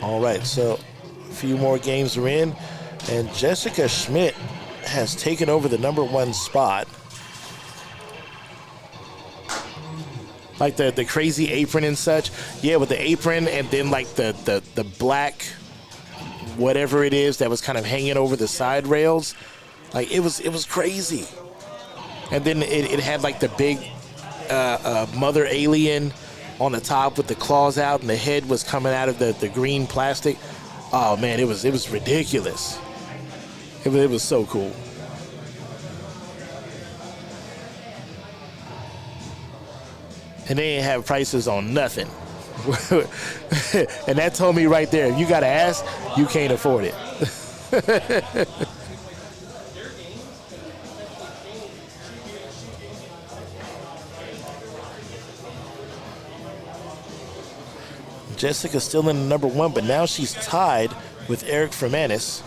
All right, so a few more games are in. And Jessica Schmidt has taken over the #1 spot. Like the crazy apron and such. Yeah, with the apron and then like the black whatever it is that was kind of hanging over the side rails. Like it was crazy. And then it had like the big mother alien on the top with the claws out, and the head was coming out of the green plastic. Oh man, it was ridiculous. It was so cool. And they didn't have prices on nothing. And that told me right there, if you got to ask, you can't afford it. Jessica's still in the #1, but now she's tied with Eric Fermanis.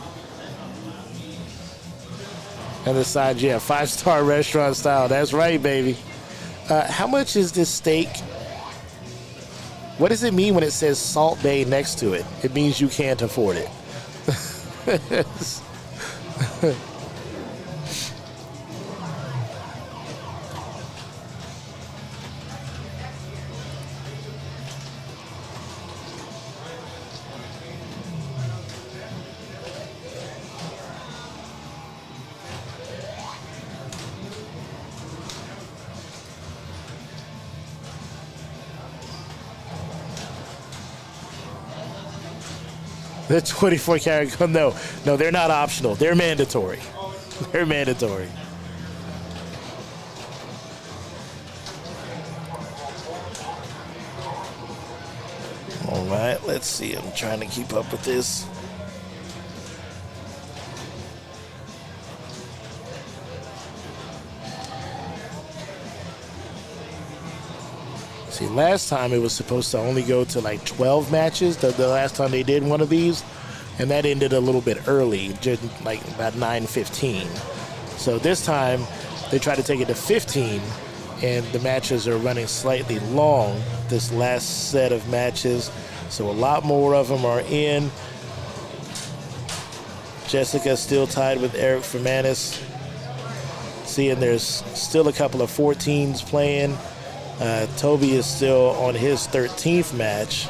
On the side, yeah, 5-star restaurant style. That's right, baby. How much is this steak? What does it mean when it says Salt Bay next to it? It means you can't afford it. The 24 karat, no, they're not optional. They're mandatory. They're mandatory. All right, let's see. I'm trying to keep up with this. See, last time it was supposed to only go to like 12 matches, the last time they did one of these, and that ended a little bit early, just like about 9:15. So this time they tried to take it to 15, and the matches are running slightly long, this last set of matches. So a lot more of them are in. Jessica still tied with Eric Fermanis. Seeing there's still a couple of 14s playing. Toby is still on his 13th match.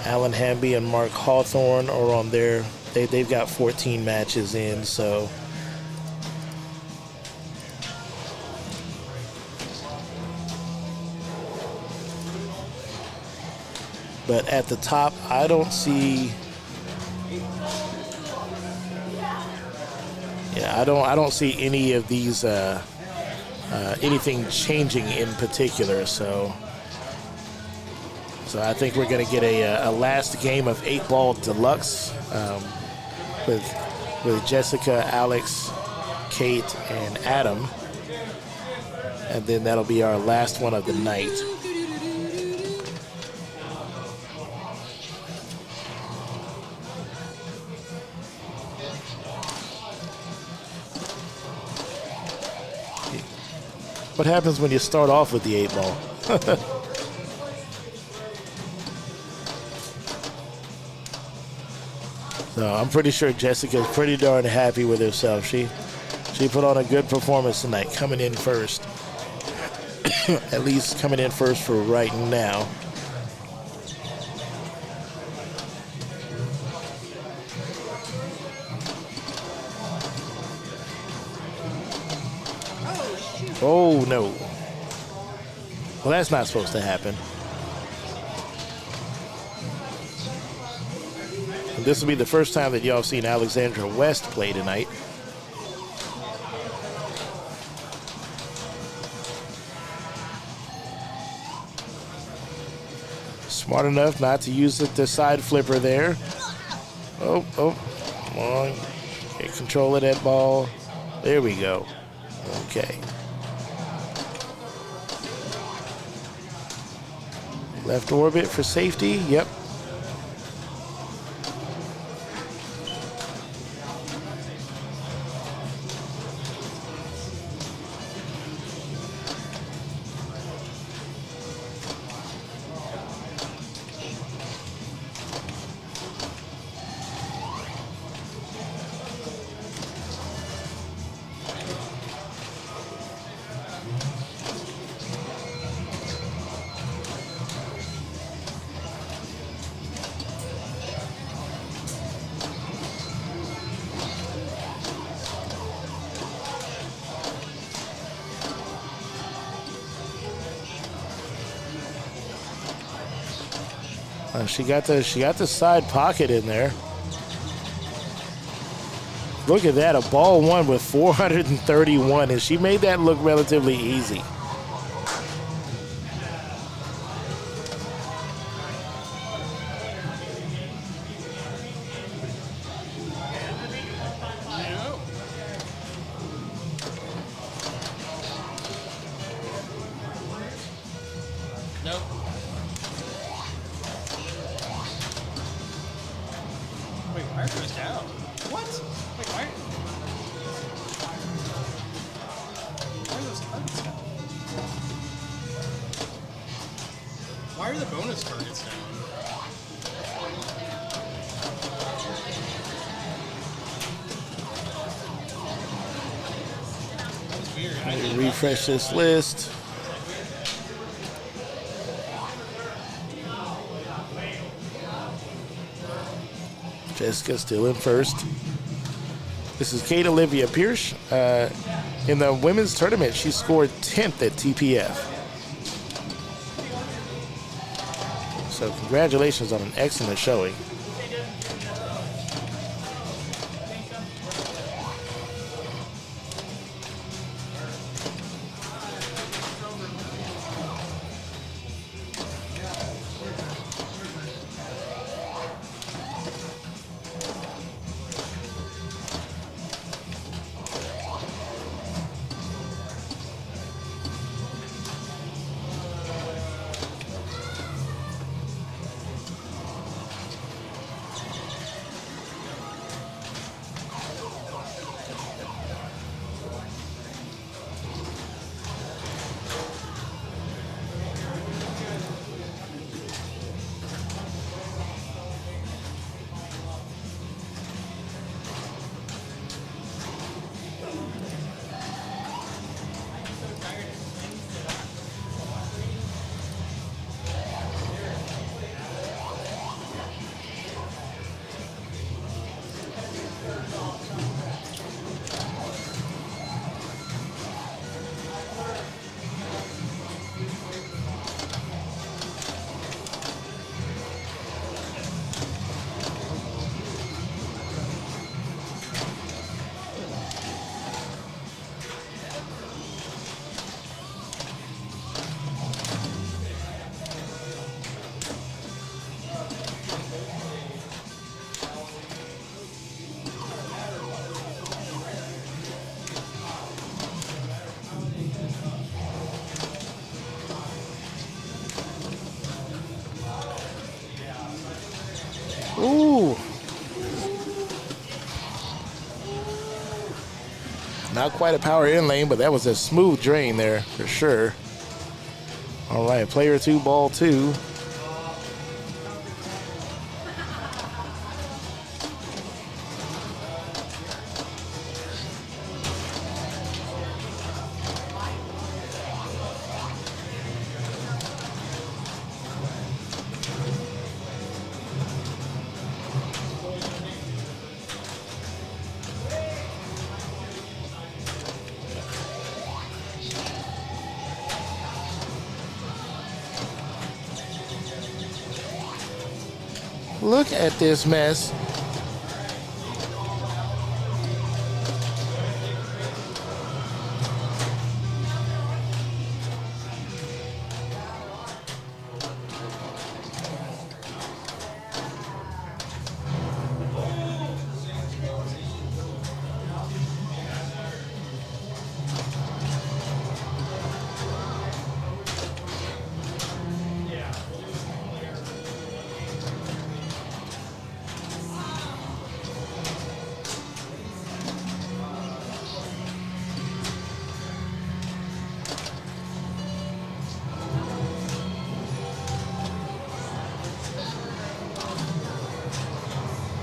Alan Hamby and Mark Hawthorne are on there. They've got 14 matches in, so. But at the top, I don't see. Yeah, I don't see any of these anything changing in particular. So I think we're going to get a last game of 8-Ball Deluxe with Jessica, Alex, Kate, and Adam, and then that'll be our last one of the night. What happens when you start off with the 8-Ball? So I'm pretty sure Jessica's pretty darn happy with herself. She put on a good performance tonight, coming in first. At least coming in first for right now. Oh, no. Well, that's not supposed to happen. And this will be the first time that y'all have seen Alexandra West play tonight. Smart enough not to use the side flipper there. Oh, come on. Get control of that ball. There we go. Okay. Left orbit for safety. Yep. She got the side pocket in there. Look at that, a ball one with 431, and she made that look relatively easy. Nope. Wait, why goes down? What? Wait, why? Why are those targets down? Why are the bonus targets down? That's weird. Let me refresh this list. Jessica still in first. This is Kate Olivia Pierce. In the women's tournament, she scored 10th at TPF. So congratulations on an excellent showing. Not quite a power in lane, but that was a smooth drain there for sure. All right, player 2, ball 2. Look at this mess.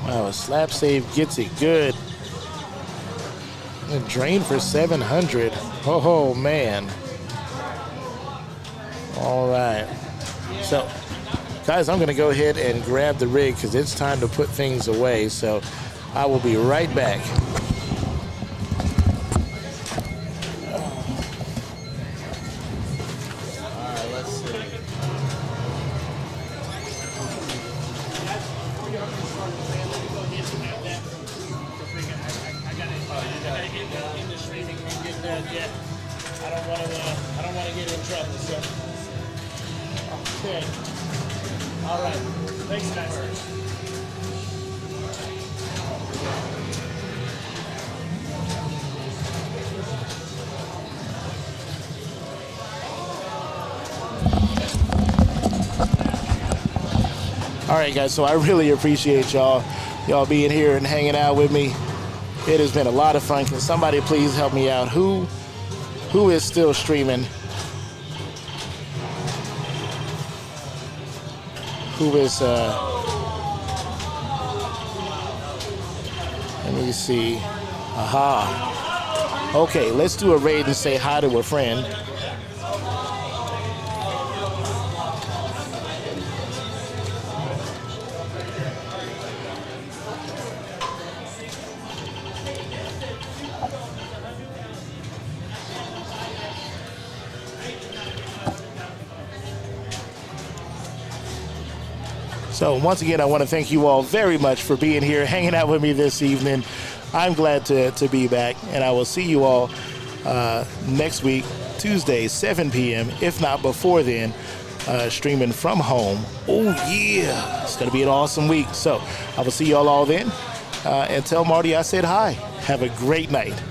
Wow, a slap save gets it good. A drain for 700. Oh, man. All right. So, guys, I'm going to go ahead and grab the rig because it's time to put things away. So, I will be right back. I don't want to get in trouble, so. Okay. All right. Thanks, guys. All right, guys, so I really appreciate y'all being here and hanging out with me. It has been a lot of fun. Can somebody please help me out? Who is still streaming? Who is, let me see. Aha. Okay, let's do a raid and say hi to a friend. So once again, I want to thank you all very much for being here, hanging out with me this evening. I'm glad to be back, and I will see you all next week, Tuesday, 7 p.m., if not before then, streaming from home. Oh, yeah. It's going to be an awesome week. So I will see you all then. And tell Marty I said hi. Have a great night.